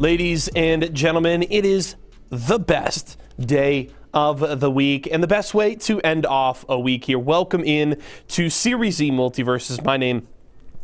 Ladies and gentlemen, it is the best day of the week and the best way to end off a week here. Welcome in to Series Z MultiVersus. My name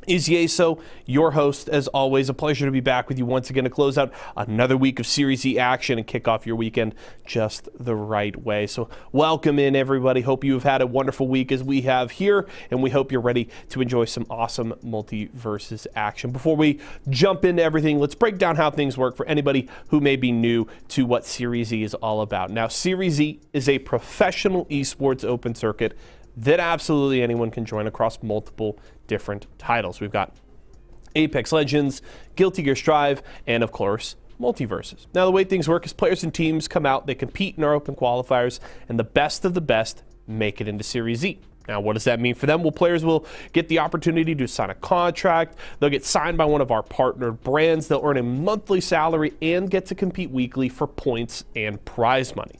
is Yeso, your host. As always, a pleasure to be back with you once again to close out another week of Series Z action and kick off your weekend just the right way. So welcome in, everybody. Hope you have had a wonderful week as we have here, and we hope you're ready to enjoy some awesome MultiVersus action. Before we jump into everything, let's break down how things work for anybody who may be new to what Series Z is all about. Now, Series Z is a professional esports open circuit that absolutely anyone can join across multiple different titles. We've got Apex Legends, Guilty Gear Strive, and of course, MultiVersus. Now, the way things work is players and teams come out, they compete in our open qualifiers, and the best of the best make it into Series Z. Now, what does that mean for them? Well, players will get the opportunity to sign a contract. They'll get signed by one of our partnered brands. They'll earn a monthly salary and get to compete weekly for points and prize money.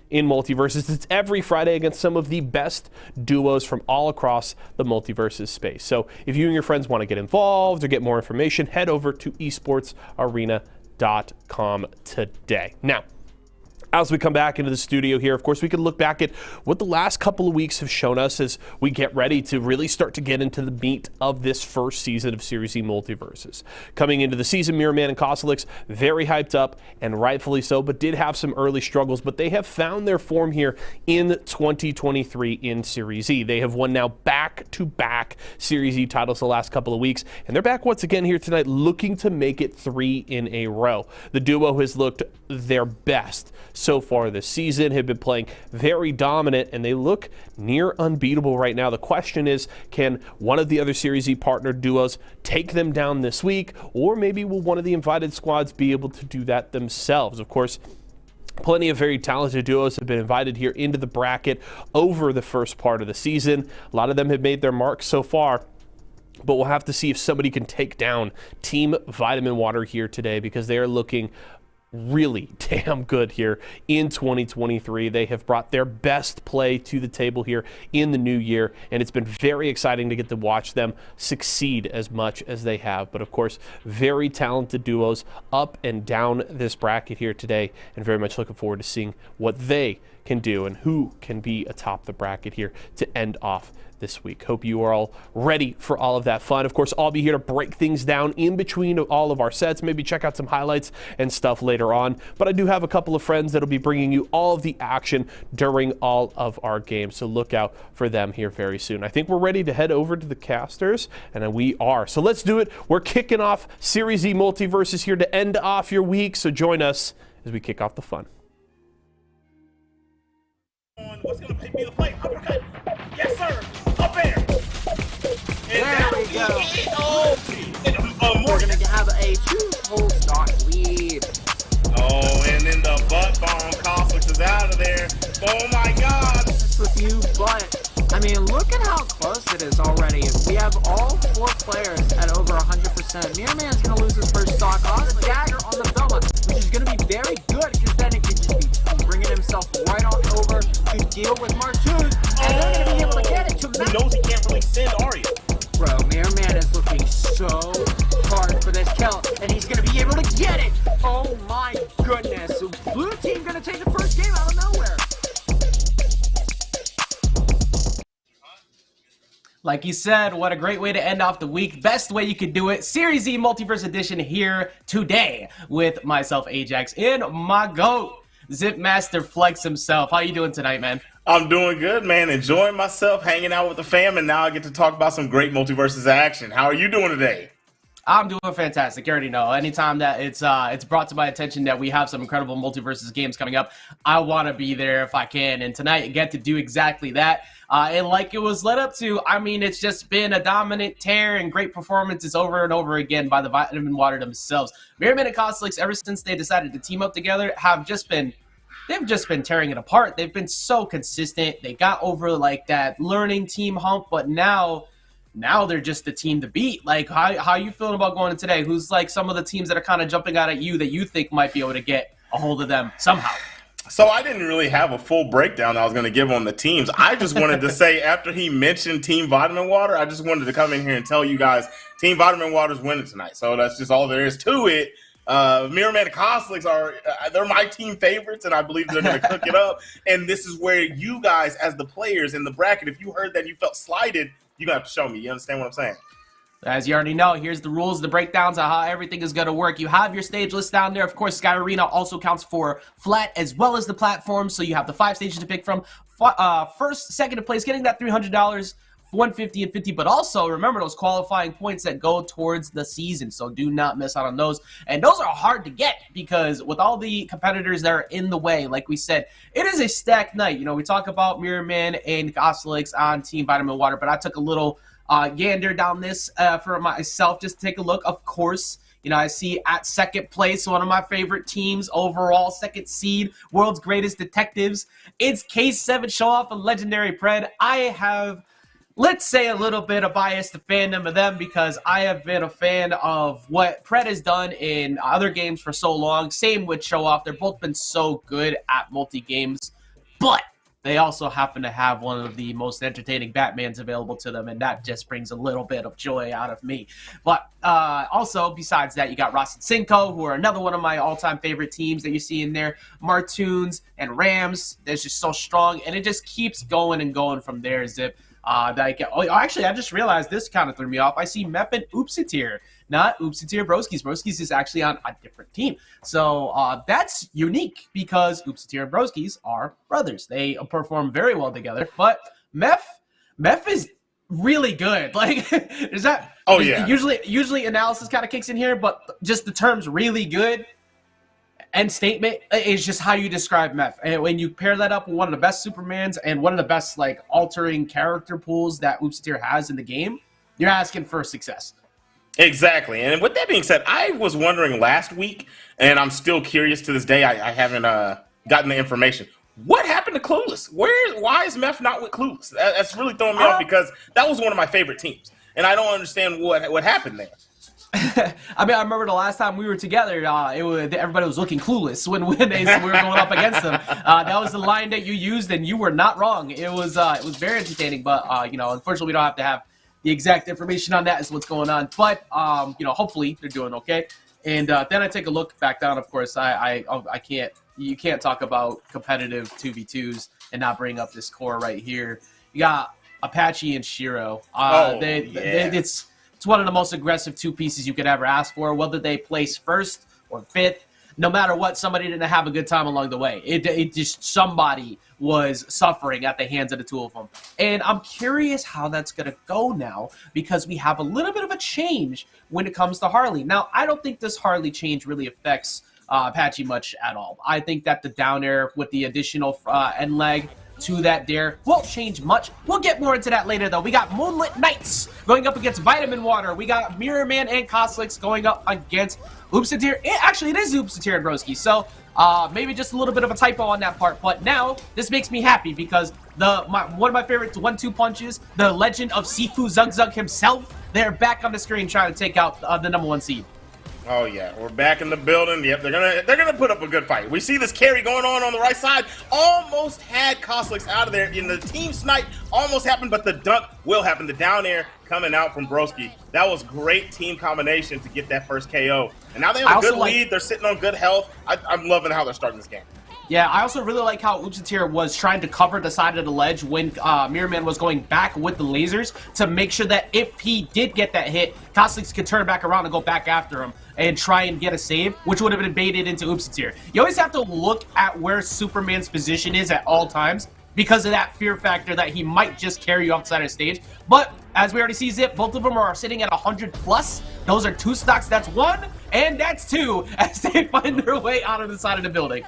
In MultiVersus, it's every Friday against some of the best duos from all across the MultiVersus space. So if you and your friends want to get involved or get more information, head over to esportsarena.com today. Now, as we come back into the studio here, of course, we can look back at what the last couple of weeks have shown us as we get ready to really start to get into the meat of this first season of Series Z MultiVersus. Coming into the season, Mirrorman and Cosolix, very hyped up, and rightfully so, but did have some early struggles, but they have found their form here in 2023 in Series Z. They have won now back-to-back Series Z titles the last couple of weeks, and they're back once again here tonight looking to make it 3 in a row. The duo has looked their best so far this season, have been playing very dominant, and they look near unbeatable right now. The question is, can one of the other Series Z partner duos take them down this week, or maybe will one of the invited squads be able to do that themselves? Of course, plenty of very talented duos have been invited here into the bracket over the first part of the season. A lot of them have made their mark so far, but we'll have to see if somebody can take down Team Vitamin Water here today, because they are looking really damn good here in 2023. They have brought their best play to the table here in the new year, and it's been very exciting to get to watch them succeed as much as they have. But of course, very talented duos up and down this bracket here today, and very much looking forward to seeing what they can do and who can be atop the bracket here to end off this week. Hope you are all ready for all of that fun. Of course, I'll be here to break things down in between all of our sets, maybe check out some highlights and stuff later on. But I do have a couple of friends that'll be bringing you all of the action during all of our games, so look out for them here very soon. I think we're ready to head over to the casters, and we are. So let's do it. We're kicking off Series Z MultiVersus here to end off your week, so join us as we kick off the fun. What's going to be the play? Uppercut. Yes, sir. Up there. And there we go. We're going to have a 2-hole stock lead. Oh, and then the butt bomb Cosolix is out of there. Oh, my God. With you, but, I mean, look at how close it is already. We have all 4 players at over 100%. Mirrorman's going to lose his first stock on the dagger on the Velma, which is going to be very good, because then it can just be bringing himself right on over to deal with Martoon, and they're going to be able to get it to He knows he can't really send Aria. Bro, Mirrorman is looking so hard for this kill, and he's going to be able to get it. Oh my goodness. So blue team going to take the first game out of nowhere. Like you said, what a great way to end off the week. Best way you could do it. Series Z Multiverse Edition here today with myself, Ajax, and my GOAT, Zipmaster Flex himself. How you doing tonight, man? I'm doing good, man. Enjoying myself, hanging out with the fam, and now I get to talk about some great MultiVersus action. How are you doing today? I'm doing fantastic. You already know. Anytime that it's brought to my attention that we have some incredible MultiVersus games coming up, I want to be there if I can. And tonight, I get to do exactly that. And like it was led up to, I mean, it's just been a dominant tear and great performances over and over again by the Vitamin Water themselves. Mirrorman and Cosolix, ever since they decided to team up together, they've just been tearing it apart. They've been so consistent. They got over like that learning team hump, but now they're just the team to beat. Like, how you feeling about going in today? Who's like some of the teams that are kind of jumping out at you that you think might be able to get a hold of them somehow? So I didn't really have a full breakdown I was going to give on the teams. I just wanted to say, after he mentioned Team Vitamin Water, I just wanted to come in here and tell you guys Team Vitamin Water is winning tonight. So that's just all there is to it. Mirrorman and Cosolix they're my team favorites, and I believe they're going to cook it up. And this is where you guys, as the players in the bracket, if you heard that you felt slighted, you got to show me. You understand what I'm saying? As you already know, here's the rules, the breakdowns of how everything is going to work. You have your stage list down there. Of course, Sky Arena also counts for flat as well as the platform, so you have the 5 stages to pick from. First, second place, getting that $300, 150 and 50, but also remember those qualifying points that go towards the season, so do not miss out on those. And those are hard to get because with all the competitors that are in the way, like we said, it is a stacked night. You know, we talk about Mirrorman and Cosolix on Team Vitamin Water, but I took a little gander down this for myself just to take a look. Of course, you know, I see at second place, one of my favorite teams overall, second seed, world's greatest detectives. It's K7 Show Off and Legendary Pred. I have, let's say, a little bit of bias to fandom of them because I have been a fan of what Pred has done in other games for so long. Same with Show Off. They've both been so good at multi-games, but they also happen to have one of the most entertaining Batmans available to them, and that just brings a little bit of joy out of me. But also, besides that, you got Ross and Cinco, who are another one of my all-time favorite teams that you see in there. Martoons and Ramsss, they're just so strong, and it just keeps going and going from there, Zip. Actually, I just realized this kind of threw me off. I see Mep and Oopsitir, not Oopsitir Broskies. Broskies is actually on a different team. So that's unique because Oopsitir and Broskies are brothers. They perform very well together. But Mep is really good. Like, is that? Oh yeah. Usually analysis kind of kicks in here, but just the terms "really good" and statement is just how you describe Meph. And when you pair that up with one of the best Supermans and one of the best like altering character pools that Oopsitir has in the game, you're asking for success. Exactly. And with that being said, I was wondering last week, and I'm still curious to this day, I haven't gotten the information. What happened to Clueless? Why is Meph not with Clueless? That's really throwing me off because that was one of my favorite teams. And I don't understand what happened there. I mean, I remember the last time we were together, everybody was looking clueless when we were going up against them. That was the line that you used, and you were not wrong. It was very entertaining, but you know, unfortunately, we don't have to have the exact information on that as what's going on. But you know, hopefully they're doing okay. And then I take a look back down. Of course, you can't talk about competitive 2v2s and not bring up this core right here. You got Apache and Shiro. It's one of the most aggressive two pieces you could ever ask for, whether they place first or fifth. No matter what, somebody didn't have a good time along the way. It just somebody was suffering at the hands of the two of them. And I'm curious how that's going to go now because we have a little bit of a change when it comes to Harley. Now, I don't think this Harley change really affects Apache much at all. I think that the down air with the additional end leg to that dare won't change much. We'll get more into that later, though. We got Moonlit Knights going up against Vitamin Water. We got Mirrorman and Cosolix going up against Oopsitir. Actually, it is Oopsitir and Broski. So maybe just a little bit of a typo on that part. But now this makes me happy because one of my favorite 1-2 punches, the legend of Sifu Zug Zug himself, they're back on the screen trying to take out the #1 seed. Oh yeah, we're back in the building. Yep, they're gonna put up a good fight. We see this carry going on the right side. Almost had Cosolix out of there in the team snipe. Almost happened, but the dunk will happen. The down air coming out from Broski. That was great team combination to get that first KO. And now they have a good lead. They're sitting on good health. I'm loving how they're starting this game. Yeah, I also really like how Oopsitir was trying to cover the side of the ledge when Mirrorman was going back with the lasers to make sure that if he did get that hit, Cosolix could turn back around and go back after him and try and get a save, which would have been baited into Oopsitir. You always have to look at where Superman's position is at all times because of that fear factor that he might just carry you outside of stage. But as we already see, Zip, both of them are sitting at 100+. Those are 2 stocks. That's 1, and that's 2 as they find their way out of the side of the building.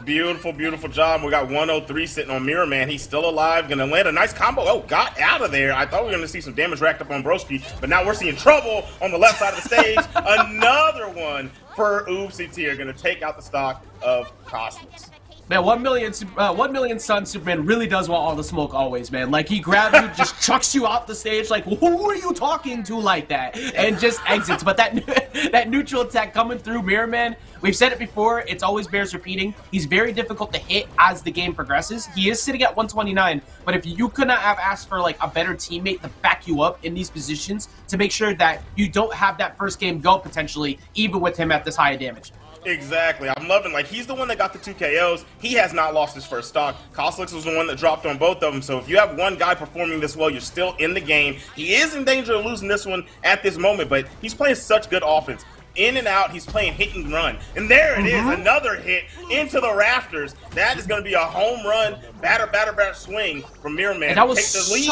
Beautiful, beautiful job. We got 103 sitting on Mirrorman. He's still alive. Going to land a nice combo. Oh, got out of there. I thought we were going to see some damage racked up on Broski, but now we're seeing trouble on the left side of the stage. Another one for Oopsitir. Going to take out the stock of Cosolix. Man, 1 million Sun Superman really does want all the smoke always, man. Like, he grabs you, just chucks you off the stage, like, who are you talking to like that? And just exits. But that neutral attack coming through Mirrorman, we've said it before, it's always bears repeating. He's very difficult to hit as the game progresses. He is sitting at 129, but if you could not have asked for, like, a better teammate to back you up in these positions to make sure that you don't have that first game go, potentially, even with him at this high damage. Exactly. I'm loving, like, he's the one that got the 2 KOs. He has not lost his first stock. Cosolix was the one that dropped on both of them. So if you have one guy performing this well, you're still in the game. He is in danger of losing this one at this moment, but he's playing such good offense. In and out, he's playing hit and run. And there it is, another hit into the rafters. That is going to be a home run, batter swing from Mirrorman. And that was take the lead.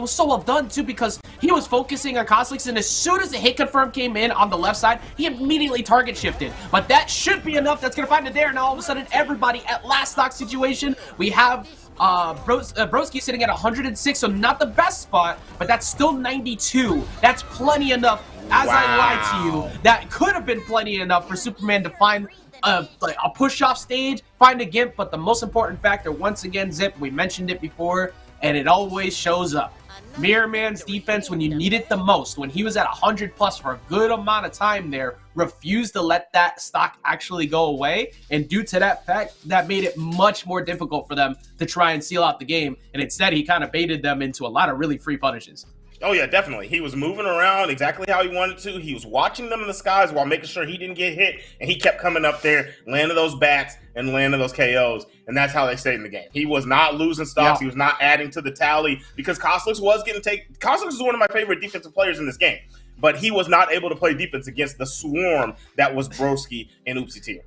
so well done, too, because he was focusing on Cosolix, and as soon as the hit confirm came in on the left side, he immediately target shifted. But that should be enough. That's going to find it there. Now, all of a sudden, everybody at last stock situation, we have Broski sitting at 106, so not the best spot, but that's still 92. That's plenty enough. As I lied to you, that could have been plenty enough for Superman to find a push-off stage, find a Gimp, but the most important factor, once again, Zip, we mentioned it before, and it always shows up. Mirrorman's defense, when you need it the most, when he was at 100 plus for a good amount of time there, refused to let that stock actually go away, and due to that fact, that made it much more difficult for them to try and seal out the game, and instead he kind of baited them into a lot of really free punishes. Oh, yeah, definitely. He was moving around exactly how he wanted to. He was watching them in the skies while making sure he didn't get hit, and he kept coming up there, landing those bats and landing those KOs, and that's how they stayed in the game. He was not losing stocks. He was not adding to the tally because Cosolix was getting taken. Cosolix is one of my favorite defensive players in this game, but he was not able to play defense against the swarm that was Broski and Oopsie Tier.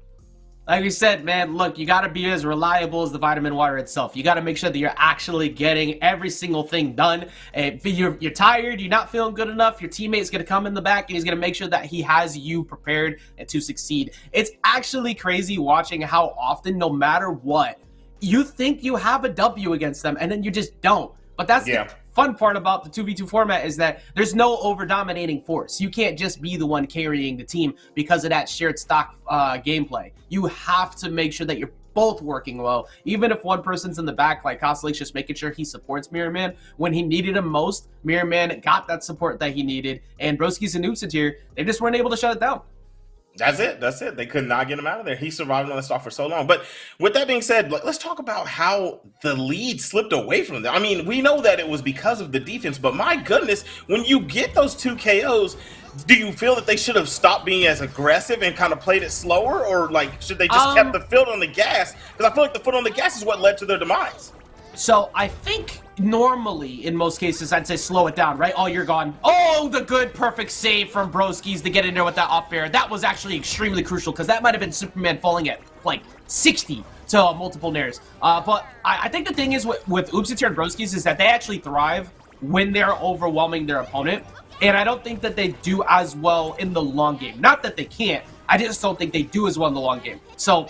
Like we said, man, look, you got to be as reliable as the vitamin water itself. You got to make sure that you're actually getting every single thing done. If you're tired, you're not feeling good enough, your teammate's going to come in the back and he's going to make sure that he has you prepared to succeed. It's actually crazy watching how often, no matter what, you think you have a W against them and then you just don't. But that's the fun part about the 2v2 format is that there's no over-dominating force. You can't just be the one carrying the team because of that shared stock gameplay. You have to make sure that you're both working well. Even if one person's in the back, like Cosolix, just making sure he supports Mirrorman. When he needed him most, Mirrorman got that support that he needed. And Broski's and Noobs here, they just weren't able to shut it down. That's it. They could not get him out of there. He survived on the stock for so long. But with that being said, let's talk about how the lead slipped away from them. I mean, we know that it was because of the defense, but my goodness, when you get those 2 KOs, do you feel that they should have stopped being as aggressive and kind of played it slower? Or, like, should they just kept the foot on the gas? Because I feel like the foot on the gas is what led to their demise. So I think normally, in most cases, I'd say slow it down, right? Oh, you're gone. Oh, the good, perfect save from Broski's to get in there with that off air. That was actually extremely crucial because that might have been Superman falling at like 60 to multiple nairs. But I think the thing is with Oopsie and Broski's is that they actually thrive when they're overwhelming their opponent. And I don't think that they do as well in the long game. Not that they can't. I just don't think they do as well in the long game. So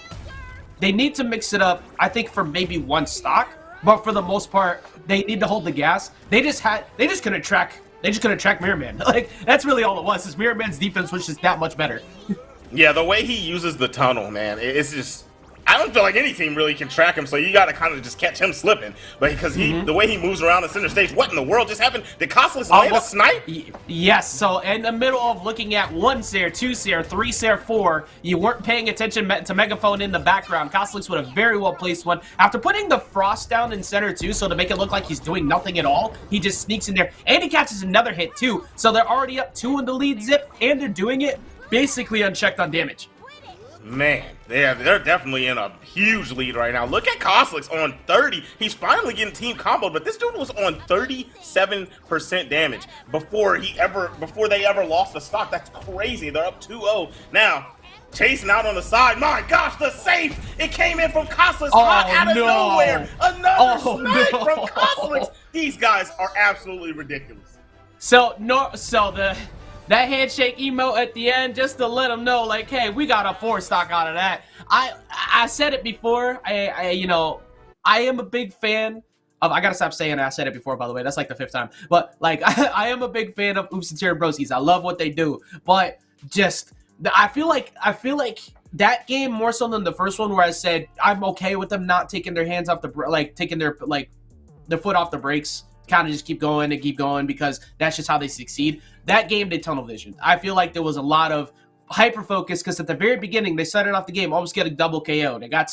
they need to mix it up, I think, for maybe one stock. But for the most part, they need to hold the gas. They just couldn't track Mirrorman. Like, that's really all it was, is Mirrorman's defense was just that much better. Yeah, the way he uses the tunnel, man, it's just, I don't feel like any team really can track him, so you got to kind of just catch him slipping. But because the way he moves around the center stage, what in the world just happened? Did Cosolix land a snipe? Yes, so in the middle of looking at 1 Sair, 2 Sair, 3 Sair, 4, you weren't paying attention to Megaphone in the background. Cosolix would have very well placed one. After putting the Frost down in center too, so to make it look like he's doing nothing at all, he just sneaks in there. And he catches another hit too. So they're already up 2 in the lead, Zip, and they're doing it basically unchecked on damage. Man, they're definitely in a huge lead right now. Look at Cosolix on 30. He's finally getting team comboed, but this dude was on 37% damage before they ever lost the stock. That's crazy. They're up 2-0 now. Chasing out on the side. My gosh, the safe! It came in from Cosolix out of nowhere. Another snipe from Cosolix. These guys are absolutely ridiculous. That handshake emote at the end, just to let them know, like, hey, we got a 4 stock out of that. I said it before. I am a big fan of. I gotta stop saying it. I said it before, by the way. That's like the 5th time. But like, I am a big fan of Oopsie and Broski's. I love what they do, but just I feel like that game more so than the first one, where I said I'm okay with them not taking their hands off taking their foot off the brakes, kind of just keep going and keep going, because that's just how they succeed. That game, they tunnel vision. I feel like there was a lot of hyper focus, because at the very beginning they started off the game almost getting double KO'd. It got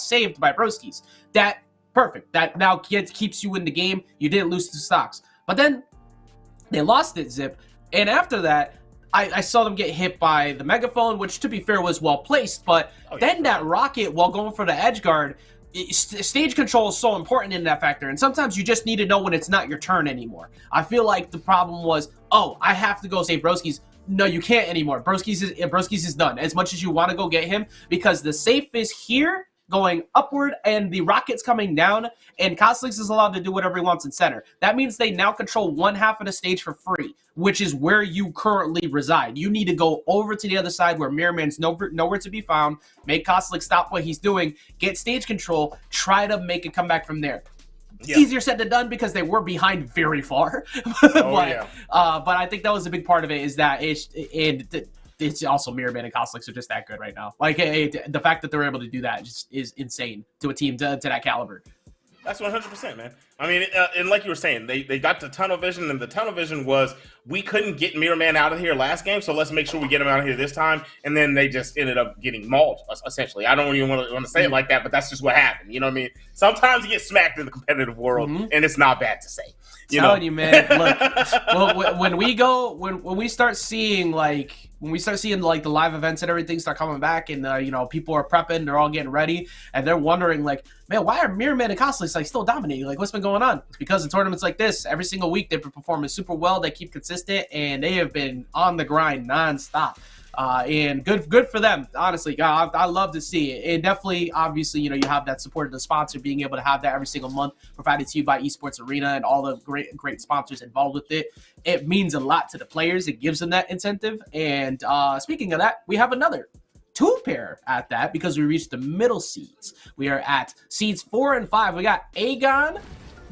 saved by Broskies. That perfect. That now keeps you in the game. You didn't lose to stocks, but then they lost it, Zip, and after that, I saw them get hit by the megaphone, which to be fair was well placed, but then that rocket while going for the edge guard, stage control is so important in that factor, and sometimes you just need to know when it's not your turn anymore. I feel like the problem was, oh, I have to go save Broskies. No, you can't anymore. Broskies is done. As much as you want to go get him, because the safe is here going upward and the rocket's coming down, and Cosolix is allowed to do whatever he wants in center. That means they now control one half of the stage for free, which is where you currently reside. You need to go over to the other side where Mirrorman's nowhere to be found, make Cosolix stop what he's doing, get stage control, try to make a comeback from there. Yeah. Easier said than done, because they were behind very far. But I think that was a big part of it, is that it's also Mirrorman and Cosolix are just that good right now. Like, the fact that they're able to do that just is insane to a team to that caliber. That's 100%, man. I mean, and like you were saying, they got the tunnel vision, and the tunnel vision was, we couldn't get Mirrorman out of here last game, so let's make sure we get him out of here this time. And then they just ended up getting mauled, essentially. I don't even want to say it like that, but that's just what happened. You know what I mean? Sometimes you get smacked in the competitive world, and it's not bad to say. Telling you, man. Look, when we start seeing the live events and everything start coming back, and people are prepping, they're all getting ready, and they're wondering, like, man, why are Mirrorman and Cosolix still dominating? Like, what's been going on? It's because in tournaments like this, every single week they've been performing super well. They keep consistent, and they have been on the grind nonstop. And good for them, honestly. God, I love to see it. And definitely, obviously, you have that support of the sponsor, being able to have that every single month provided to you by Esports Arena and all the great sponsors involved with it. It means a lot to the players. It gives them that incentive. And speaking of that, we have another 2-pair at that, because we reached the middle seeds. We are at seeds 4 and 5. We got Aegon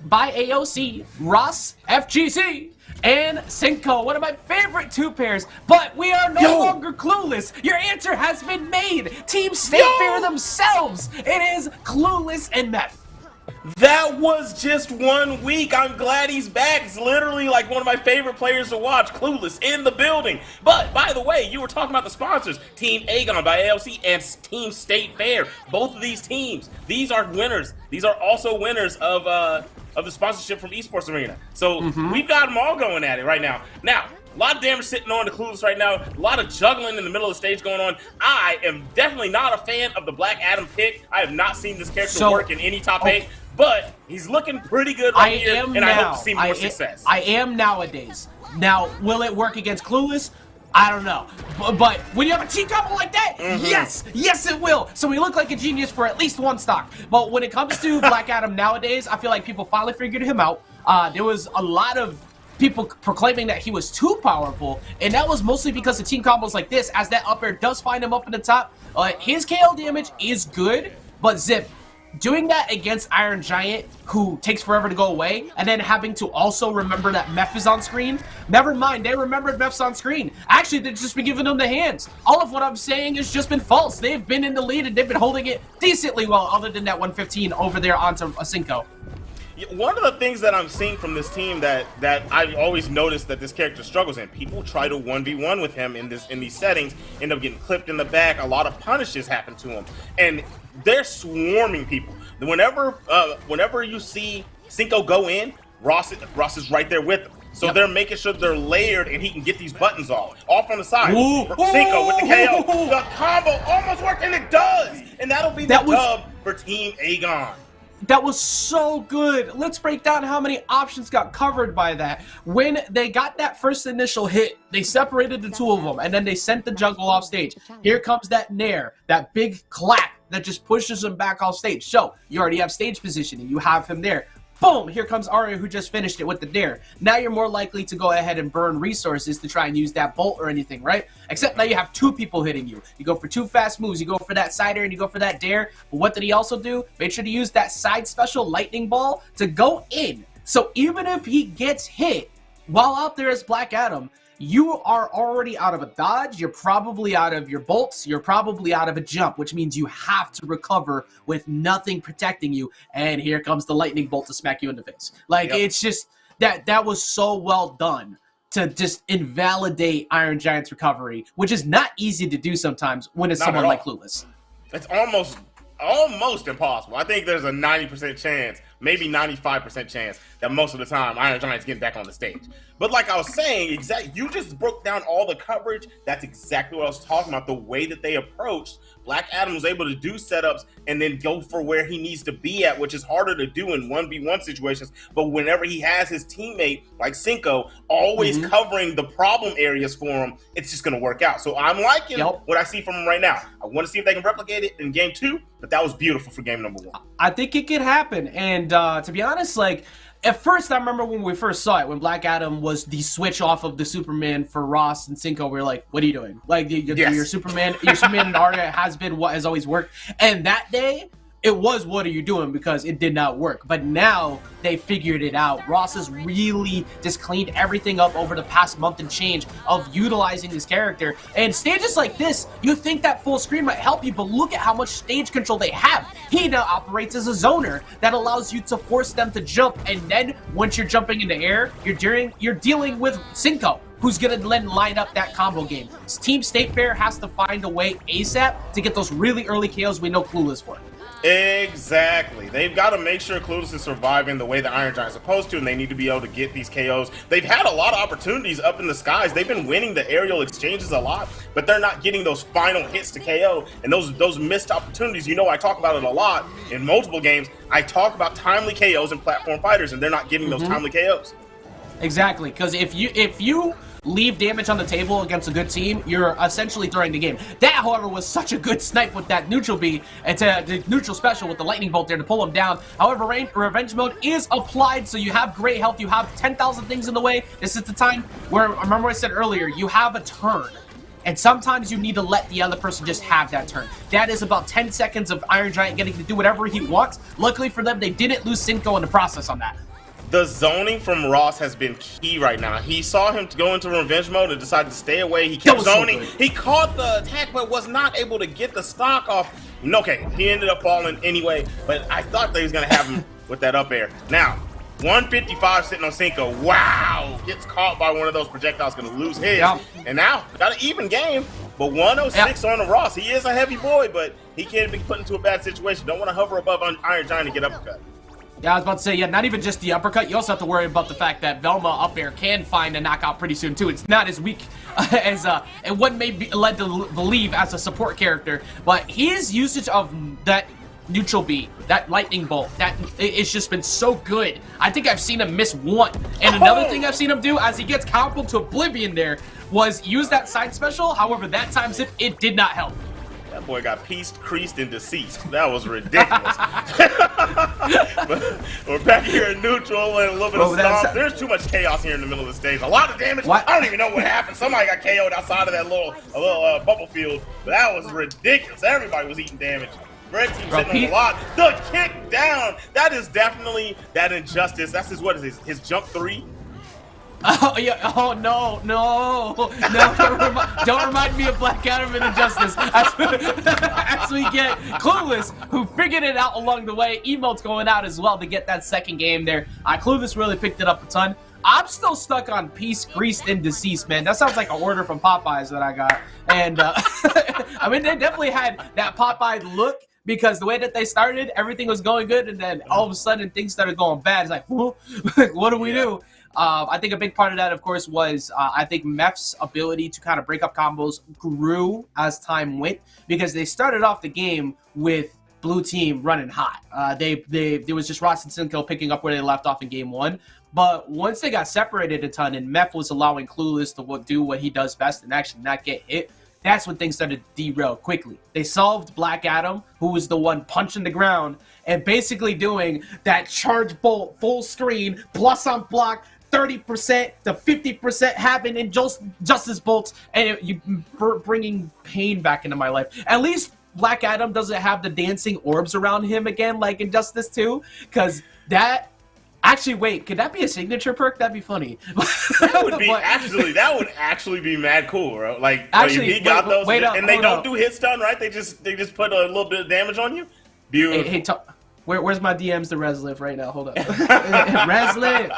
by AOC, RossFGC, and Cinco, one of my favorite 2-pairs, but we are no longer clueless. Your answer has been made. Team State Fair themselves. It is Clueless and Meth. That was just 1 week. I'm glad he's back. He's literally like one of my favorite players to watch. Clueless in the building. But by the way, you were talking about the sponsors. Team Aegon by ALC and Team State Fair. Both of these teams, these are winners. These are also winners of the sponsorship from Esports Arena. So we've got them all going at it right now. Now, a lot of damage sitting on the Clueless right now. A lot of juggling in the middle of the stage going on. I am definitely not a fan of the Black Adam pick. I have not seen this character work in any top 8. But he's looking pretty good right here, and I hope to see more success. I am nowadays. Now, will it work against Clueless? I don't know. But when you have a team combo like that, yes it will. So we look like a genius for at least 1 stock. But when it comes to Black Adam nowadays, I feel like people finally figured him out. There was a lot of people proclaiming that he was too powerful, and that was mostly because of team combos like this, as that up air does find him up in the top. His KO damage is good, but Zip, doing that against Iron Giant, who takes forever to go away, and then having to also remember that Meph is on screen. Never mind, they remembered Meph's on screen. Actually, they've just been giving them the hands. All of what I'm saying has just been false. They've been in the lead, and they've been holding it decently well, other than that 115 over there onto Cinco. One of the things that I'm seeing from this team that I've always noticed that this character struggles in, people try to 1v1 with him in these settings, end up getting clipped in the back. A lot of punishes happen to him, and they're swarming people. Whenever you see Cinco go in, Ross is right there with him. So they're making sure they're layered, and he can get these buttons off on the side. Cinco with the KO. The combo almost worked, and it does. And that'll be the dub for Team Aegon. That was so good. Let's break down how many options got covered by that. When they got that first initial hit, they separated the 2 of them, and then they sent the jungle off stage. Here comes that nair, that big clap that just pushes him back off stage. So you already have stage positioning. You have him there. Boom! Here comes Arya, who just finished it with the dare. Now you're more likely to go ahead and burn resources to try and use that bolt or anything, right? Except now you have 2 people hitting you. You go for 2 fast moves. You go for that side air and you go for that dare. But what did he also do? Made sure to use that side special lightning ball to go in. So even if he gets hit while out there as Black Adam, you are already out of a dodge, you're probably out of your bolts, you're probably out of a jump, which means you have to recover with nothing protecting you. And here comes the lightning bolt to smack you in the face. Like, it's just that was so well done to just invalidate Iron Giant's recovery, which is not easy to do sometimes when it's someone like Clueless. It's almost impossible. I think there's a 90% chance, maybe 95% chance that most of the time Iron Giant's getting back on the stage. But like I was saying, you just broke down all the coverage. That's exactly what I was talking about. The way that they approached, Black Adam was able to do setups and then go for where he needs to be at, which is harder to do in 1v1 situations. But whenever he has his teammate like Cinco always covering the problem areas for him, it's just going to work out. So I'm liking what I see from him right now. I want to see if they can replicate it in game 2, but that was beautiful for game number 1. I think it could happen. And to be honest, like, at first, I remember when we first saw it, when Black Adam was the switch off of the Superman for Ross and Cinco, we were like, what are you doing? Like, your Superman and Arya has been what has always worked. And that day, it was what are you doing, because it did not work. But now they figured it out. Ross has really just cleaned everything up over the past month and change of utilizing this character. And stages like this, you think that full screen might help you, but look at how much stage control they have. He now operates as a zoner that allows you to force them to jump, and then once you're jumping in the air, you're dealing with Cinco, who's going to then line up that combo game. Team State Fair has to find a way ASAP to get those really early KOs we know Clueless for. Exactly. They've got to make sure Clueless is surviving the way the Iron Giant's supposed to, and they need to be able to get these KOs. They've had a lot of opportunities up in the skies. They've been winning the aerial exchanges a lot, but they're not getting those final hits to KO, and those missed opportunities. You know, I talk about it a lot in multiple games. I talk about timely KOs in platform fighters, and they're not getting those timely KOs. Exactly, because if you leave damage on the table against a good team, you're essentially throwing the game. That, however, was such a good snipe with that neutral B, and the neutral special with the lightning bolt there to pull him down. However, revenge mode is applied, so you have great health, you have 10,000 things in the way. This is the time where, remember what I said earlier, you have a turn. And sometimes you need to let the other person just have that turn. That is about 10 seconds of Iron Giant getting to do whatever he wants. Luckily for them, they didn't lose Cinco in the process on that. The zoning from Ross has been key right now. He saw him go into revenge mode and decided to stay away. He kept zoning. He caught the attack, but was not able to get the stock off. Okay, he ended up falling anyway, but I thought they was going to have him with that up air. Now, 155 sitting on Cinco. Wow! Gets caught by one of those projectiles, going to lose his. And now, got an even game, but 106 on the Ross. He is a heavy boy, but he can't be put into a bad situation. Don't want to hover above Iron Giant to get uppercut. Yeah, I was about to say, yeah, not even just the uppercut. You also have to worry about the fact that Velma up air can find a knockout pretty soon, too. It's not as weak as and what may be led to believe as a support character. But his usage of that neutral B, that lightning bolt, it's just been so good. I think I've seen him miss one. And another thing I've seen him do as he gets comboed to oblivion there was use that side special. However, that time zip, it did not help. That boy got pieced, creased, and deceased. That was ridiculous. But we're back here in neutral and a little bit of stomp. There's too much chaos here in the middle of the stage. A lot of damage. What? I don't even know what happened. Somebody got KO'd outside of that little bubble field. But that was ridiculous. Everybody was eating damage. Red team sitting on a lot. The kick down. That is definitely that injustice. That's his jump 3. Oh yeah! Oh no! Don't remind me of Black Adam and Injustice. As we get Clueless, who figured it out along the way. Emote's going out as well to get that second game there. Clueless really picked it up a ton. I'm still stuck on Peace, Greased, and Deceased, man. That sounds like an order from Popeyes that I got. And I mean, they definitely had that Popeye look. Because the way that they started, everything was going good, and then all of a sudden things started going bad. It's like, whoa, what do we do? I think a big part of that, of course, was I think Meph's ability to kind of break up combos grew as time went, because they started off the game with blue team running hot. There was just Ross and Cinco picking up where they left off in game 1. But once they got separated a ton and Meph was allowing Clueless to do what he does best and actually not get hit, that's when things started to derail quickly. They solved Black Adam, who was the one punching the ground and basically doing that charge bolt full screen plus on block 30% to 50% having injustice bolts, and you bringing pain back into my life. At least Black Adam doesn't have the dancing orbs around him again like Injustice 2, because that Actually, wait, could that be a signature perk? That'd be funny. That would be actually be mad cool, bro. Like, actually, he got those, wait up, and they don't do hit stun, right? They just put a little bit of damage on you. Beautiful. Hey, where's my DMs to Resliv right now? Hold up. Resliv.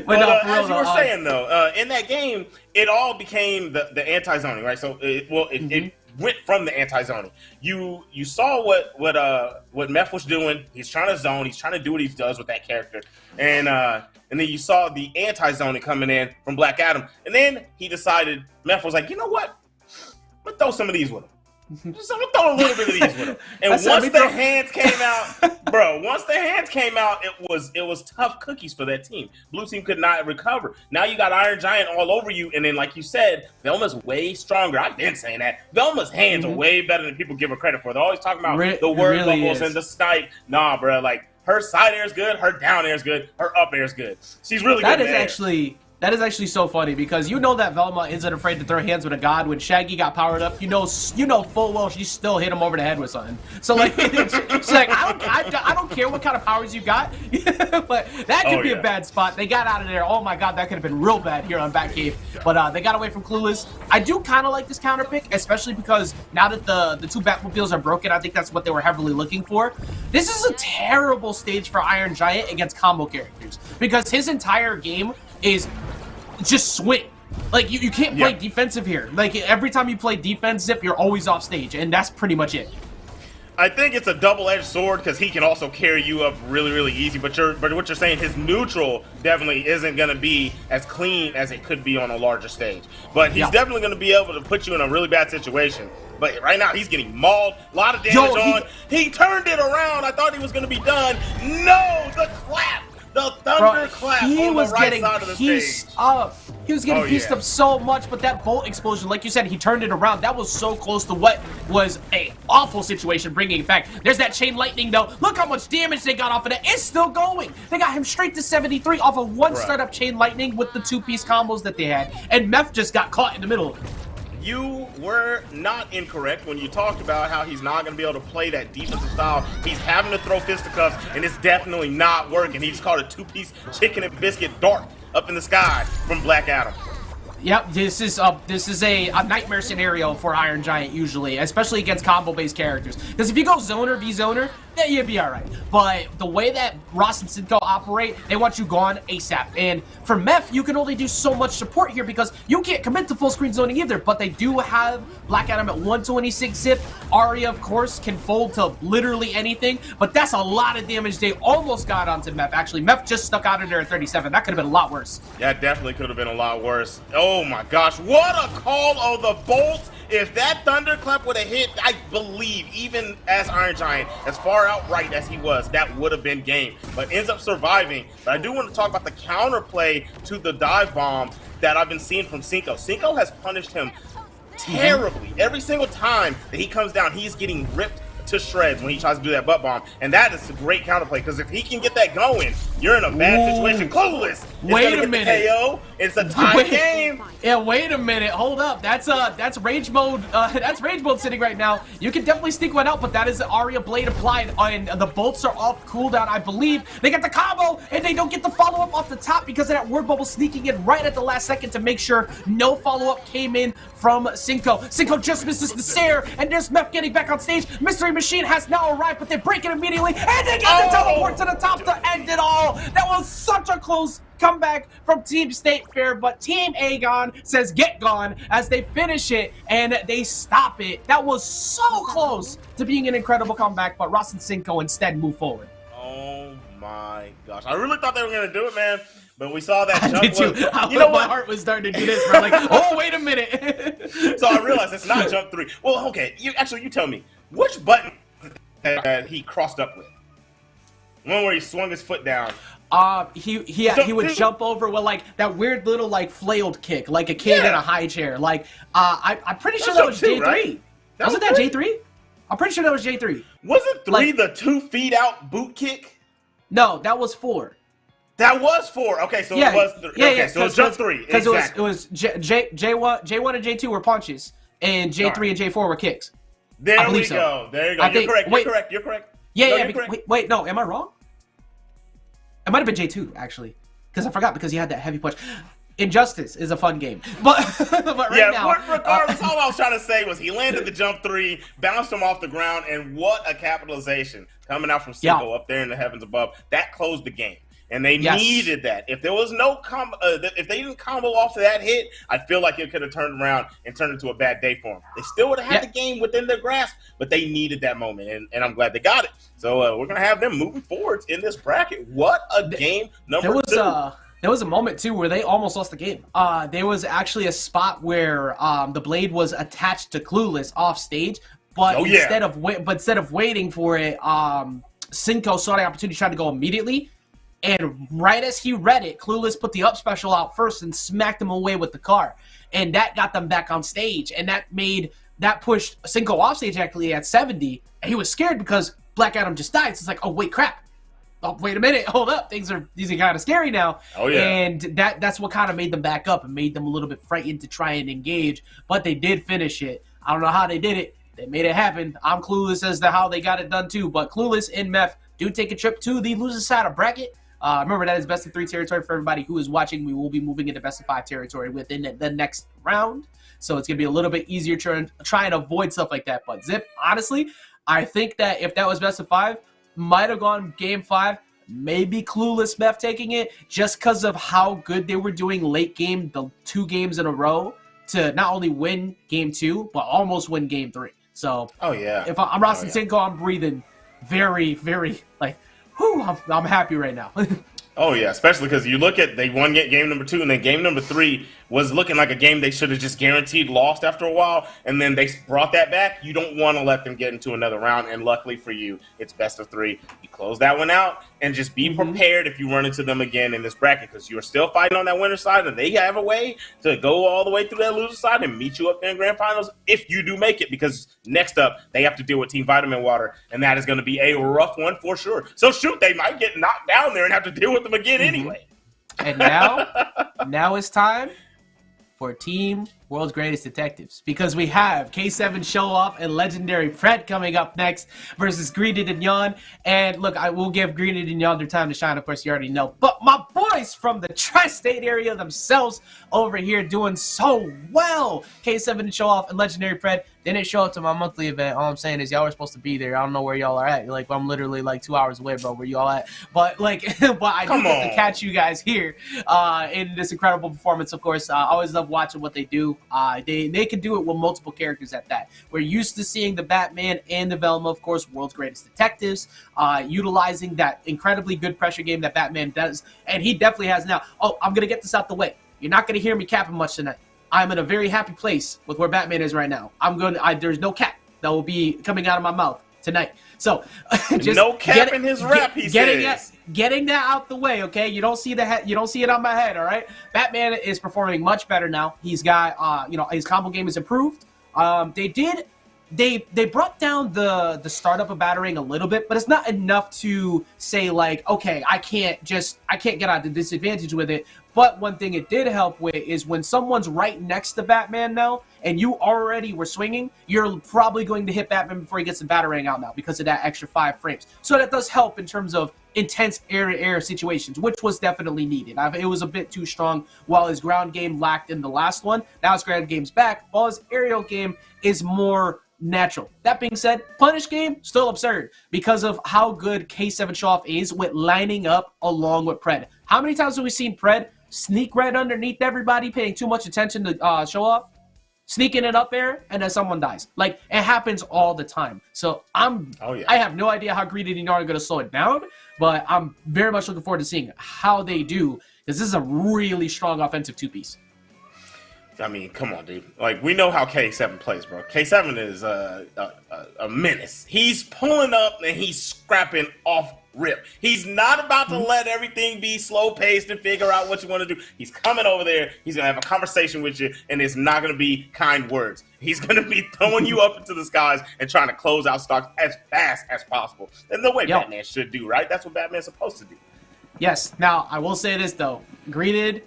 But as you were saying, though, in that game, it all became the anti-zoning, right? So, it went from the anti-zoning. You saw what Meth was doing. He's trying to zone. He's trying to do what he does with that character. And then you saw the anti-zoning coming in from Black Adam. And then he decided, Meth was like, you know what? Let's throw some of these with him. Just throw a little bit of these with him. And once the hands came out, bro, it was tough cookies for that team. Blue team could not recover. Now you got Iron Giant all over you, and then like you said, Velma's way stronger. I've been saying that. Velma's hands are way better than people give her credit for. They're always talking about the word really bubbles and the snipe. Nah, bro, like her side air is good, her down air is good, her up air is good. She's really good. That is actually so funny because you know that Velma isn't afraid to throw hands with a god. When Shaggy got powered up, you know full well she still hit him over the head with something. So like, she's like, I don't care what kind of powers you got, but that could be a bad spot. They got out of there. Oh my god, that could have been real bad here on Batcave. But they got away from Clueless. I do kind of like this counter pick, especially because now that the two Batmobiles are broken, I think that's what they were heavily looking for. This is a terrible stage for Iron Giant against combo characters because his entire game is just swing. Like, you can't play defensive here. Like, every time you play defense, Zip, you're always off stage, and that's pretty much it. I think it's a double-edged sword because he can also carry you up really, really easy. But what you're saying, his neutral definitely isn't going to be as clean as it could be on a larger stage. But he's definitely going to be able to put you in a really bad situation. But right now, he's getting mauled. A lot of damage on. He turned it around. I thought he was going to be done. No, the clap. The thunderclap on the right side of the stage. He was getting pieced up so much, but that bolt explosion, like you said, he turned it around. That was so close to what was a awful situation, bringing it back. There's that chain lightning, though. Look how much damage they got off of it. It's still going. They got him straight to 73 off of one startup chain lightning with the two-piece combos that they had. And Meth just got caught in the middle of it. You were not incorrect when you talked about how he's not going to be able to play that defensive style. He's having to throw fisticuffs, and it's definitely not working. He just caught a two-piece chicken and biscuit dart up in the sky from Black Adam. Yep, this is a nightmare scenario for Iron Giant usually, especially against combo-based characters. Because if you go zoner v zoner, then you'd be alright. But the way that Ross and Cinco operate, they want you gone ASAP. And for Meth, you can only do so much support here because you can't commit to full screen zoning either. But they do have Black Adam at 126 zip. Arya, of course, can fold to literally anything. But that's a lot of damage they almost got onto Meth. Actually, Meth just stuck out of there at 37. That could have been a lot worse. That definitely could have been a lot worse. Oh my gosh, what a call on the bolt. If that thunderclap would have hit, I believe, even as Iron Giant, as far out right as he was, that would have been game. But ends up surviving. But I do want to talk about the counterplay to the dive bomb that I've been seeing from Cinco. Cinco has punished him terribly. Every single time that he comes down, he's getting ripped to shreds when he tries to do that butt bomb. And that is a great counterplay because if he can get that going, you're in a bad situation. Clueless. Wait a minute. KO. It's a tie game. Yeah, wait a minute. Hold up. That's rage mode. That's rage mode sitting right now. You can definitely sneak one out, but that is the Arya blade applied, and the bolts are off cooldown. I believe they get the combo, and they don't get the follow up off the top because of that word bubble sneaking in right at the last second to make sure no follow up came in from Cinco. Cinco just misses the Sair, and there's Meth getting back on stage. Mystery Machine has now arrived, but they break it immediately, and they get the teleport to the top to end it all. That was such a close comeback from Team State Fair, but Team Aegon says get gone as they finish it and they stop it. That was so close to being an incredible comeback, but Ross and Cinco instead move forward. Oh my gosh. I really thought they were going to do it, man. But we saw that jump. Did you? You know my heart was starting to do this. I'm like, oh, wait a minute. So I realized it's not jump 3. Well, okay. You tell me, which button that he crossed up with? One where he swung his foot down. He would jump over with like that weird little like flailed kick, like a kid in a high chair. Like I'm pretty sure that was J3. Right? Wasn't that J3? I'm pretty sure that was J3. Wasn't 3 the 2 feet out boot kick? No, that was 4. That was 4. Okay, so it was 3. Okay, so it was jump 3. Because it was J1 and J2 were punches, and J3 and J4 were kicks. There we go. There you go. You're correct. You're correct. Yeah, no, am I wrong? It might have been J2 actually, because I forgot because he had that heavy punch. Injustice is a fun game, but right now, regardless, all I was trying to say was he landed the jump 3, bounced him off the ground, and what a capitalization coming out from Cinco up there in the heavens above. That closed the game, and they needed that. If there was no if they didn't combo off of that hit, I feel like it could have turned around and turned into a bad day for them. They still would have had the game within their grasp, but they needed that moment, and I'm glad they got it. So we're gonna have them moving forwards in this bracket. What a game number 2. There was a moment, too, where they almost lost the game. There was actually a spot where the blade was attached to Clueless off stage, but instead of waiting for it, Cinco saw the opportunity, tried to go immediately, and right as he read it, Clueless put the up special out first and smacked him away with the car, and that got them back on stage, and that pushed Cinco off stage actually at 70, and he was scared because Black Adam just died, so it's like, oh, wait, crap. Oh, wait a minute, hold up, these are kind of scary now. Oh, yeah. And that's what kind of made them back up and made them a little bit frightened to try and engage, but they did finish it. I don't know how they did it. They made it happen. I'm clueless as to how they got it done too, but Clueless and Meth do take a trip to the loser side of bracket. Remember, that is best of 3 territory for everybody who is watching. We will be moving into best of 5 territory within the next round, so it's going to be a little bit easier to try and avoid stuff like that. But Zip, honestly, I think that if that was best of 5, might have gone game 5, maybe Clueless Meth taking it, just because of how good they were doing late game, the 2 games in a row, to not only win game 2, but almost win game 3. So, if I'm Ross and Cinco, I'm breathing very, very, like, whew, I'm happy right now. Oh, yeah, especially because you look at, they won game number 2, and then game number 3 was looking like a game they should have just guaranteed lost after a while, and then they brought that back. You don't want to let them get into another round, and luckily for you, it's best of 3. You close that one out, and just be prepared if you run into them again in this bracket, because you're still fighting on that winner side, and they have a way to go all the way through that loser side and meet you up there in grand finals if you do make it, because next up, they have to deal with Team Vitamin Water, and that is going to be a rough one for sure. So shoot, they might get knocked down there and have to deal with them again anyway. And now it's time for Team World's Greatest Detectives, because we have K7 Show Off and Legendary Fred coming up next versus Greeted and Yawn. And look, I will give Greeted and Yawn their time to shine, of course, you already know. But my boys from the tri-state area themselves over here doing so well. K7 and Show Off and Legendary Fred didn't show up to my monthly event. All I'm saying is y'all were supposed to be there. I don't know where y'all are at. Like, I'm literally like 2 hours away, bro. Where y'all at? But like, but I do get to catch you guys here in this incredible performance. Of course, I always love watching what they do. They can do it with multiple characters at that. We're used to seeing the Batman and the Velma, of course, World's Greatest Detectives, utilizing that incredibly good pressure game that Batman does, and he definitely has now. Oh, I'm gonna get this out the way. You're not gonna hear me capping much tonight. I'm in a very happy place with where Batman is right now. There's no cap that will be coming out of my mouth tonight. So, just no cap in his rap. Getting that out the way, okay? You don't see you don't see it on my head, all right? Batman is performing much better now. He's got, his combo game is improved. They brought down the startup of battering a little bit, but it's not enough to say like, okay, I can't get out the disadvantage with it. But one thing it did help with is when someone's right next to Batman now, and you already were swinging, you're probably going to hit Batman before he gets the batarang out now because of that extra 5 frames. So that does help in terms of intense air-to-air situations, which was definitely needed. It was a bit too strong while his ground game lacked in the last one. Now his ground game's back, while his aerial game is more natural. That being said, punish game, still absurd because of how good K7 Showoff is with lining up along with Pred. How many times have we seen Pred sneak right underneath everybody, paying too much attention to Showoff, sneaking it up there, and then someone dies? Like, it happens all the time. So I have no idea how Greedy and Yard are going to slow it down, but I'm very much looking forward to seeing how they do, because this is a really strong offensive two-piece. I mean, come on, dude. Like, we know how K7 plays, bro. K7 is a menace. He's pulling up and he's scrapping off rip. He's not about to let everything be slow-paced and figure out what you want to do. He's coming over there. He's going to have a conversation with you, and it's not going to be kind words. He's going to be throwing you up into the skies and trying to close out stocks as fast as possible. And the way Batman should do, right? That's what Batman's supposed to do. Yes. Now, I will say this, though. Greeted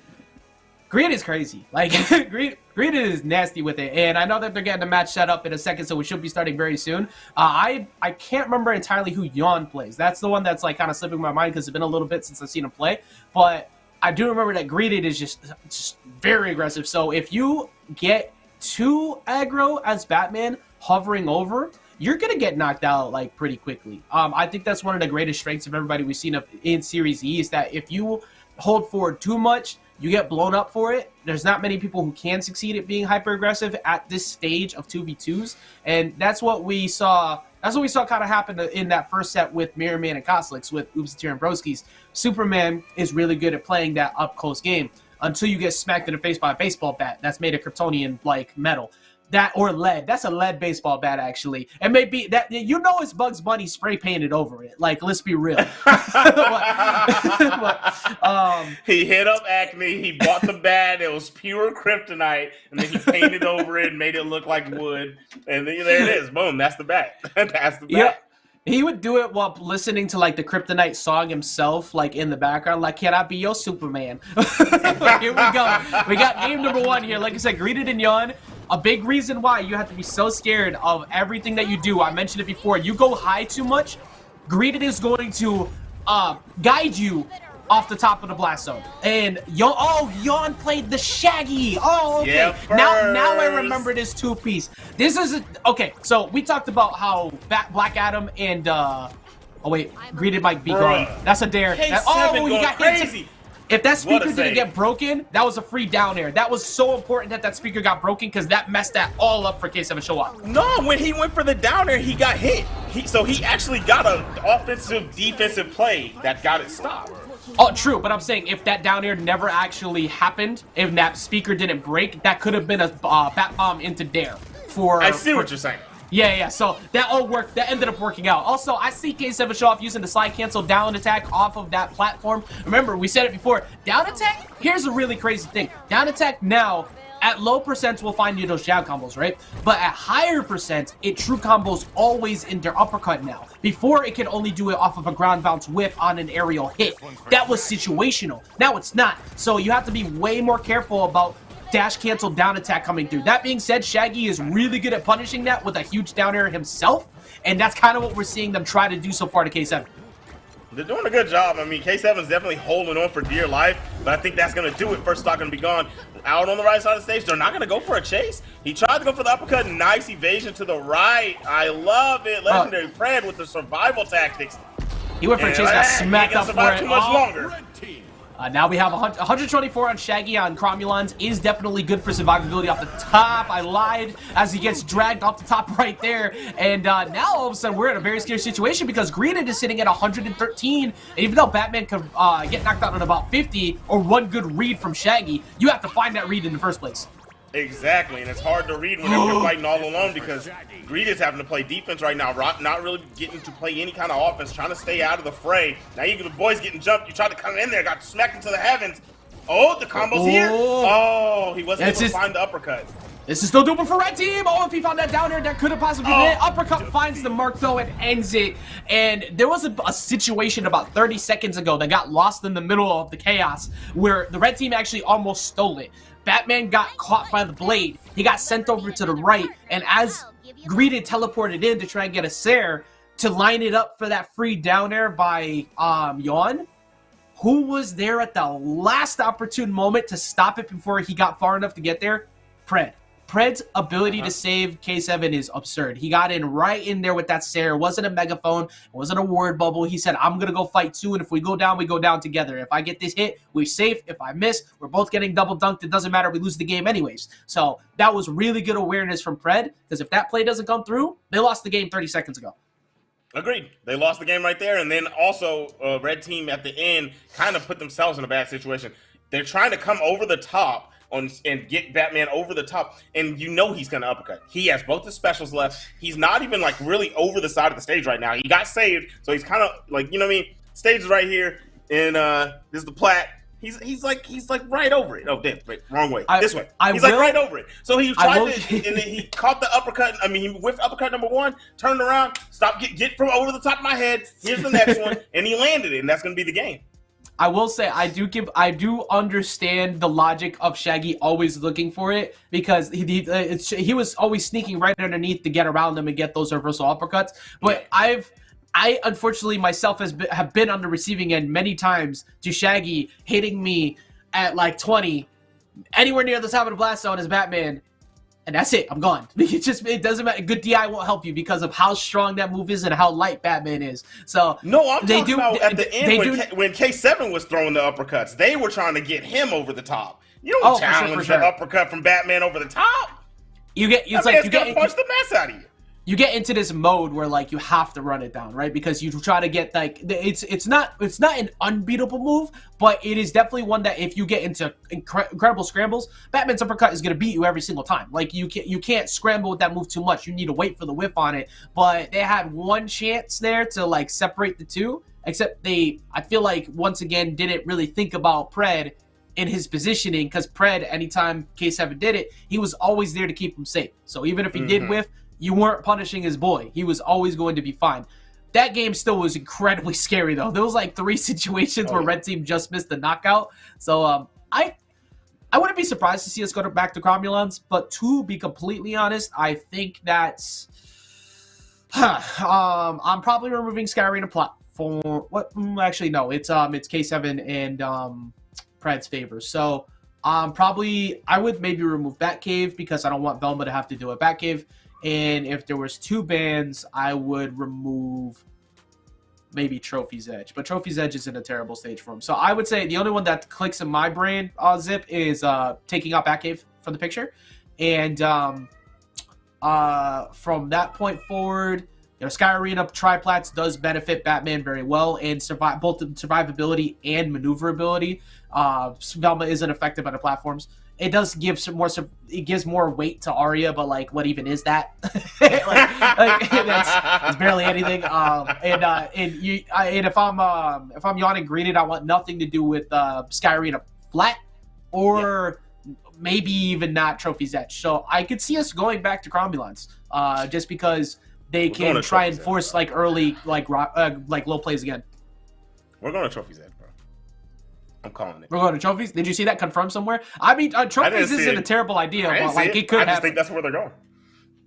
Greed is crazy. Like, Greed is nasty with it. And I know that they're getting the match set up in a second, so we should be starting very soon. I can't remember entirely who Yon plays. That's the one that's, like, kind of slipping my mind because it's been a little bit since I've seen him play. But I do remember that Greeded is just very aggressive. So if you get too aggro as Batman hovering over, you're going to get knocked out, like, pretty quickly. I think that's one of the greatest strengths of everybody we've seen in Series E is that if you hold forward too much, you get blown up for it. There's not many people who can succeed at being hyper-aggressive at this stage of 2v2s. And that's what we saw. That's what we saw kind of happen in that first set with Mirrorman and Cosolix with Oopsitir and Broskis. Superman is really good at playing that up-close game until you get smacked in the face by a baseball bat that's made of Kryptonian-like metal. That or lead. That's a lead baseball bat, actually. It may be that, you know, it's Bugs Bunny spray painted over it. Like, let's be real. He hit up Acme. He bought the bat. It was pure kryptonite, and then he painted over it and made it look like wood. And then, there it is. Boom. That's the bat. That's the bat. Yep. He would do it while listening to, like, the Kryptonite song himself, like, in the background. Like, can I be your Superman? Here we go. We got game number 1 here. Like I said, Greeted and Yon. A big reason why you have to be so scared of everything that you do. I mentioned it before. You go high too much, Greeted is going to guide you off the top of the blast zone. And Yon played the Shaggy. Oh, okay. Yeah, now I remember this 2-piece. This is okay. So we talked about how Black Adam and Greeted might be gone. That's a dare. He got crazy. hit. If that speaker didn't get broken, that was a free down air. That was so important that speaker got broken because that messed that all up for K7 Show Up. No, when he went for the down air, he got hit. So he actually got an offensive, defensive play that got it stopped. Oh, true, but I'm saying if that down air never actually happened, if that speaker didn't break, that could have been a bat bomb into dare. I see what you're saying. Yeah, so that all worked. That ended up working out. Also, I see K7 Show Off using the slide cancel down attack off of that platform. Remember, we said it before. Down attack, here's a really crazy thing. Down attack now, at low percents, will find you those jab combos, right? But at higher percents, it true combos always into uppercut now. Before, it could only do it off of a ground bounce whip on an aerial hit. That was situational. Now it's not. So you have to be way more careful about dash cancel down attack coming through. That being said, Shaggy is really good at punishing that with a huge down air himself, and that's kind of what we're seeing them try to do so far to K7. They're doing a good job. I mean, K7 is definitely holding on for dear life, but I think that's going to do it. First stock going to be gone. Out on the right side of the stage, they're not going to go for a chase. He tried to go for the uppercut. Nice evasion to the right. I love it. Legendary Fred with the survival tactics. He went for a chase, got smacked up for it. Too much longer. Now we have 124 on Shaggy on Cromulons. Is definitely good for survivability off the top. I lied as he gets dragged off the top right there. And now all of a sudden we're in a very scary situation because Greeted is sitting at 113. And even though Batman could get knocked out on about 50 or one good read from Shaggy, you have to find that read in the first place. Exactly, and it's hard to read whenever you're fighting all alone because Greeded's having to play defense right now, not really getting to play any kind of offense, trying to stay out of the fray. Now the boys getting jumped. You tried to come in there, got smacked into the heavens. Oh, the combo's here. Oh, he wasn't able to find the uppercut. This is still doable for Red Team. Oh, if he found that down there, that could have possibly been it. Uppercut finds the mark, though, and ends it. And there was a situation about 30 seconds ago that got lost in the middle of the chaos where the Red Team actually almost stole it. Batman got caught by the blade. He got sent over to the right, and as Greeted teleported in to try and get a Sair to line it up for that free down air by Yon, who was there at the last opportune moment to stop it before he got far enough to get there? Pred. Pred's ability to save K7 is absurd. He got in right in there with that Sair. It wasn't a megaphone. It wasn't a word bubble. He said, I'm going to go fight too, and if we go down, we go down together. If I get this hit, we're safe. If I miss, we're both getting double dunked. It doesn't matter. We lose the game anyways. So that was really good awareness from Pred, because if that play doesn't come through, they lost the game 30 seconds ago. Agreed. They lost the game right there, and then also Red Team at the end kind of put themselves in a bad situation. They're trying to come over the top and get Batman over the top, and you know he's gonna uppercut. He has both his specials left. He's not even like really over the side of the stage right now. He got saved, so he's kind of like, you know what I mean? Stage is right here, and this is the plat. He's like right over it. Oh damn, wait, wrong way. This way. He's like right over it. So he tried to, and then he caught the uppercut. I mean, he whiffed uppercut number one, turned around, stopped, get from over the top of my head. Here's the next one, and he landed it, and that's gonna be the game. I will say I do understand the logic of Shaggy always looking for it, because he was always sneaking right underneath to get around them and get those reversal uppercuts. But I unfortunately myself have been on the receiving end many times to Shaggy hitting me at like 20 anywhere near the top of the blast zone as Batman. And that's it. I'm gone. It doesn't matter. Good DI won't help you because of how strong that move is and how light Batman is. So no, I'm talking about at the end when K7 was throwing the uppercuts. They were trying to get him over the top. You don't challenge the uppercut from Batman over the top. It's like you get punch the mess out of you. You get into this mode where like you have to run it down, right? Because you try to get like it's not an unbeatable move, but it is definitely one that if you get into incredible scrambles, Batman's uppercut is gonna beat you every single time. Like you can't scramble with that move too much. You need to wait for the whiff on it. But they had one chance there to like separate the two, except I feel like once again didn't really think about Pred in his positioning, because Pred, anytime K7 did it, he was always there to keep him safe. So even if he did whiff, you weren't punishing his boy. He was always going to be fine. That game still was incredibly scary, though. There was like 3 situations where Red Team just missed the knockout. So I wouldn't be surprised to see us go back to Cromulons, but to be completely honest, I think that's I'm probably removing Sky Arena platform. What? Actually, no. It's K7 and Pred's favor. So I would maybe remove Batcave because I don't want Velma to have to do a Batcave. And if there was 2 bans, I would remove maybe Trophy's Edge. But Trophy's Edge is in a terrible stage for him. So I would say the only one that clicks in my brain, Zip, is taking out Batcave from the picture. And from that point forward, Sky Arena Triplats does benefit Batman very well in both survivability and maneuverability. Velma isn't affected by the platforms. It does give it gives more weight to Arya, but like, what even is that? That's barely anything. And if I'm yawning greeted, I want nothing to do with Sky Arena flat or maybe even not Trophy's Edge. So I could see us going back to Cromulons, just because they can try and force like early like low plays again. We're going to Trophy's Edge, bro. I'm calling it. We're going to Trophies. Did you see that confirmed somewhere? I mean, Trophies isn't a terrible idea, but like it could happen. I just think that's where they're going.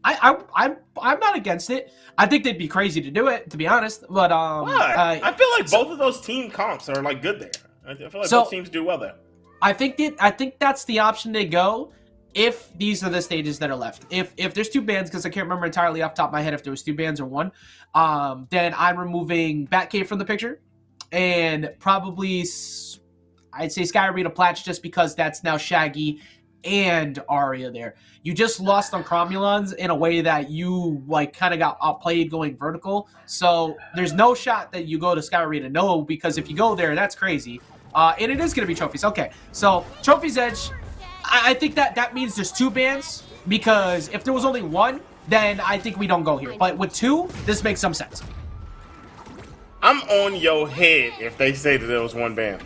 I'm not against it. I think they'd be crazy to do it, to be honest. But I feel like both of those team comps are like good there. I feel like both teams do well there. I think that's the option they go if these are the stages that are left. If there's 2 bans, because I can't remember entirely off the top of my head if there was 2 bans or 1, then I'm removing Batcave from the picture, and probably I'd say Sky Arena Platch, just because that's now Shaggy and Arya there. You just lost on Cromulons in a way that you like kind of got outplayed going vertical. So there's no shot that you go to Sky Arena. No, because if you go there, that's crazy. And it is going to be Trophies. Okay, so Trophy's Edge, I think that means there's 2 bans, because if there was only 1, then I think we don't go here. But with 2, this makes some sense. I'm on your head if they say that there was 1 ban.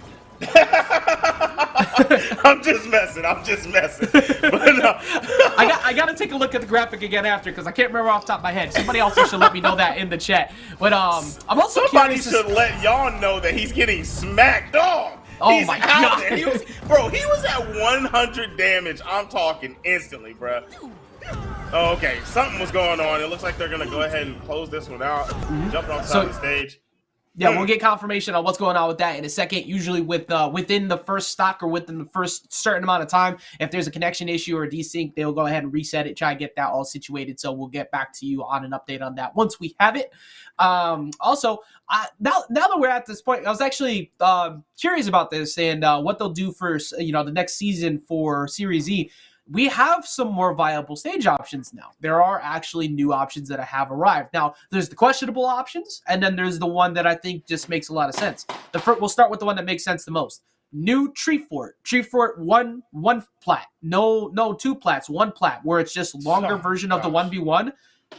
I'm just messing. But no. I gotta take a look at the graphic again after, because I can't remember off the top of my head. Somebody else should let me know that in the chat. But I'm also curious. Somebody should let y'all know that he's getting smacked off. Oh my god! He was at 100 damage. I'm talking instantly, bro. Oh, okay, something was going on. It looks like they're gonna go ahead and close this one out. Jumping on top of the stage. Yeah, we'll get confirmation on what's going on with that in a second. Usually within the first stock or within the first certain amount of time, if there's a connection issue or a desync, they'll go ahead and reset it, try and get that all situated. So we'll get back to you on an update on that once we have it. Also, now that we're at this point, I was actually curious about this and what they'll do for the next season for Series E. We have some more viable stage options now. There are actually new options that have arrived. Now, there's the questionable options, and then there's the one that I think just makes a lot of sense. We'll start with the one that makes sense the most. New Tree Fort. Tree Fort, one plat. No 2 plats, 1 plat, where it's just longer version of the 1v1.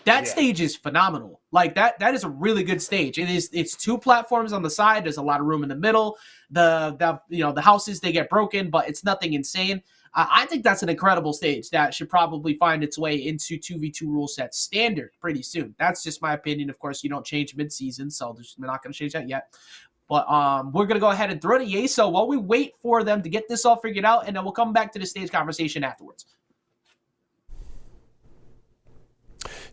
That stage is phenomenal. Like that is a really good stage. It's 2 platforms on the side. There's a lot of room in the middle. The houses, they get broken, but it's nothing insane. I think that's an incredible stage that should probably find its way into 2v2 rule set standard pretty soon. That's just my opinion. Of course, you don't change mid-season, so we're not going to change that yet. But we're going to go ahead and throw to Yeso while we wait for them to get this all figured out, and then we'll come back to the stage conversation afterwards.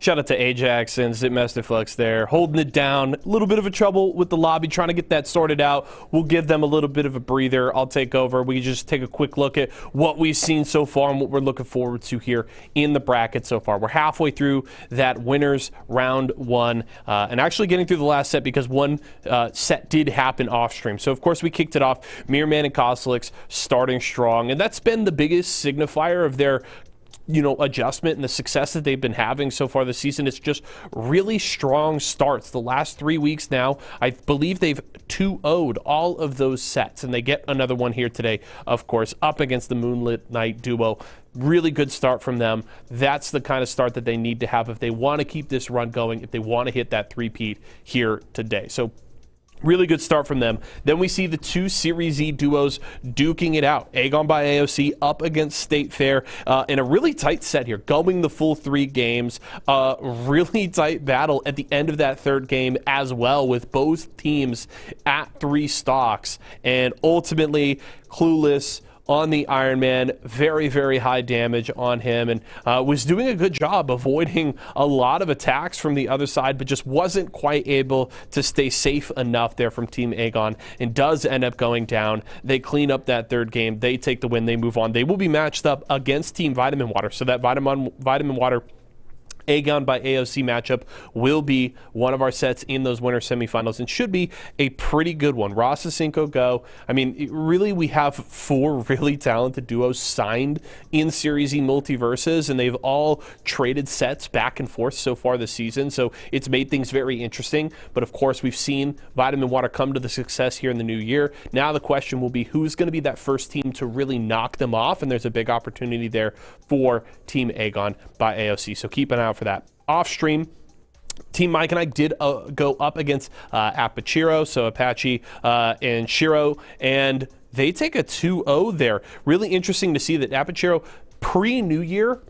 Shout out to Ajax and ZipMasterFlex there, holding it down. A little bit of a trouble with the lobby, trying to get that sorted out. We'll give them a little bit of a breather. I'll take over. We just take a quick look at what we've seen so far and what we're looking forward to here in the bracket so far. We're halfway through that winners round one, and actually getting through the last set because one set did happen off stream. So, of course, we kicked it off. Mirrorman and Cosolix starting strong, and that's been the biggest signifier of their adjustment and the success that they've been having so far this season. It's just really strong starts. The last 3 weeks now, I believe they've 2-0'd all of those sets, and they get another one here today, of course, up against the Moonlit Knight duo. Really good start from them. That's the kind of start that they need to have if they want to keep this run going, if they want to hit that three-peat here today. So really good start from them. Then we see the two Series E duos duking it out. Aegon by AOC up against State Fair in a really tight set here, going the full 3 games. Really tight battle at the end of that third game as well, with both teams at 3 stocks. And ultimately, Clueless on the Iron Man, very, very high damage on him, and was doing a good job avoiding a lot of attacks from the other side, but just wasn't quite able to stay safe enough there from Team Aegon, and does end up going down. They clean up that third game. They take the win. They move on. They will be matched up against Team Vitamin Water, so that Vitamin Water Aegon by AOC matchup will be one of our sets in those winter semifinals, and should be a pretty good one. RossFGC go. I mean, really, we have 4 really talented duos signed in Series E MultiVersus, and they've all traded sets back and forth so far this season, so it's made things very interesting. But of course, we've seen Vitamin Water come to the success here in the new year. Now the question will be, who's going to be that first team to really knock them off? And there's a big opportunity there for Team Aegon by AOC, so keep an eye out for that. Off stream, Team Mike and I did go up against Apachiro, so Apache and Shiro, and they take a 2-0 there. Really interesting to see that Apachiro pre-New Year,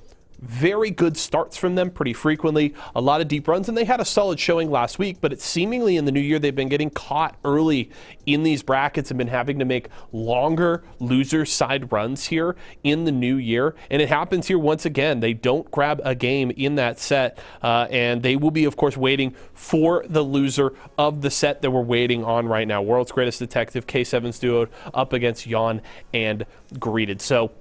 very good starts from them pretty frequently, a lot of deep runs, and they had a solid showing last week, but it's seemingly in the new year they've been getting caught early in these brackets and been having to make longer loser side runs here in the new year, and it happens here once again. They don't grab a game in that set, and they will be, of course, waiting for the loser of the set that we're waiting on right now. World's Greatest Detective, K7's duo up against Yawn and Greeted. So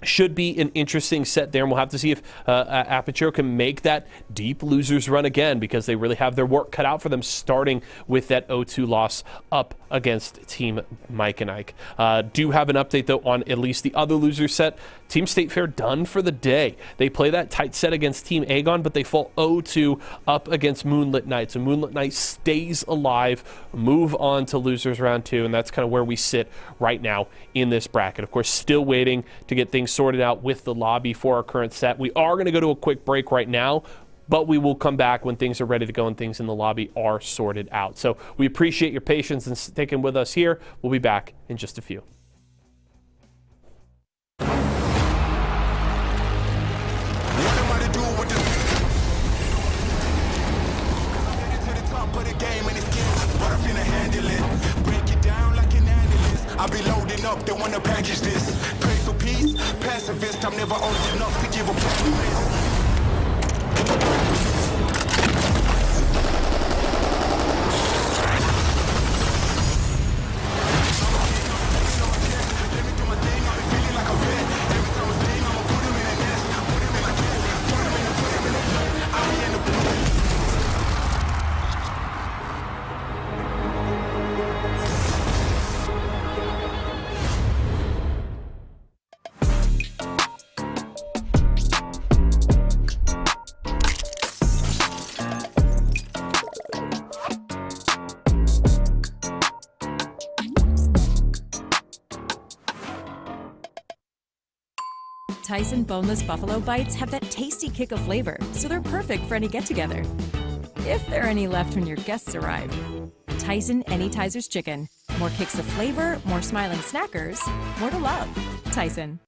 should be an interesting set there, and we'll have to see if Apachiro can make that deep losers run again, because they really have their work cut out for them, starting with that 0-2 loss up against Team Mike and Ike. Do have an update, though, on at least the other loser set. Team State Fair done for the day. They play that tight set against Team Aegon, but they fall 0-2 up against Moonlit Knight. So Moonlit Knight stays alive, move on to losers round 2, and that's kind of where we sit right now in this bracket. Of course, still waiting to get things sorted out with the lobby for our current set. We are going to go to a quick break right now, but we will come back when things are ready to go and things in the lobby are sorted out. So we appreciate your patience and sticking with us here. We'll be back in just a few. I be loading up, they wanna package this. Pray for peace, pacifist, I'm never old enough to give a promise. Tyson boneless buffalo bites have that tasty kick of flavor, so they're perfect for any get-together. If there are any left when your guests arrive. Tyson Anytizers Chicken. More kicks of flavor, more smiling snackers, more to love. Tyson.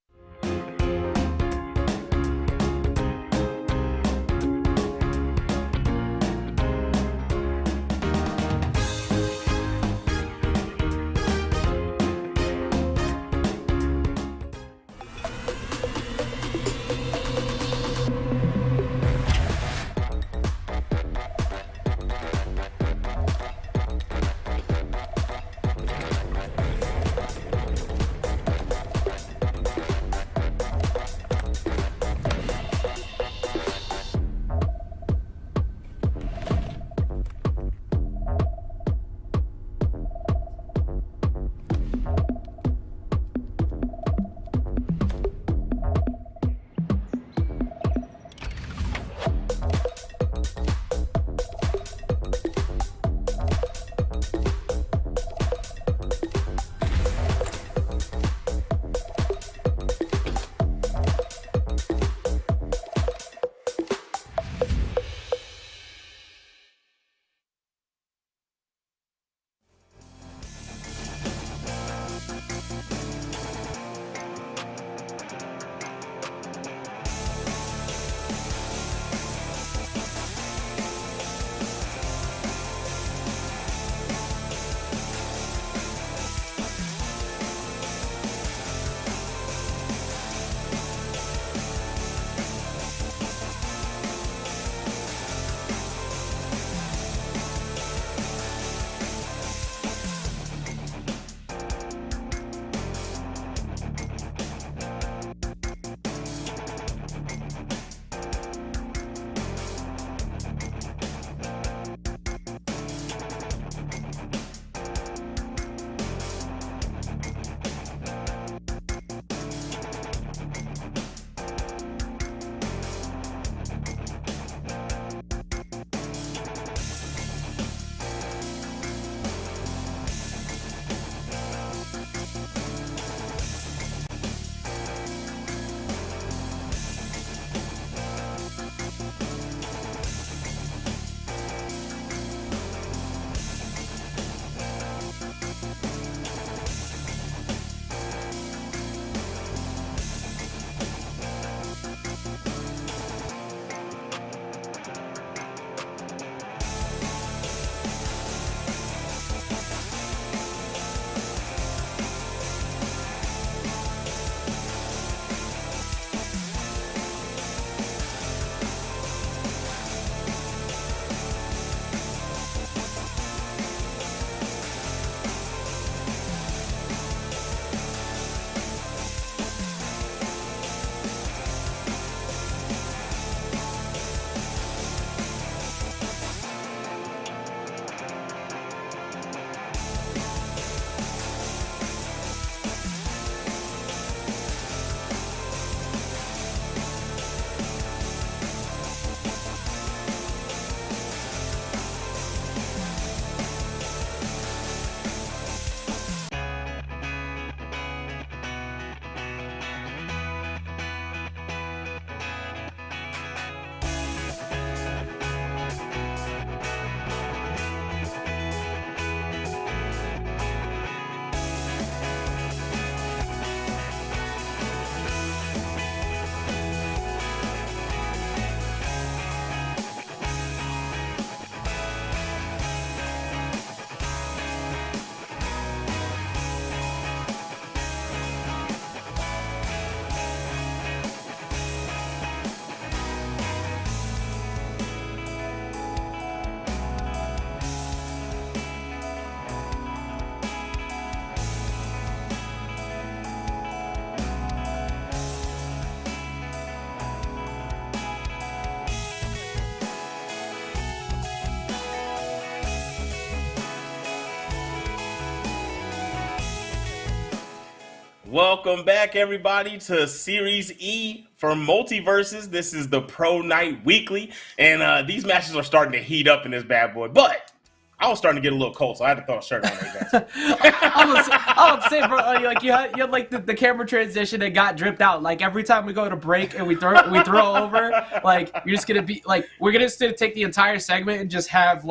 Welcome back, everybody, to Series E for MultiVersus. This is the Pro Night Weekly, and these matches are starting to heat up in this bad boy. But I was starting to get a little cold, so I had to throw a shirt on there, guys. I would say, bro, like you had like the camera transition that got dripped out. Like every time we go to break and we throw over, like you're just gonna be like we're gonna just take the entire segment and just have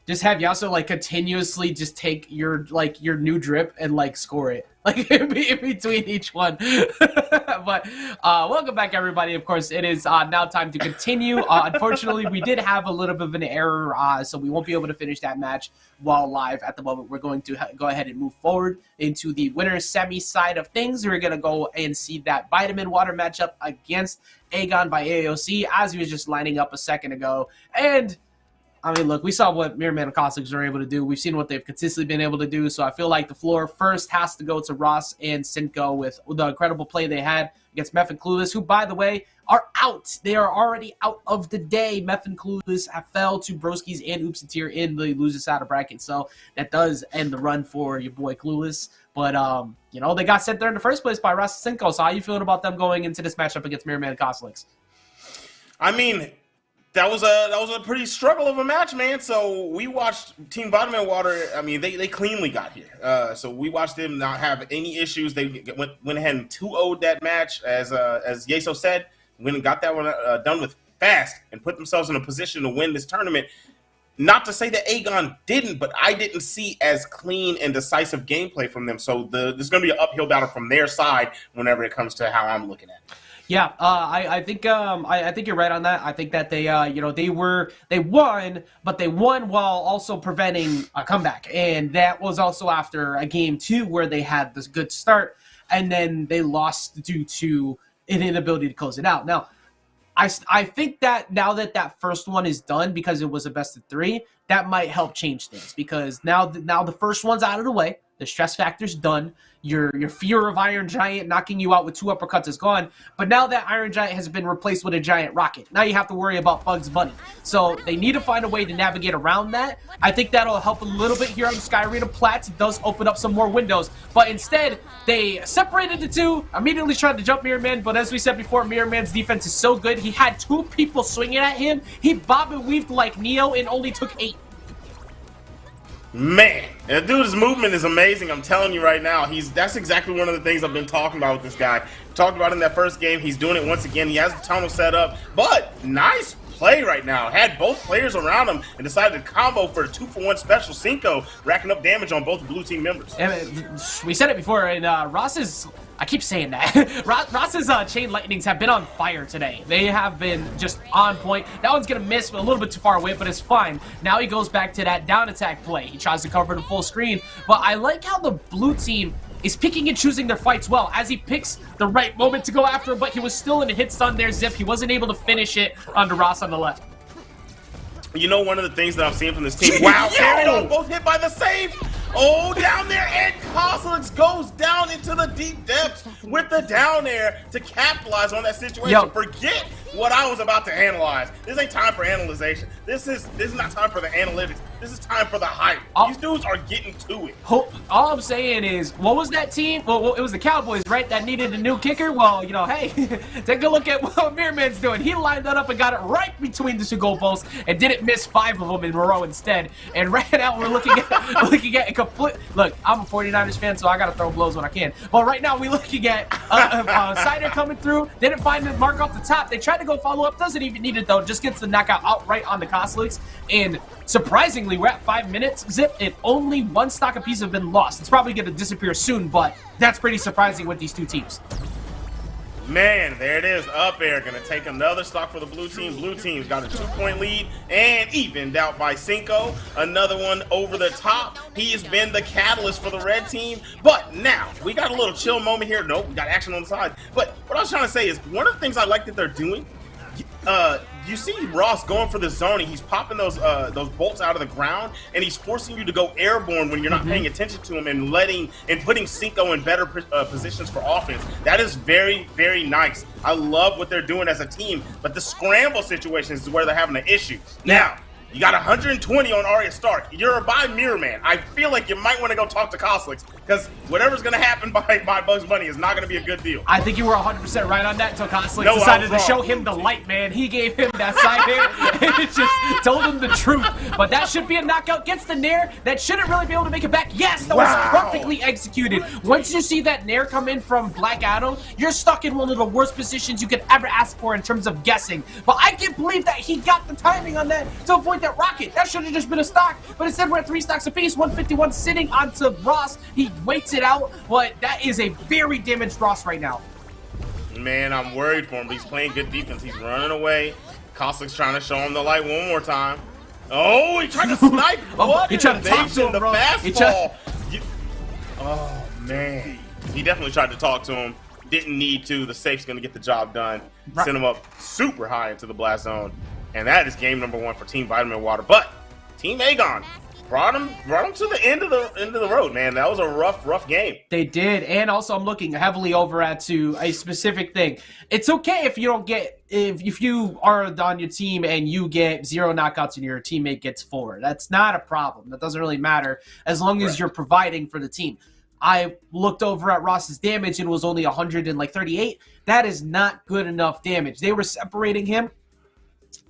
Yasuo like continuously just take your new drip and like score it like in between each one. But welcome back, everybody. Of course, it is now time to continue. Unfortunately, we did have a little bit of an error, so we won't be able to finish that match while live at the moment. We're going to go ahead and move forward into the winner's semi side of things. We're going to go and see that Vitamin Water matchup against Aegon by AOC, as he was just lining up a second ago. And I mean, look, we saw what Mirrorman and Cosolix are able to do. We've seen what they've consistently been able to do. So I feel like the floor first has to go to Ross and Cinco with the incredible play they had against Meth and Clueless, who, by the way, are out. They are already out of the day. Meth and Clueless have fell to Broskies and Oops and Tier in the losers side of bracket. So that does end the run for your boy Clueless. But, you know, they got sent there in the first place by Ross and Cinco. So how you feeling about them going into this matchup against Mirrorman and Cosolix? I mean, that was a pretty struggle of a match, man. So we watched Team Vitamin Water. I mean, they cleanly got here. So we watched them not have any issues. They went ahead and 2-0'd that match, as Yeso said. Went and got that one done with fast and put themselves in a position to win this tournament. Not to say that Aegon didn't, but I didn't see as clean and decisive gameplay from them. So there's going to be an uphill battle from their side whenever it comes to how I'm looking at it. Yeah, I think you're right on that. I think that they won, but they won while also preventing a comeback, and that was also after a game 2 where they had this good start, and then they lost due to an inability to close it out. Now, I think that now that first one is done because it was a best of 3, that might help change things, because now the first one's out of the way, the stress factor's done. Your fear of Iron Giant knocking you out with 2 uppercuts is gone. But now that Iron Giant has been replaced with a Giant Rocket, now you have to worry about Bugs Bunny. So they need to find a way to navigate around that. I think that'll help a little bit here on the Sky Arena Platts. It does open up some more windows. But instead, they separated the 2, immediately tried to jump Mirrorman. But as we said before, Mirrorman's defense is so good. He had 2 people swinging at him. He bob and weaved like Neo and only took 8. Man, that dude's movement is amazing. I'm telling you right now, that's exactly one of the things I've been talking about with this guy. Talked about in that first game. He's doing it once again. He has the tunnel set up, but nice play right now. Had both players around him and decided to combo for a 2-for-1 special. Cinco racking up damage on both blue team members. And we said it before, and Ross's, I keep saying that, Ross's chain lightnings have been on fire today. They have been just on point. That one's going to miss a little bit too far away, but it's fine. Now he goes back to that down attack play. He tries to cover the full screen, but I like how the blue team is picking and choosing their fights well, as he picks the right moment to go after him, but he was still in a hit stun there, Zip. He wasn't able to finish it onto Ross on the left. You know, one of the things that I'm seeing from this team, wow, Carrion both hit by the save. Oh, down there, and Cosolix goes down into the deep depths with the down air to capitalize on that situation. Yo. Forget what I was about to analyze. This ain't time for analyzation. This is not time for the analytics. This is time for the hype. These dudes are getting to it. All I'm saying is, what was that team? Well, it was the Cowboys, right, that needed a new kicker? Well, you know, hey, take a look at what Mirrorman's doing. He lined that up and got it right between the 2 goalposts and didn't miss 5 of them in a row instead. And right now we're looking at a complete. Look, I'm a 49ers fan, so I gotta throw blows when I can. But right now we're looking at Cider coming through. Didn't find the mark off the top. They tried to go follow up. Doesn't even need it though. Just gets the knockout outright on the Cosolix. And surprisingly, we're at 5 minutes, Zip, and only 1 stock apiece have been lost. It's probably going to disappear soon, but that's pretty surprising with these 2 teams. Man, there it is. Up air, going to take another stock for the blue team. Blue team's got a 2-point lead and evened out by Cinco. Another one over the top. He has been the catalyst for the red team. But now, we got a little chill moment here. Nope, we got action on the side. But what I was trying to say is, one of the things I like that they're doing, you see Ross going for the zoning. He's popping those bolts out of the ground, and he's forcing you to go airborne when you're not paying attention to him, and putting Cinco in better positions for offense. That is very, very nice. I love what they're doing as a team, but the scramble situations is where they're having an issue. Now, you got 120 on Arya Stark. You're by Mirrorman. I feel like you might want to go talk to Cosolix. because whatever's going to happen by Bugs Bunny is not going to be a good deal. I think you were 100% right on that until Cosolix No, decided to I was show wrong. him the light, man. He gave him that side air and it just told him the truth. But that should be a knockout. Gets the nair. That shouldn't really be able to make it back. Yes, that was perfectly executed. Once you see that nair come in from Black Adam, you're stuck in one of the worst positions you could ever ask for in terms of guessing. But I can't believe that he got the timing on that to avoid that rocket. That should have just been a stock. But instead, we're at 3 stocks apiece. 151 sitting onto Ross. He waits it out. But that is a very damaged Ross right now. Man, I'm worried for him. He's playing good defense. He's running away. Cosolix trying to show him the light one more time. Oh, he tried to snipe. What? He tried to talk to him, the bro. fastball. Oh, man. He definitely tried to talk to him. Didn't need to. The safe's going to get the job done. Right. Send him up super high into the blast zone. And that is game number 1 for Team Vitamin Water. But Team Aegon brought him to the end of the road, man. That was a rough game. They did, and also I'm looking heavily over at to a specific thing. It's okay if you don't get if you are on your team and you get 0 knockouts and your teammate gets 4. That's not a problem. That doesn't really matter as long as you're providing for the team. I looked over at Ross's damage and it was only 138. That is not good enough damage. They were separating him.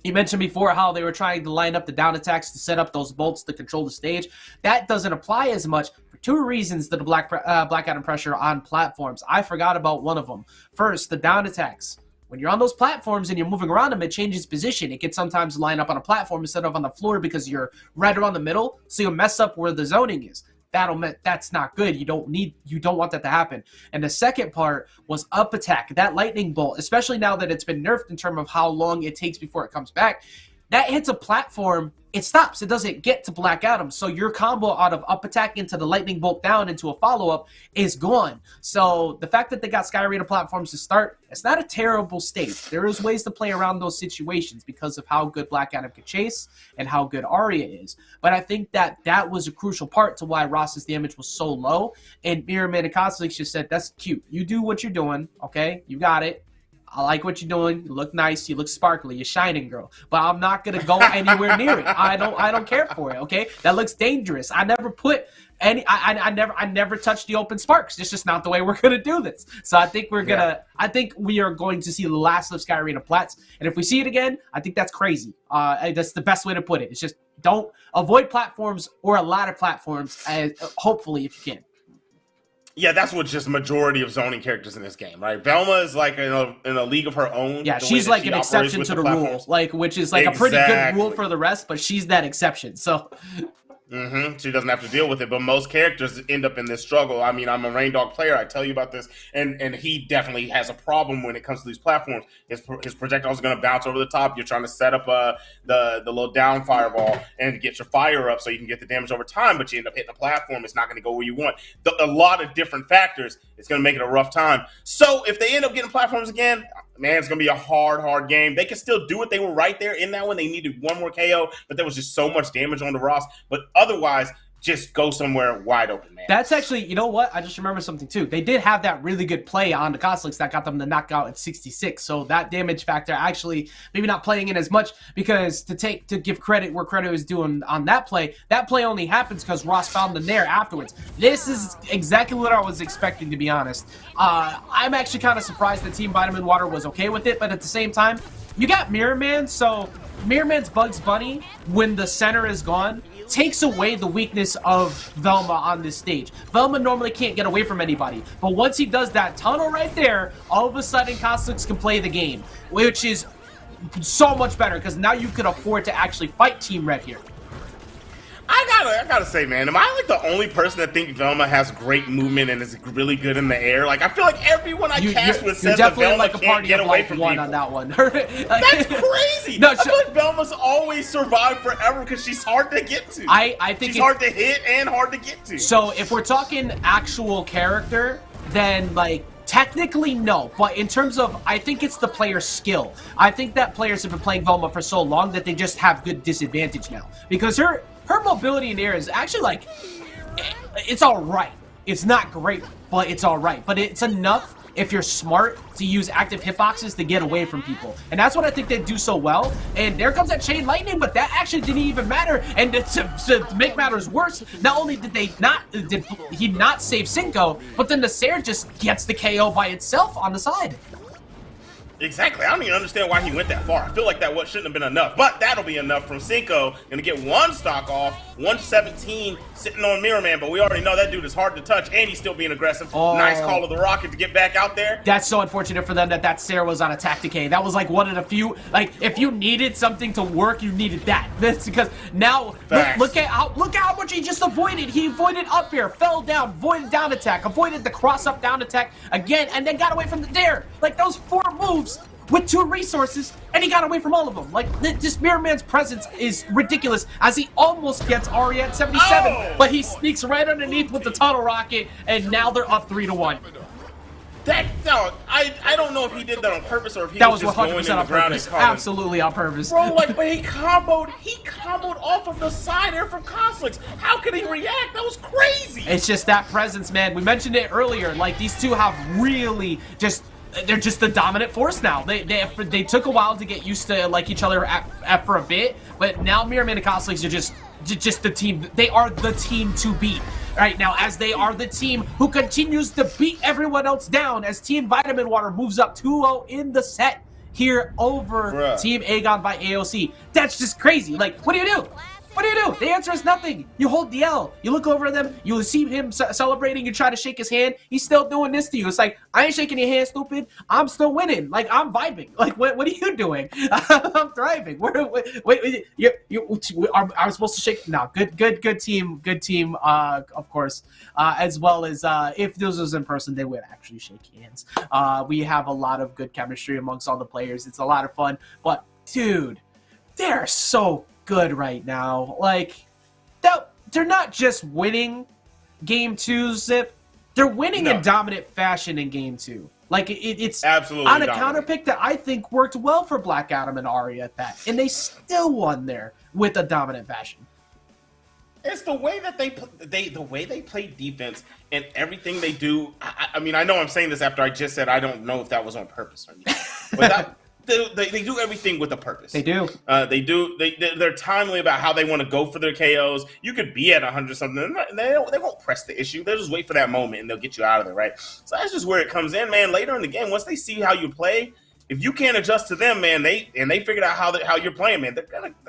You mentioned before how they were trying to line up the down attacks to set up those bolts to control the stage. That doesn't apply as much for 2 reasons to the Black Adam pressure on platforms. I forgot about one of them. First, the down attacks. When you're on those platforms and you're moving around them, it changes position. It can sometimes line up on a platform instead of on the floor because you're right around the middle, so you'll mess up where the zoning is. That's not good. You don't want that to happen. And the second part was up attack. That lightning bolt, especially now that it's been nerfed in terms of how long it takes before it comes back. That hits a platform, it stops. It doesn't get to Black Adam. So your combo out of up attack into the lightning bolt down into a follow-up is gone. So the fact that they got Sky Arena platforms to start, it's not a terrible state. There is ways to play around those situations because of how good Black Adam can chase and how good Arya is. But I think that was a crucial part to why Ross's damage was so low. And Mirrorman and Cosolix just said, that's cute. You do what you're doing, okay? You got it. I like what you're doing. You look nice. You look sparkly. You're shining, girl. But I'm not gonna go anywhere near it. I don't care for it. Okay, that looks dangerous. I never put any. I never touched the open sparks. It's just not the way we're gonna do this. So I think we're gonna. I think we are going to see the last of Sky Arena Plats. And if we see it again, I think that's crazy. That's the best way to put it. It's just don't avoid platforms or a lot of platforms. Hopefully, if you can. Yeah, that's what just majority of zoning characters in this game, right? Velma is like in a league of her own. Yeah, she's like an exception to the rule, like which is like a pretty good rule for the rest, but she's that exception. So She doesn't have to deal with it, but most characters end up in this struggle. I mean, I'm a Rain Dog player. I tell you about this, and he definitely has a problem when it comes to these platforms. His projectiles are going to bounce over the top. You're trying to set up the little down fireball and get your fire up so you can get the damage over time, but you end up hitting a platform. It's not going to go where you want. A lot of different factors. It's going to make it a rough time. So if they end up getting platforms again, man, it's going to be a hard game. They can still do it. They were right there in that one. They needed one more KO, but there was just so much damage on the Ross. But otherwise, just go somewhere wide open, man. That's actually, you know what? I just remembered something too. They did have that really good play on the Cosolix that got them the knockout at 66. So that damage factor actually maybe not playing in as much, because to give credit where credit is due on that play only happens because Ross found the nair afterwards. This is exactly what I was expecting, to be honest. I'm actually kind of surprised that Team Vitamin Water was okay with it, but at the same time, you got Mirrorman, so Mirrorman's Bugs Bunny, when the center is gone, takes away the weakness of Velma on this stage. Velma normally can't get away from anybody, but once he does that tunnel right there, all of a sudden Cosolix can play the game, which is so much better because now you can afford to actually fight Team Red here. I gotta say, man, am I like the only person that think Velma has great movement and is really good in the air? Like, I feel like everyone I cast with says that Velma like a can't get away from one people. On that one. That's crazy. No, I feel like Velma's always survived forever because she's hard to get to. I think she's hard to hit and hard to get to. So if we're talking actual character, then like technically no, but in terms of, I think it's the player's skill. I think that players have been playing Velma for so long that they just have good disadvantage now because her mobility in the air is actually like, it's all right. It's not great, but it's all right. But it's enough if you're smart, to use active hitboxes to get away from people. And that's what I think they do so well. And there comes that chain lightning, but that actually didn't even matter. And to make matters worse, not only did he not save Cinco, but then the Nasair just gets the KO by itself on the side. Exactly. I don't even understand why he went that far. I feel like that shouldn't have been enough, but that'll be enough from Cinco. Gonna get one stock off, 117 sitting on Mirrorman, but we already know that dude is hard to touch, and he's still being aggressive. Nice call of the Rocket to get back out there. That's so unfortunate for them that Sarah was on attack decay. That was like one of the few, like if you needed something to work, you needed that. That's because now look at how much he just avoided. He avoided up air, fell down, avoided down attack, avoided the cross up down attack again, and then got away from the dare. Like those 4 moves with 2 resources, and he got away from all of them. Like, just Mirrorman's presence is ridiculous, as he almost gets Arya at 77, but he sneaks right underneath with the tunnel rocket, and now they're up 3-1. I don't know if he did that on purpose or if he That was was just 100% going in on the ground purpose. and calling. Absolutely on purpose. Bro, like, but he comboed off of the side air from Cosolix. How could he react? That was crazy. It's just that presence, man. We mentioned it earlier. Like, these two have really just... They're just the dominant force now. They took a while to get used to like each other for a bit, but now Mirrorman and Cosolix are just the team. They are the team to beat right now, as they are the team who continues to beat everyone else down as Team Vitamin Water moves up 2-0 in the set here over Team Aegon by AOC. That's just crazy. Like, what do you do? What do you do? The answer is nothing. You hold the L. You look over at them. You see him celebrating. You try to shake his hand. He's still doing this to you. It's like, I ain't shaking your hand, stupid. I'm still winning. Like, I'm vibing. Like, what are you doing? I'm thriving. Wait, are we supposed to shake? No, good team. Good team, of course. As well as if this was in person, they would actually shake hands. We have a lot of good chemistry amongst all the players. It's a lot of fun. But, dude, they're so good right now. Like, they're not just winning game 2, Zip. They're winning in dominant fashion in game 2. Like, it's absolutely on a counter pick that I think worked well for Black Adam and Arya at that, and they still won there with a dominant fashion. It's the way that the way they play defense and everything they do. I mean, I know I'm saying this after I just said I don't know if that was on purpose or not, but They do everything with a purpose. They do. They're timely about how they want to go for their KOs. You could be at 100-something. They won't press the issue. They'll just wait for that moment, and they'll get you out of there, right? So that's just where it comes in, man. Later in the game, once they see how you play, if you can't adjust to them, man, they figured out how you're playing, man, they're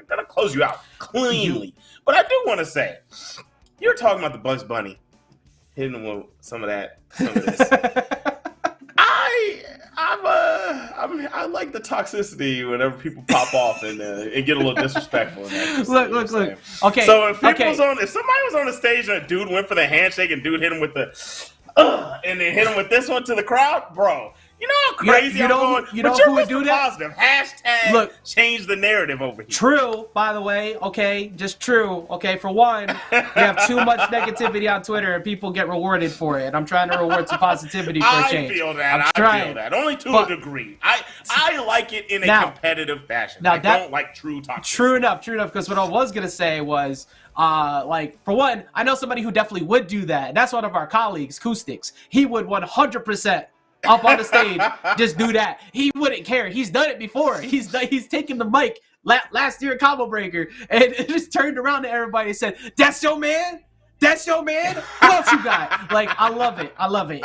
gonna close you out cleanly. But I do want to say, you're talking about the Bugs Bunny hitting them with some of this. I like the toxicity whenever people pop off and get a little disrespectful. Look. Okay. So if somebody was on the stage and a dude went for the handshake and dude hit him with the and then hit him with this one to the crowd, bro. You know how crazy I'm going? You know who would do that? Positive. Hashtag change the narrative over here. True, by the way. Okay, just true. Okay, for one, we have too much negativity on Twitter and people get rewarded for it. I'm trying to reward some positivity for a change. I feel that. Only to a degree. I like it in a competitive fashion. I don't like true toxicity. True enough. Because what I was going to say was, like, for one, I know somebody who definitely would do that. And that's one of our colleagues, Coostix. He would 100% up on the stage, just do that. He wouldn't care. He's done it before. He's taken the mic last year at Combo Breaker and just turned around to everybody and said, "That's your man? That's your man? Who else you got?" Like, I love it.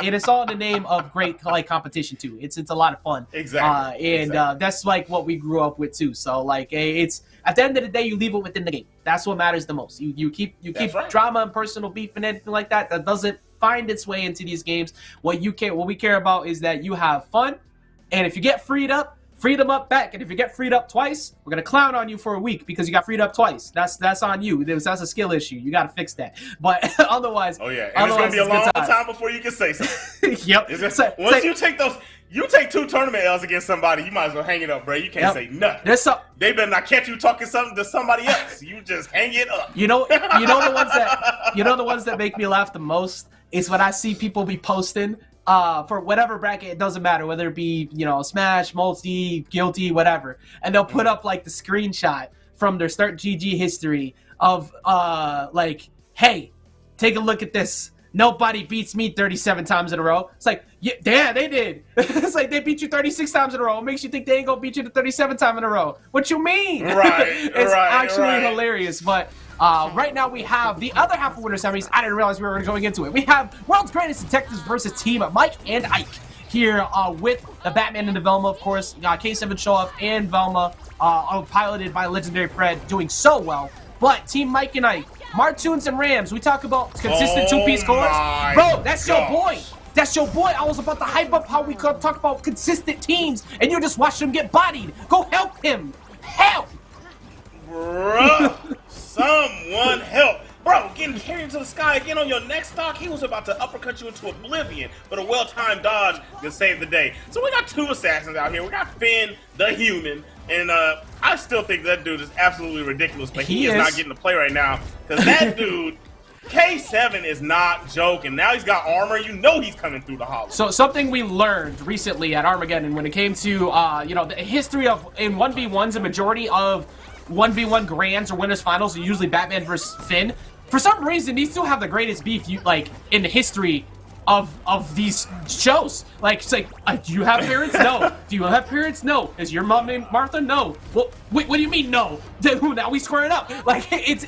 And it's all in the name of great competition too. It's a lot of fun. Exactly. That's like what we grew up with too. So like, it's at the end of the day, you leave it within the game. That's what matters the most. You keep drama and personal beef and anything like that. That doesn't find its way into these games. What we care about is that you have fun, and if you get freed up, free them up back. And if you get freed up twice, we're gonna clown on you for a week because you got freed up twice. That's on you. That's a skill issue. You got to fix that. But otherwise, and it's gonna be a long time before you can say something. Yep. You take 2 tournament L's against somebody, you might as well hang it up, bro. You can't say nothing. They better not catch you talking something to somebody else. You just hang it up. You know the ones that make me laugh the most is when I see people be posting for whatever bracket. It doesn't matter whether it be Smash, Multi, Guilty, whatever, and they'll put up like the screenshot from their Start GG history of like, hey, take a look at this. nobody beats me 37 times in a row. It's like, yeah, they did. It's like they beat you 36 times in a row. What makes you think they ain't gonna beat you the 37th time in a row? What you mean? Right. It's actually hilarious. But right now we have the other half of Winter Semis. I didn't realize we were going into it. We have World's Greatest Detectives versus Team Mike and Ike here with the Batman and the Velma, of course. K7 Show Off and Velma piloted by legendary Fred doing so well. But Team Mike and Ike, Martoons and Rams, we talk about consistent two-piece scores. Bro, that's your boy. That's your boy. I was about to hype up how we could talk about consistent teams, and you just watch them get bodied. Go help him. Help. Bruh, someone help. Bro, getting carried into the sky again on your next stock. He was about to uppercut you into oblivion, but a well-timed dodge to save the day. So we got two assassins out here. We got Finn, the human, and I still think that dude is absolutely ridiculous, but he is not getting to play right now because that dude, K7, is not joking. Now he's got armor. You know he's coming through the hollow. So something we learned recently at Armageddon when it came to the history of in 1v1s, a majority of 1v1 grands or winners finals are usually Batman versus Finn. For some reason, these two have the greatest beef in the history of these shows. Like, it's like, do you have parents? No. Do you have parents? No. Is your mom named Martha? No. Well, wait, what do you mean no? Now we squaring up. Like, it's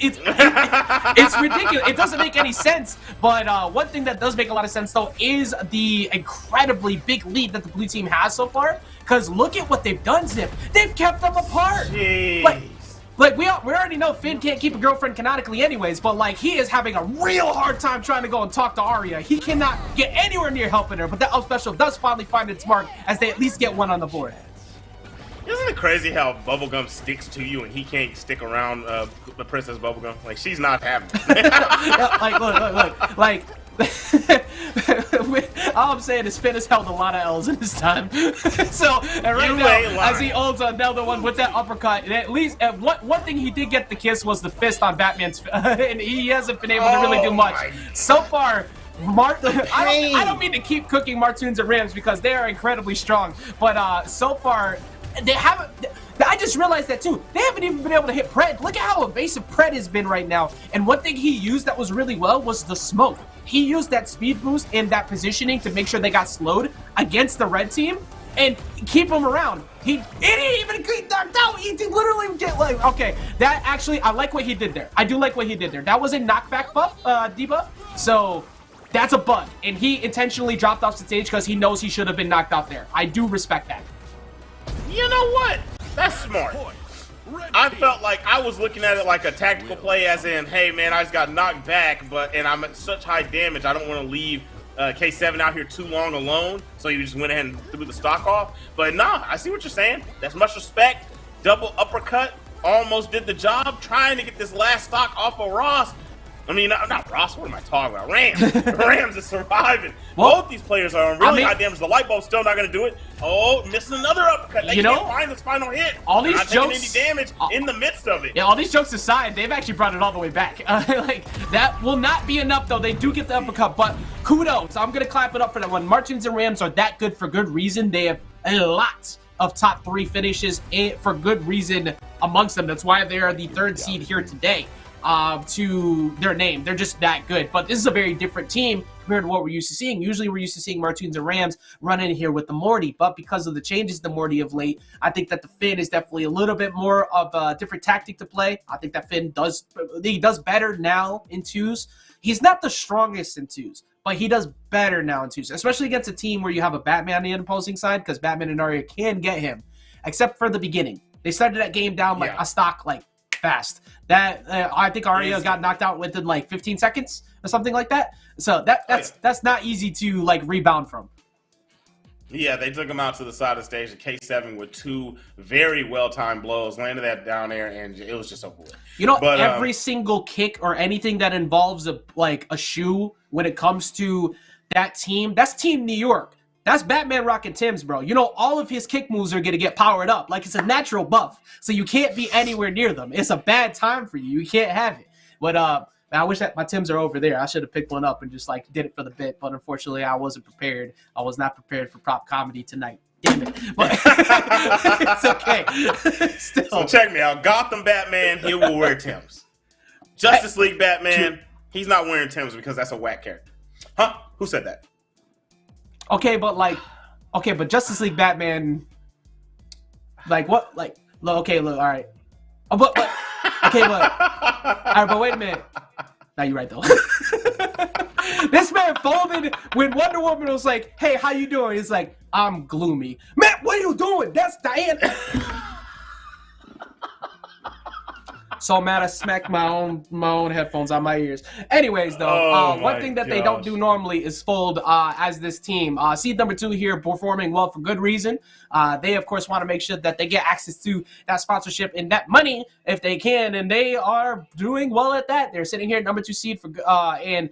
ridiculous. It doesn't make any sense. But one thing that does make a lot of sense, though, is the incredibly big lead that the blue team has so far. Because look at what they've done, Zip. They've kept them apart. Jeez. Like, we already know Finn can't keep a girlfriend canonically anyways, but, like, he is having a real hard time trying to go and talk to Arya. He cannot get anywhere near helping her, but that special does finally find its mark as they at least get one on the board. Isn't it crazy how Bubblegum sticks to you and he can't stick around the Princess Bubblegum? Like, she's not having it. Yeah, like, look. Like, all I'm saying is Finn has held a lot of L's in his time. So, and right now, as he holds another one with that uppercut, and at least one thing he did get the kiss was the fist on Batman's, and he hasn't been able to really do much. So far, I don't mean to keep cooking Martoons and Rams because they are incredibly strong, but so far, they haven't. I just realized that too. They haven't even been able to hit Pred. Look at how evasive Pred has been right now. And one thing he used that was really well was the smoke. He used that speed boost and that positioning to make sure they got slowed against the red team and keep them around. He didn't even get knocked out. He did literally get like, okay, that actually, I like what he did there. I do like what he did there. That was a knockback buff, debuff. So that's a bug. And he intentionally dropped off the stage because he knows he should have been knocked out there. I do respect that. You know what? That's smart. I felt like I was looking at it like a tactical play, as in, hey man, I just got knocked back, and I'm at such high damage, I don't want to leave K7 out here too long alone, so you just went ahead and threw the stock off. But nah, I see what you're saying. That's much respect. Double uppercut, almost did the job, trying to get this last stock off of Ross. I mean, not Ross, what am I talking about? Rams. Rams is surviving. Well, both these players are on really high damage. The light bulb's still not going to do it. Oh, missing another uppercut. They can't find this final hit. All these not jokes, taking any damage in the midst of it. Yeah, all these jokes aside, they've actually brought it all the way back. Like, that will not be enough, though. They do get the uppercut, but kudos. I'm going to clap it up for that one. Martins and Rams are that good for good reason. They have a lot of top 3 finishes for good reason amongst them. That's why they are the 3rd seed here today. To their name. They're just that good. But this is a very different team compared to what we're used to seeing. Usually we're used to seeing Martoons and Rams run in here with the Morty, but because of the changes to Morty of late, I think that the Finn is definitely a little bit more of a different tactic to play. I think that Finn does better now in 2s. He's not the strongest in 2s, but he does better now in 2s, especially against a team where you have a Batman on the opposing side, because Batman and Arya can get him, except for the beginning. They started that game down like a stock, like fast. That I think Arya got knocked out within like 15 seconds or something like that. So that's not easy to like rebound from. Yeah, they took him out to the side of the stage. K7 with 2 very well-timed blows, landed that down there, and it was just over with. You know, every single kick or anything that involves a shoe when it comes to that team, that's Team New York. That's Batman rocking Tim's, bro. You know, all of his kick moves are going to get powered up. Like, it's a natural buff. So you can't be anywhere near them. It's a bad time for you. You can't have it. But I wish that my Tims are over there. I should have picked one up and just, like, did it for the bit. But unfortunately, I wasn't prepared. I was not prepared for prop comedy tonight. Damn it. But it's okay. Still. So check me out. Gotham Batman, he will wear Tims. Justice League Batman, he's not wearing Tims because that's a whack character. Huh? Who said that? Okay, but Justice League Batman, like what? Like, okay, look, all right. But okay, but all right, but wait a minute. Now you're right though. This man folded when Wonder Woman was like, "Hey, how you doing?" He's like, "I'm gloomy." Man, what are you doing? That's Diana. So mad I smacked my own headphones on my ears. Anyways, though, one thing that they don't do normally is fold as this team. Seed number 2 here performing well for good reason. They, of course, want to make sure that they get access to that sponsorship and that money if they can, and they are doing well at that. They're sitting here at number 2 seed for and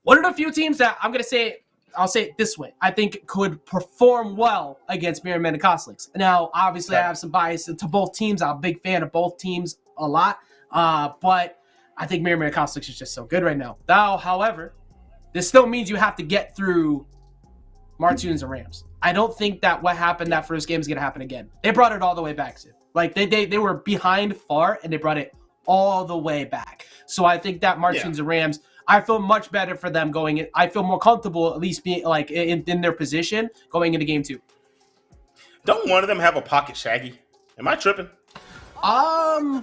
one of the few teams that I'm going to say, I'll say it this way, I think could perform well against Mirrorman and Cosolix. Now, obviously, I have some bias to both teams. I'm a big fan of both teams a lot, but I think Mirrorman and Cosolix is just so good right now. Now, however, this still means you have to get through Martoons and Rams. I don't think that what happened that first game is going to happen again. They brought it all the way back, Sid. Like, they were behind far, and they brought it all the way back. So I think that Martoons and Rams, I feel much better for them going in. I feel more comfortable at least being like in their position going into game 2. Don't one of them have a pocket Shaggy? Am I tripping? I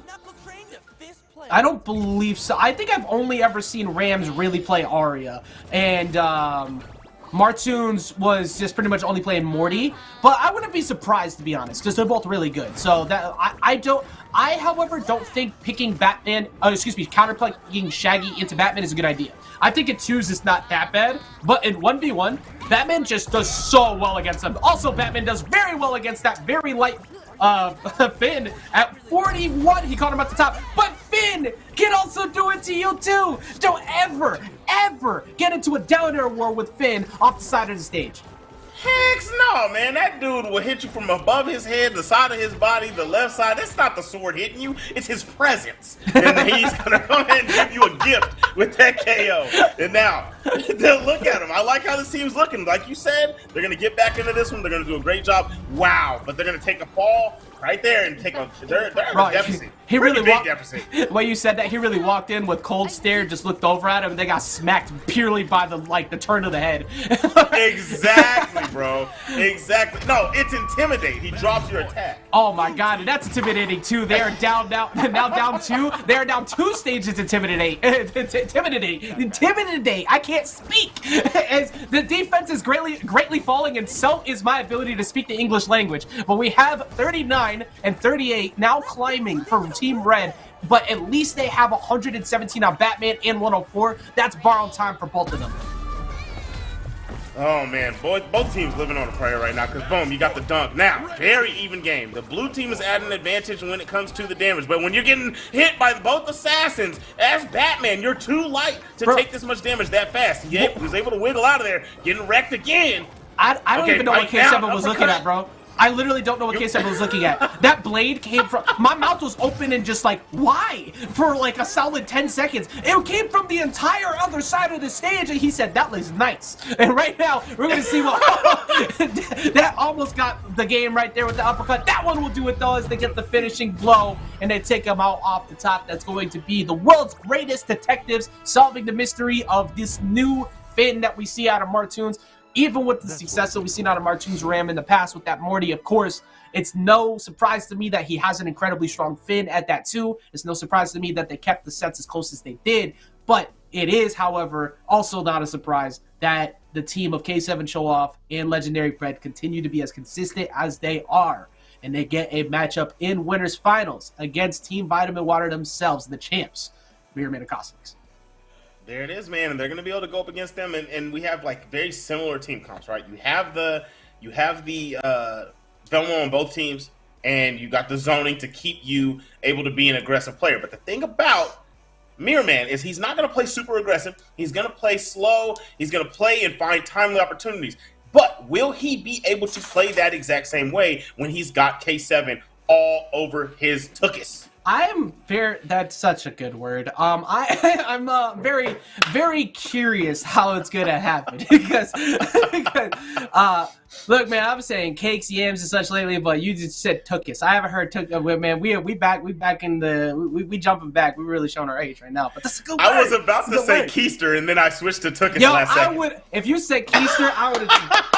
don't believe so. I think I've only ever seen Rams really play Arya, and Martoons was just pretty much only playing Morty. But I wouldn't be surprised, to be honest, because they're both really good. So that I, however, don't think picking Batman, counterpicking Shaggy into Batman is a good idea. I think in 2s is not that bad, but in 1v1, Batman just does so well against them. Also, Batman does very well against that very light Finn at 41. He caught him at the top, but Finn can also do it to you too. Don't ever get into a down air war with Finn off the side of the stage. Heck no, man. That dude will hit you from above his head, the side of his body, the left side. That's not the sword hitting you. It's his presence. And he's going to come in and give you a gift with that KO. And now, look at him. I like how this team's looking. Like you said, they're going to get back into this one. They're going to do a great job. Wow. But they're going to take a fall right there and take a they're in a deficit. He really big deficit. When you said that, he really walked in with cold stare, just looked over at him, and they got smacked purely by the turn of the head. Exactly, bro. Exactly. No, it's intimidate. He drops your attack. Oh my god, and that's intimidating too. They are down now down 2. They are down 2 stages. Intimidate. I can't speak. As the defense is greatly falling, and so is my ability to speak the English language. But we have 39 and 38 now climbing for Team Red, but at least they have 117 on Batman and 104. That's borrowed time for both of them. Oh man, both teams living on a prayer right now because boom, you got the dunk. Now, very even game. The blue team is at an advantage when it comes to the damage, but when you're getting hit by both assassins, as Batman, you're too light to take this much damage that fast. Yet he was able to wiggle out of there, getting wrecked again. I don't even know what K7 was looking at, bro. I literally don't know what K7 was looking at. That blade came from... My mouth was open and just like, why? For like a solid 10 seconds. It came from the entire other side of the stage, and he said, that looks nice. And right now, we're going to see what... That almost got the game right there with the uppercut. That one will do it, though, as they get the finishing blow, and they take him out off the top. That's going to be the world's greatest detectives solving the mystery of this new Finn that we see out of Martoons. Even with the success that we've seen out of Martoons Ram in the past with that Morty, of course, it's no surprise to me that he has an incredibly strong Finn at that too. It's no surprise to me that they kept the sets as close as they did. But it is, however, also not a surprise that the team of K7 Show Off and Legendary Bread continue to be as consistent as they are. And they get a matchup in Winners Finals against Team Vitamin Water themselves, the champs, Mirrorman and Cosolix. There it is, man, and they're going to be able to go up against them, and we have like very similar team comps, right? You have the Velma on both teams, and you got the zoning to keep you able to be an aggressive player. But the thing about Mirrorman is he's not going to play super aggressive. He's going to play slow. He's going to play and find timely opportunities. But will he be able to play that exact same way when he's got K7 all over his tuchus? I'm very. That's such a good word. I'm very, very curious how it's gonna happen because look, man, I was saying cakes, yams, and such lately, but you just said tukus. I haven't heard tukus. Man, we back in the we jumping back. We're really showing our age right now, but that's a good word. I was about to say keister, and then I switched to tukus last second. I would if you said keister, I would have.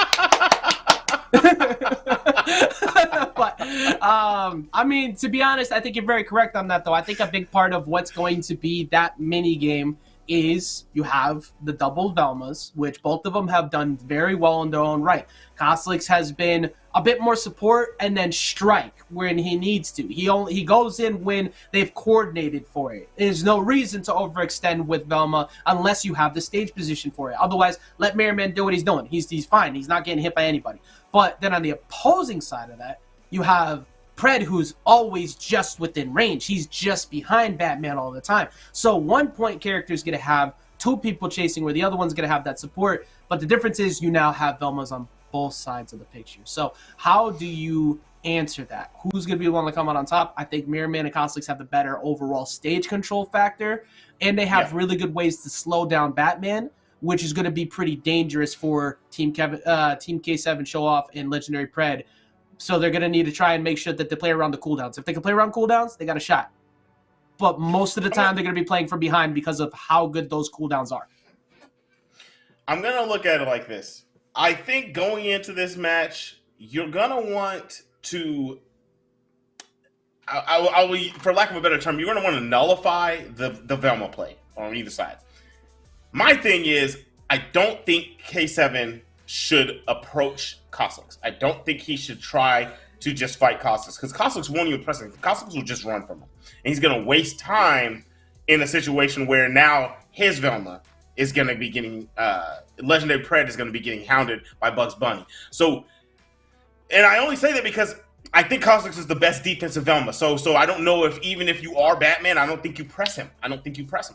But I mean, to be honest, I think you're very correct on that, though. I think a big part of what's going to be that mini game is you have the double Velmas, which both of them have done very well in their own right. Cosolix has been a bit more support and then strike when he needs to. He goes in when they've coordinated for it. There's no reason to overextend with Velma unless you have the stage position for it. Otherwise, let Mirrorman do what he's doing. He's fine. He's not getting hit by anybody. But then on the opposing side of that, you have Pred, who's always just within range. He's just behind Batman all the time. So 1 point character is going to have 2 people chasing where the other one's going to have that support. But the difference is you now have Velmas on both sides of the picture. So how do you answer that? Who's going to be the one to come out on top? I think Mirrorman and Cosolix have the better overall stage control factor. And they have really good ways to slow down Batman, which is going to be pretty dangerous for Team K7 Show Off and Legendary Pred. So they're going to need to try and make sure that they play around the cooldowns. If they can play around cooldowns, they got a shot. But most of the time, they're going to be playing from behind because of how good those cooldowns are. I'm going to look at it like this. I think going into this match, you're going to want to, for lack of a better term, you're going to want to nullify the Velma play on either side. My thing is, I don't think K7 should approach Cosolix. I don't think he should try to just fight Cosolix because Cosolix won't even press him. Cosolix will just run from him. And he's going to waste time in a situation where now his Velma is going to be getting, Legendary Pred is going to be getting hounded by Bugs Bunny. So, and I only say that because I think Cosolix is the best defensive Velma. So I don't know if even if you are Batman, I don't think you press him. I think that's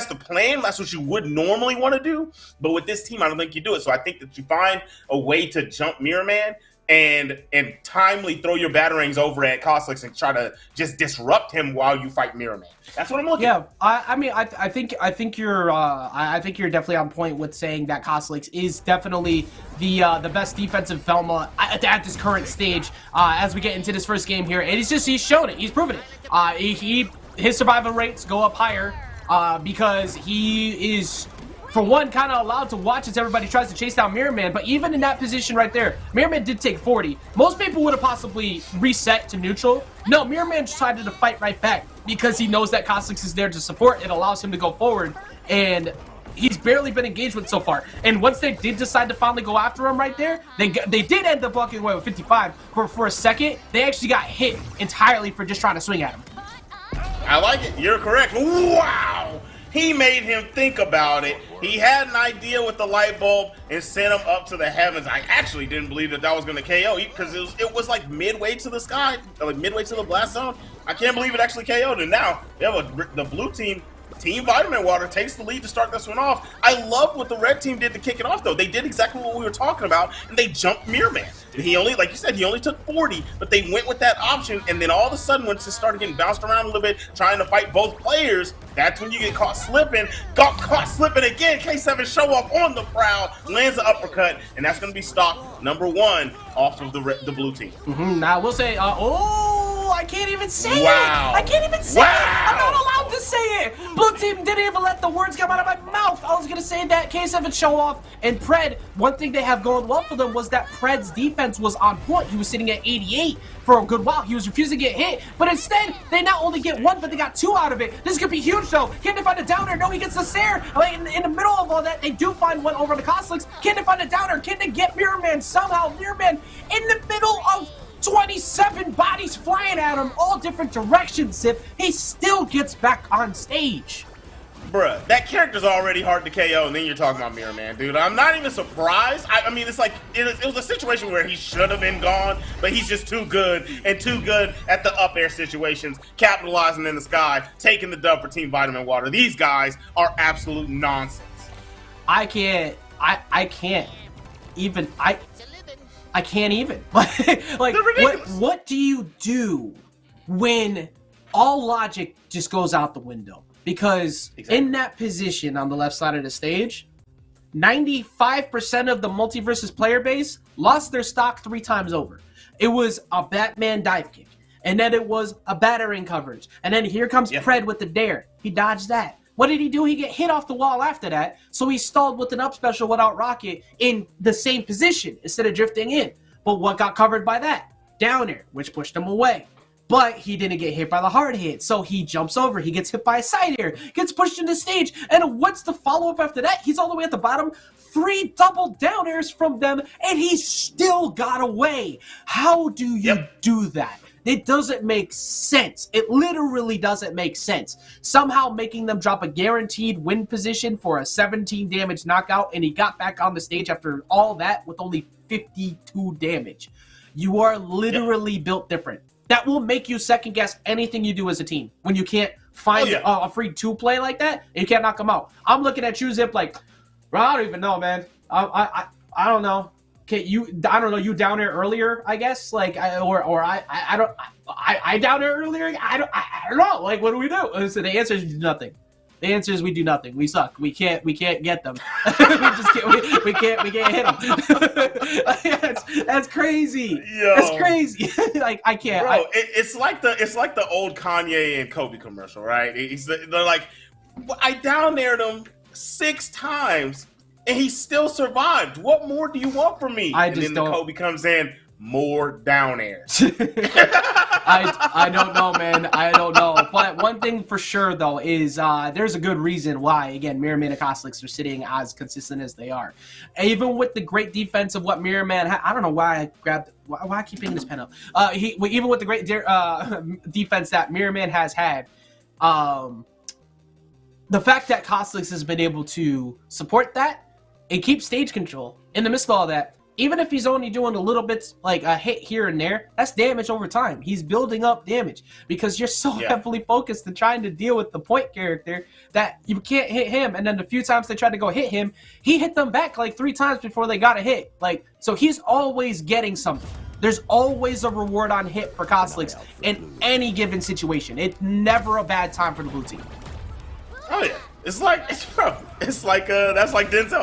the plan. That's what you would normally want to do. But with this team, I don't think you do it. So I think that you find a way to jump Mirrorman and timely throw your batarangs over at Cosolix and try to just disrupt him while you fight Mirrorman. That's what I'm looking at. I think you're definitely on point with saying that Cosolix is definitely the best defensive Velma at this current stage as we get into this first game here. And he's shown it. He's proven it. His survival rates go up higher because he is, for one, kind of allowed to watch as everybody tries to chase down Mirrorman. But even in that position right there, Mirrorman did take 40. Most people would have possibly reset to neutral. No, Mirrorman decided to fight right back because he knows that Cosolix is there to support. It allows him to go forward, and he's barely been engaged with so far. And once they did decide to finally go after him right there, they did end up walking away with 55. But for a second, they actually got hit entirely for just trying to swing at him. I like it. You're correct. Wow! He made him think about it. He had an idea with the light bulb and sent him up to the heavens. I actually didn't believe that was going to KO because it was like midway to the sky, like midway to the blast zone. I can't believe it actually KO'd. And now you have the blue team. Team Vitamin Water takes the lead to start this one off. I love what the red team did to kick it off, though. They did exactly what we were talking about, and they jumped Mirrorman. And he only, like you said, he only took 40, but they went with that option, and then all of a sudden, once it started getting bounced around a little bit, trying to fight both players, that's when you get caught slipping. Got caught slipping again. K7 Show Off on the prowl, lands the uppercut, and that's going to be stock number 1 off of the blue team. Now, we'll say, I can't even say it. I can't even say it. I'm not allowed to say it. Blue team didn't even let the words come out of my mouth. I was going to say that K7 Show Off and Pred, one thing they have going well for them was that Pred's defense was on point. He was sitting at 88 for a good while. He was refusing to get hit, but instead, they not only get 1, but they got 2 out of it. This could be huge, though. Can they find a downer? No, he gets the Sair. In the middle of all that, they do find one over to Cosolix. Can they find a downer? Can they get Mirrorman somehow? Mirrorman in the middle of 27 bodies flying at him, all different directions, if he still gets back on stage. Bruh, that character's already hard to KO, and then you're talking about Mirrorman, dude. I'm not even surprised. I mean, it's like, it was a situation where he should have been gone, but he's just too good, and too good at the up air situations, capitalizing in the sky, taking the dub for Team Vitamin Water. These guys are absolute nonsense. I can't even. Like, what do you do when all logic just goes out the window. Because in that position on the left side of the stage, 95% of the MultiVersus player base lost their stock 3 times over. It was a Batman dive kick, and then it was a battering coverage, and then here comes Pred with the dare. He dodged that. What did he do? He get hit off the wall after that, so he stalled with an up special without Rocket in the same position instead of drifting in. But what got covered by that? Down air, which pushed him away. But he didn't get hit by the hard hit, so he jumps over. He gets hit by a side air, gets pushed into stage, and what's the follow-up after that? He's all the way at the bottom, 3 double down airs from them, and he still got away. How do you do that? It doesn't make sense. It literally doesn't make sense. Somehow making them drop a guaranteed win position for a 17 damage knockout, and he got back on the stage after all that with only 52 damage. You are literally built different. That will make you second guess anything you do as a team when you can't find a free 2 play like that and you can't knock them out. I'm looking at you, Zip, like, bro, I don't even know, man. I don't know. I don't know. You down there earlier, I guess. Like, I down there earlier. I don't know. Like, what do we do? So the answer is nothing. The answer is we do nothing. We suck. We can't get them. we can't hit them. That's crazy. Yo. That's crazy. Like, I can't. Bro, it's like the old Kanye and Kobe commercial, right? They're like, I down dared him 6 times and he still survived. What more do you want from me? And then the Kobe comes in, more down airs. I don't know, man. I don't know. But one thing for sure, though, is there's a good reason why, again, Mirrorman and Cosolix are sitting as consistent as they are. Even with the great defense of what Mirrorman I don't know why I keep picking this pen up. Even with the great defense that Mirrorman has had, the fact that Cosolix has been able to support that and keep stage control in the midst of all that, even if he's only doing a little bit, like a hit here and there, that's damage over time. He's building up damage because you're so heavily focused and trying to deal with the point character that you can't hit him. And then the few times they tried to go hit him, he hit them back like 3 times before they got a hit. Like, so he's always getting something. There's always a reward on hit for Cosolix in any given situation. It's never a bad time for the blue team. Oh yeah, that's like Denzel,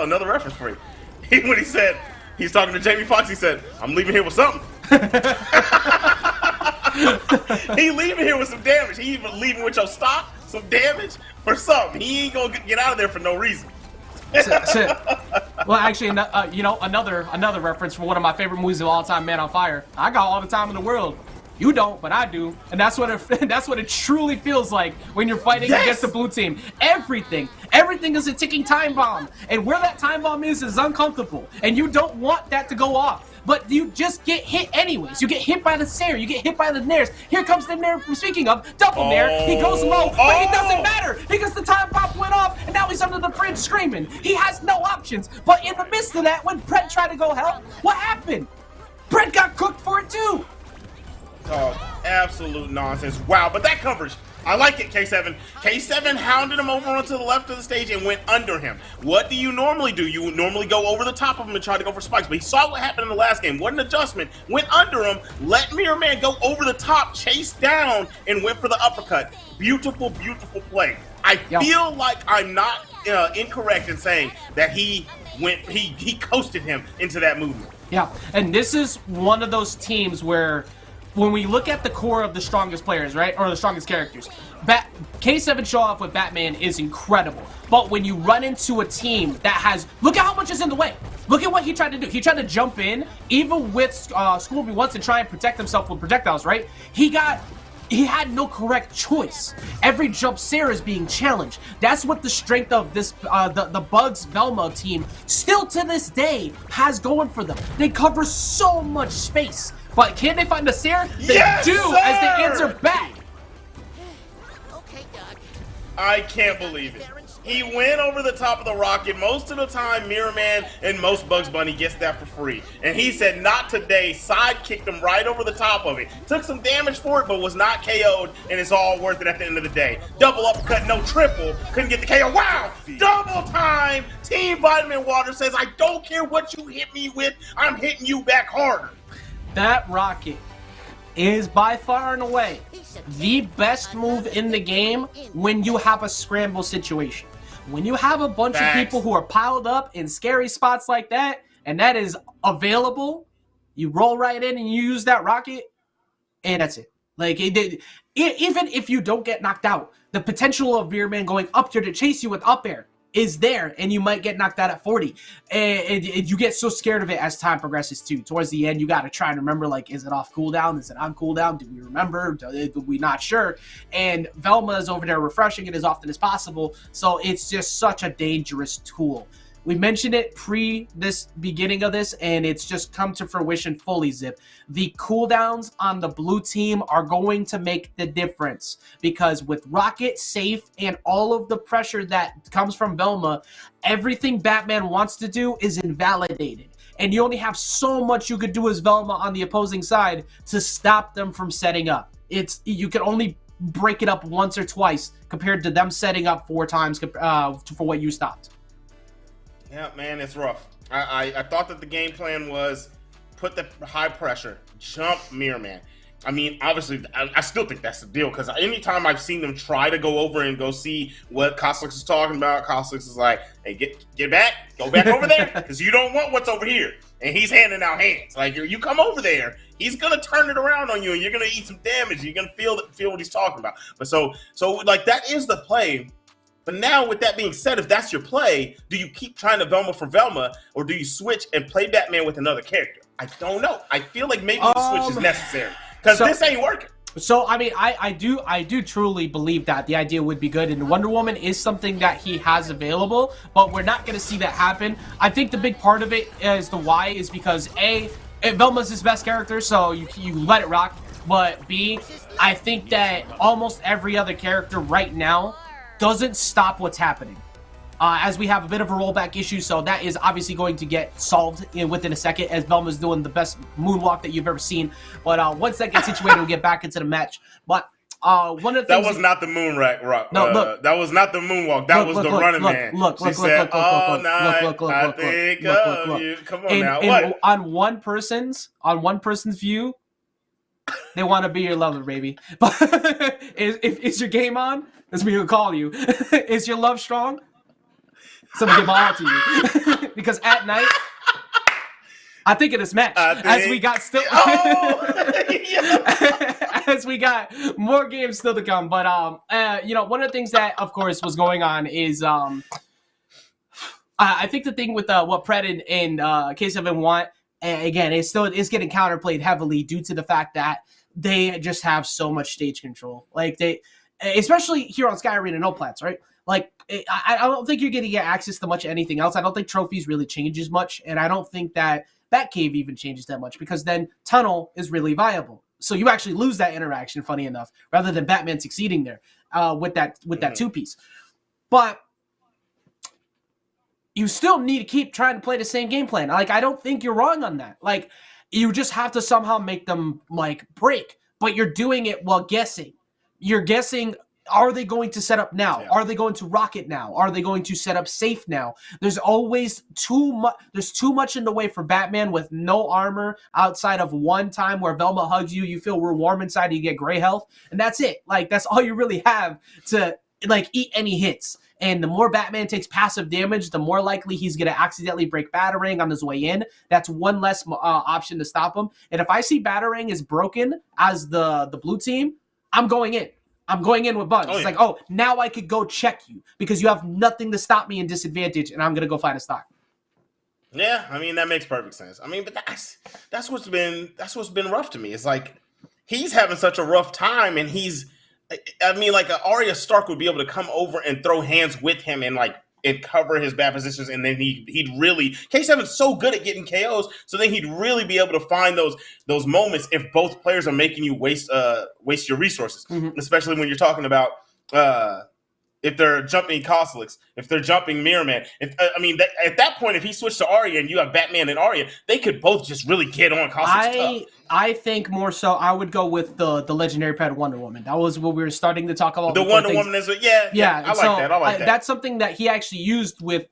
another reference for you. When he said, he's talking to Jamie Foxx, he said, I'm leaving here with something. He leaving here with some damage. He even leaving with your stock, some damage, or something. He ain't gonna get out of there for no reason. Well, actually, another reference from one of my favorite movies of all time, Man on Fire. I got all the time in the world. You don't, but I do, and that's what it truly feels like when you're fighting against the blue team. Everything is a ticking time bomb, and where that time bomb is uncomfortable, and you don't want that to go off. But you just get hit anyways. You get hit by the Sair, you get hit by the Nairs. Here comes the Nair, speaking of, double Nair. He goes low, but it doesn't matter because the time bomb went off, and now he's under the fridge screaming. He has no options, but in the midst of that, when Pred tried to go help, what happened? Pred got cooked for it too. Oh, absolute nonsense. Wow, but that coverage, I like it, K7. K7 hounded him over onto the left of the stage and went under him. What do you normally do? You would normally go over the top of him and try to go for spikes, but he saw what happened in the last game. What an adjustment. Went under him, let Mirrorman go over the top, chased down, and went for the uppercut. Beautiful, beautiful play. I feel like I'm not incorrect in saying that he coasted him into that movement. Yeah, and this is one of those teams where when we look at the core of the strongest players, right, or the strongest characters, K7 show off with Batman is incredible. But when you run into a team that has, look at how much is in the way. Look at what he tried to do. He tried to jump in, even with Scooby wants to try and protect himself with projectiles, right? He had no correct choice. Every jump Sair is being challenged. That's what the strength of this, the Bugs Velma team still to this day has going for them. They cover so much space. But can they find the Sair? They do, sir! as they answer back. Okay, Doc. I can't believe it. He went over the top of the rocket. Most of the time, Mirrorman and most Bugs Bunny gets that for free. And he said, not today. Side kicked him right over the top of it. Took some damage for it, but was not KO'd, and it's all worth it at the end of the day. Double uppercut, no triple. Couldn't get the KO. Wow! Double time! Team Vitamin Water says, I don't care what you hit me with. I'm hitting you back harder. That rocket is by far and away the best move in the game when you have a scramble situation. When you have a bunch of people who are piled up in scary spots like that, and that is available, you roll right in and you use that rocket, and that's it. Like, even if you don't get knocked out, the potential of Mirrorman going up there to chase you with up air is there, and you might get knocked out at 40. And you get so scared of it as time progresses, too. Towards the end, you got to try and remember, like, is it off cooldown? Is it on cooldown? Do we remember? We not sure? And Velma is over there refreshing it as often as possible, so it's just such a dangerous tool. We mentioned it this beginning of this, and it's just come to fruition fully, Zip. The cooldowns on the blue team are going to make the difference, because with Rocket, Safe, and all of the pressure that comes from Velma, everything Batman wants to do is invalidated. And you only have so much you could do as Velma on the opposing side to stop them from setting up. You can only break it up once or twice compared to them setting up 4 times for what you stopped. Yeah, man, it's rough. I thought that the game plan was put the high pressure, jump Mirrorman. I mean, obviously, I still think that's the deal, because anytime I've seen them try to go over and go see what Cosolix is talking about, Cosolix is like, hey, get back, go back over there, because you don't want what's over here. And he's handing out hands. Like, you come over there, he's going to turn it around on you, and you're going to eat some damage. You're going to feel what he's talking about. But so like, that is the play. But now, with that being said, if that's your play, do you keep trying to Velma for Velma, or do you switch and play Batman with another character? I don't know. I feel like maybe the switch is necessary, because this ain't working. So, I mean, I do truly believe that the idea would be good, and Wonder Woman is something that he has available, but we're not going to see that happen. I think the big part of it is the why is because, A, Velma's his best character, so you let it rock, but B, I think that almost every other character right now doesn't stop what's happening. As we have a bit of a rollback issue, so that is obviously going to get solved within a second, as Velma's doing the best moonwalk that you've ever seen. But once that gets situated, we'll get back into the match. But one of the things... That was not the moonwalk, Rock. No, look. That was not the moonwalk. That was the running man. Look, She said, all night, I think of you. Come on now. What? On one person's view, they want to be your lover, baby. But is your game on? That's what we'll call you. Is your love strong? Somebody give all to you. Because at night, I think of this match as we got still as we got more games still to come. But one of the things that, of course, was going on is I think the thing with what Pred and K7 want, again, it's getting counterplayed heavily due to the fact that they just have so much stage control. Like especially here on Sky Arena, no plats, right? Like, I don't think you're going to get access to much anything else. I don't think trophies really changes much, and I don't think that Batcave even changes that much, because then Tunnel is really viable. So you actually lose that interaction, funny enough, rather than Batman succeeding there with that 2-piece. But you still need to keep trying to play the same game plan. Like, I don't think you're wrong on that. Like, you just have to somehow make them, like, break. But you're doing it while guessing. You're guessing, are they going to set up now? Yeah. Are they going to rocket now? Are they going to set up safe now? There's always too much in the way for Batman with no armor outside of one time where Velma hugs you, you feel we're warm inside, you get gray health, and that's it. Like, that's all you really have to, like, eat any hits. And the more Batman takes passive damage, the more likely he's going to accidentally break Batarang on his way in. That's one less option to stop him. And if I see Batarang is broken as the blue team, I'm going in. I'm going in with buns. It's like, oh, now I could go check you because you have nothing to stop me in disadvantage, and I'm going to go find a stock. Yeah, I mean, that makes perfect sense. I mean, but that's what's been rough to me. It's like he's having such a rough time, and like Arya Stark would be able to come over and throw hands with him and cover his bad positions, and then he'd really K7's so good at getting KOs, so then he'd really be able to find those moments if both players are making you waste your resources, especially when you're talking about if they're jumping Cosolix, if they're jumping Mirrorman. At that point, if he switched to Arya and you have Batman and Arya, they could both just really get on Cosolix. I think more so I would go with the legendary pet Wonder Woman. That was what we were starting to talk about. The Wonder Woman is I like that. That's something that he actually used with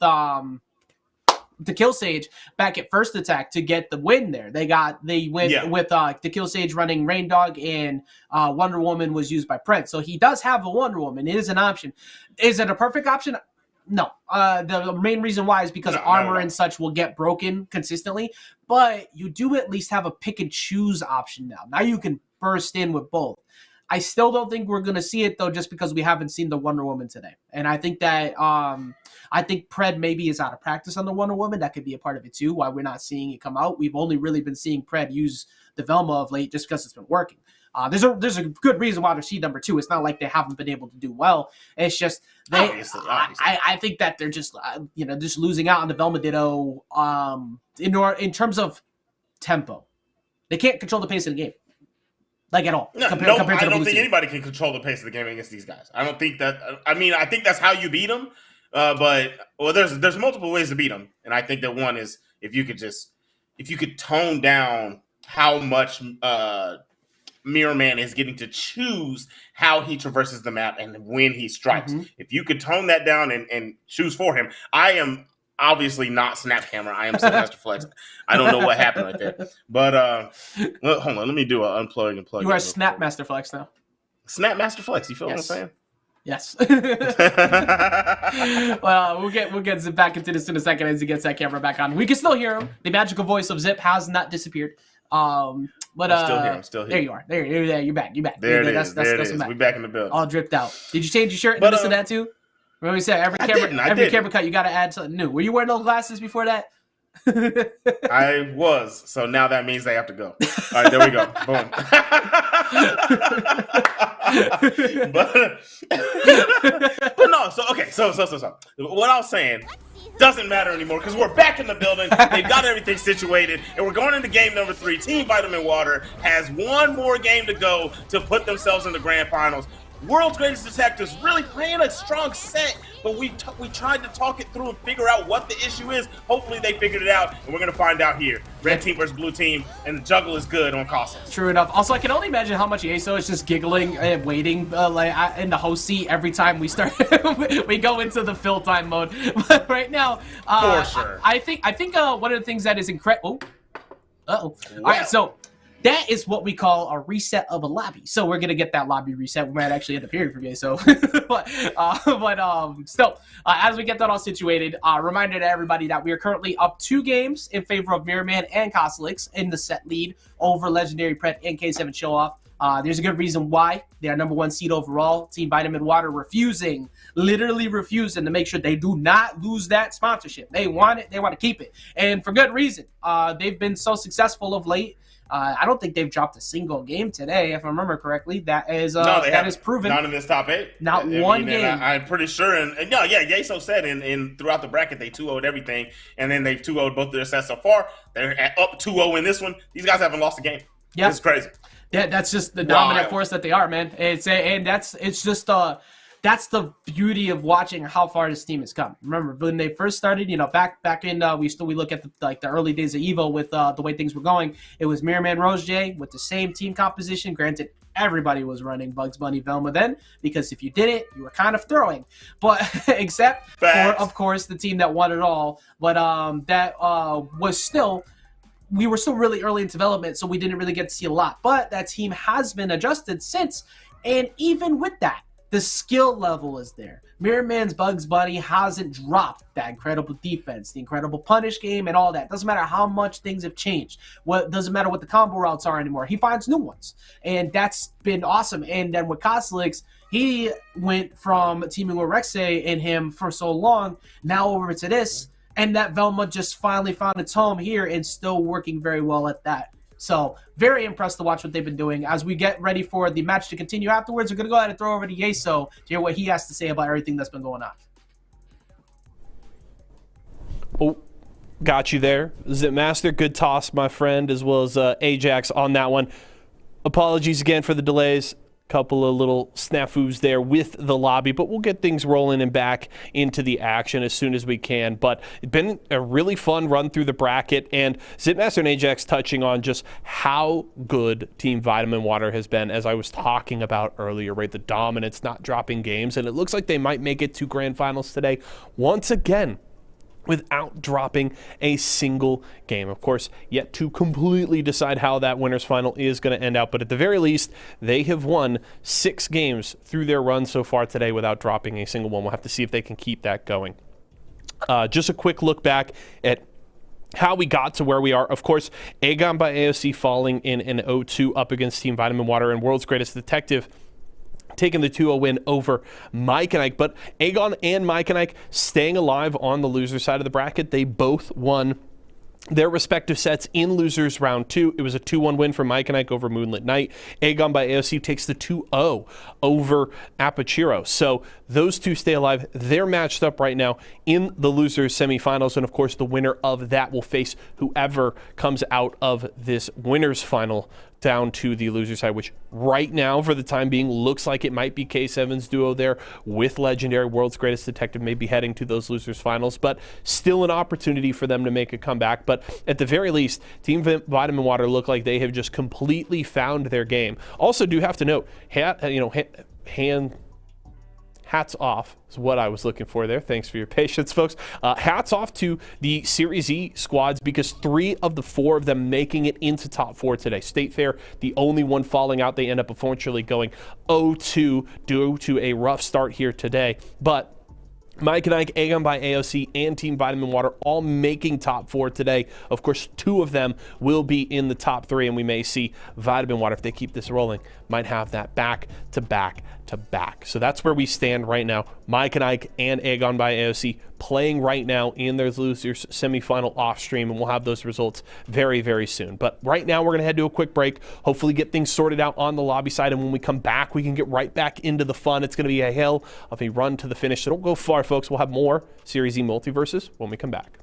the Kill Sage back at First Attack to get the win there. They went with the Kill Sage running Rain Dog, and Wonder Woman was used by Pred. So he does have a Wonder Woman. It is an option. Is it a perfect option? No. The main reason why is because armor and such will get broken consistently, but you do at least have a pick and choose option now. Now you can burst in with both. I still don't think we're going to see it, though, just because we haven't seen the Wonder Woman today. And I think that Pred maybe is out of practice on the Wonder Woman. That could be a part of it, too, why we're not seeing it come out. We've only really been seeing Pred use the Velma of late just because it's been working. There's a good reason why they're seed number 2. It's not like they haven't been able to do well. It's just obviously. I think that they're just just losing out on the Velma Ditto in terms of tempo. They can't control the pace of the game. Like at all. I don't think anybody can control the pace of the game against these guys. I don't think that. I mean, I think that's how you beat them. But there's multiple ways to beat them, and I think that one is if you could tone down how much Mirrorman is getting to choose how he traverses the map and when he strikes. Mm-hmm. If you could tone that down and choose for him, I am obviously not Snap Camera. I am Master Flex. I don't know what happened right there. But hold on, let me do an unplug and plug. You are Snap Master Flex now. Snap Master Flex. You feel what I'm saying? Yes. Well, we'll get Zip back into this in a second as he gets that camera back on. We can still hear him. The magical voice of Zip has not disappeared. But I'm still here. There you are. There you're back. You're back. There it is. We're back in the building. All dripped out. Did you change your shirt and this and that too? Remember we said every camera cut you got to add something new. Were you wearing those glasses before that? I was. So now that means they have to go. All right, there we go. Boom. but no. So okay. So what I was saying doesn't matter anymore because we're back in the building. They've got everything situated, and we're going into game number 3. Team Vitamin Water has one more game to go to put themselves in the grand finals. World's Greatest Detectives really playing a strong set, but we tried to talk it through and figure out what the issue is. Hopefully they figured it out, and we're going to find out here. Red team versus blue team, and the juggle is good on Cosolix. True enough. Also, I can only imagine how much Yeso is just giggling and waiting in the host seat every time we start. We go into the fill time mode. But right now, for sure. I think one of the things that is incredible. All right, so that is what we call a reset of a lobby. So we're gonna get that lobby reset. We might actually end up hearing from you. So, but still, as we get that all situated, reminder to everybody that we are currently up 2 games in favor of Mirrorman and Cosolix in the set lead over Legendary Pret and K7 Show Off. There's a good reason why. They are number 1 seed overall. Team Vitamin Water literally refusing to make sure they do not lose that sponsorship. They want it. They want to keep it, and for good reason. They've been so successful of late. I don't think they've dropped a single game today, if I remember correctly. That is proven. Not in this top 8. Not one game. I'm pretty sure. And Yeso said in throughout the bracket they 2-0'd everything, and then they've 2-0'd both of their sets so far. They're up 2-0 in this one. These guys haven't lost a game. Yeah, it's crazy. Yeah, that's just the dominant force that they are, man. That's the beauty of watching how far this team has come. Remember when they first started, back in we look at the early days of Evo with the way things were going. It was Mirrorman Rose J with the same team composition. Granted, everybody was running Bugs Bunny Velma then, because if you did it, you were kind of throwing. But except for, of course, the team that won it all. But we were still really early in development, so we didn't really get to see a lot. But that team has been adjusted since, and even with that, the skill level is there. Mirrorman's Bugs Bunny hasn't dropped that incredible defense, the incredible punish game, and all that. Doesn't matter how much things have changed. Doesn't matter what the combo routes are anymore. He finds new ones, and that's been awesome. And then with Cosolix, he went from teaming with Rexay and him for so long, now over to this, and that Velma just finally found its home here and still working very well at that. So, very impressed to watch what they've been doing. As we get ready for the match to continue afterwards, we're going to go ahead and throw over to Yeso to hear what he has to say about everything that's been going on. Oh, got you there. Zipmaster, good toss, my friend, as well as Ajax on that one. Apologies again for the delays. Couple of little snafus there with the lobby, but we'll get things rolling and back into the action as soon as we can. But it's been a really fun run through the bracket, and Zipmaster and Ajax touching on just how good Team Vitamin Water has been, as I was talking about earlier, right? The dominance, not dropping games, and it looks like they might make it to grand finals today once again. without dropping a single game. Of course, yet to completely decide how that winners final is going to end out, but at the very least, they have won 6 games through their run so far today without dropping a single one. We'll have to see if they can keep that going. Just a quick look back at how we got to where we are. Of course, Aegon by AOC falling in an 0-2 up against Team Vitamin Water, and World's Greatest Detective taking the 2-0 win over Mike and Ike. But Aegon and Mike and Ike staying alive on the loser side of the bracket. They both won their respective sets in losers round 2. It was a 2-1 win for Mike and Ike over Moonlit Night. Aegon by AOC takes the 2-0 over Apachiro. So those two stay alive. They're matched up right now in the losers semifinals. And of course, the winner of that will face whoever comes out of this winners final down to the loser side, which right now, for the time being, looks like it might be K7's duo there with legendary World's Greatest Detective maybe heading to those losers finals, but still an opportunity for them to make a comeback. But at the very least, Team Vitamin Water look like they have just completely found their game. Also do have to note, hats off is what I was looking for there. Thanks for your patience, folks. Hats off to the Series E squads, because 3 of the 4 of them making it into top 4 today. State Fair, the only one falling out. They end up unfortunately going 0-2 due to a rough start here today. But Mike and Ike, Aegon by AOC, and Team Vitamin Water all making top 4 today. Of course, 2 of them will be in the top 3, and we may see Vitamin Water, if they keep this rolling, might have that back to back to back. So that's where we stand right now. Mike and Ike and Aegon by AOC playing right now in their losers semifinal off stream, and we'll have those results very, very soon. But right now, we're going to head to a quick break, hopefully get things sorted out on the lobby side, and when we come back, we can get right back into the fun. It's going to be a hell of a run to the finish, so don't go far, folks. We'll have more Series E MultiVersus when we come back.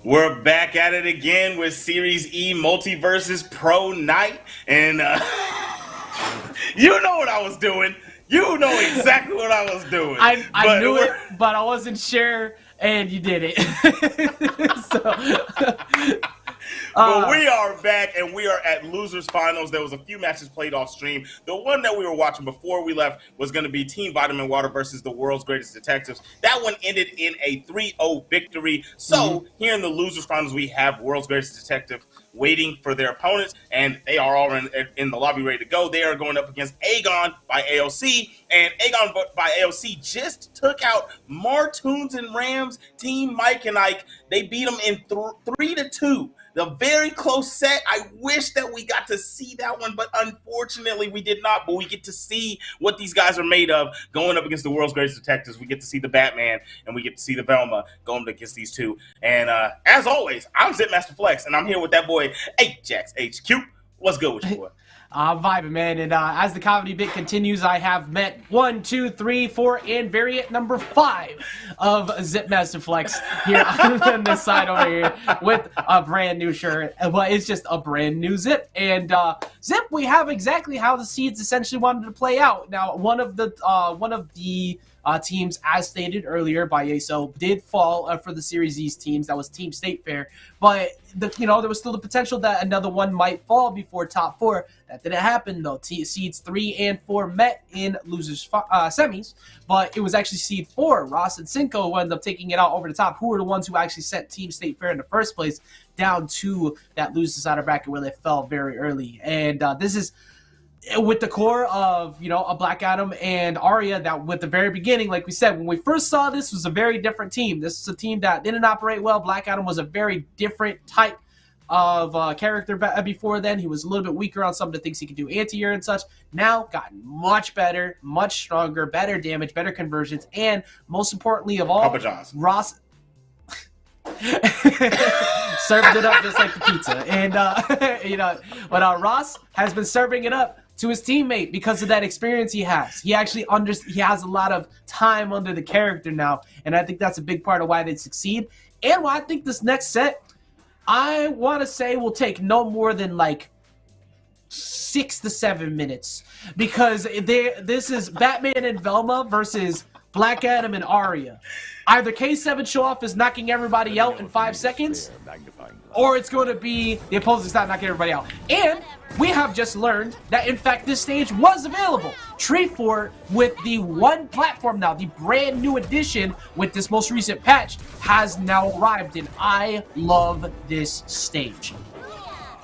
We're back at it again with Series E MultiVersus Pro Night, and you know what I was doing. You know exactly what I was doing. I knew it, but I wasn't sure, and you did it. But we are back, and we are at Losers Finals. There was a few matches played off stream. The one that we were watching before we left was going to be Team Vitamin Water versus the World's Greatest Detectives. That one ended in a 3-0 victory. So here in the Losers Finals, we have World's Greatest Detective waiting for their opponents, and they are all in the lobby ready to go. They are going up against Aegon by AOC, and Aegon by AOC just took out Martoons and Rams, Team Mike and Ike. They beat them in 3-2. The very close set. I wish that we got to see that one, but unfortunately we did not. But we get to see what these guys are made of going up against the World's Greatest Detectives. We get to see the Batman, and we get to see the Velma going up against these two. And as always, I'm Zipmaster Flex, and I'm here with that boy, Ajax HQ. What's good with you, boy? I'm vibing, man. And as the comedy bit continues, I have met 1, 2, 3, 4, and variant number 5 of Zipmaster Flex here on this side over here with a brand new shirt. But it's just a brand new Zip. And Zip, we have exactly how the seeds essentially wanted to play out. Now, one of the teams, as stated earlier by ASO, did fall for the Series E's teams. That was Team State Fair. But there was still the potential that another one might fall before top 4. That didn't happen, though. Seeds 3 and 4 met in losers semis, but it was actually seed 4. Ross and Cinco ended up taking it out over the top, who were the ones who actually sent Team State Fair in the first place down to that losers outer bracket where they fell very early. And this is with the core of, a Black Adam and Arya that with the very beginning, like we said, when we first saw this was a very different team. This is a team that didn't operate well. Black Adam was a very different type of character before then. He was a little bit weaker on some of the things he could do anti-air and such. Now gotten much better, much stronger, better damage, better conversions, and most importantly of all, Papa John's. Ross served it up just like the pizza. And but Ross has been serving it up to his teammate because of that experience he has. He actually he has a lot of time under the character now, and I think that's a big part of why they succeed. And why I think this next set, I want to say, will take no more than like 6 to 7 minutes, because this is Batman and Velma versus Black Adam and Arya. Either K7 show off is knocking everybody out in 5 seconds, or it's going to be the opposing side knocking everybody out. And we have just learned that, in fact, this stage was available. Treefort, with the one platform now, the brand new edition with this most recent patch, has now arrived, and I love this stage.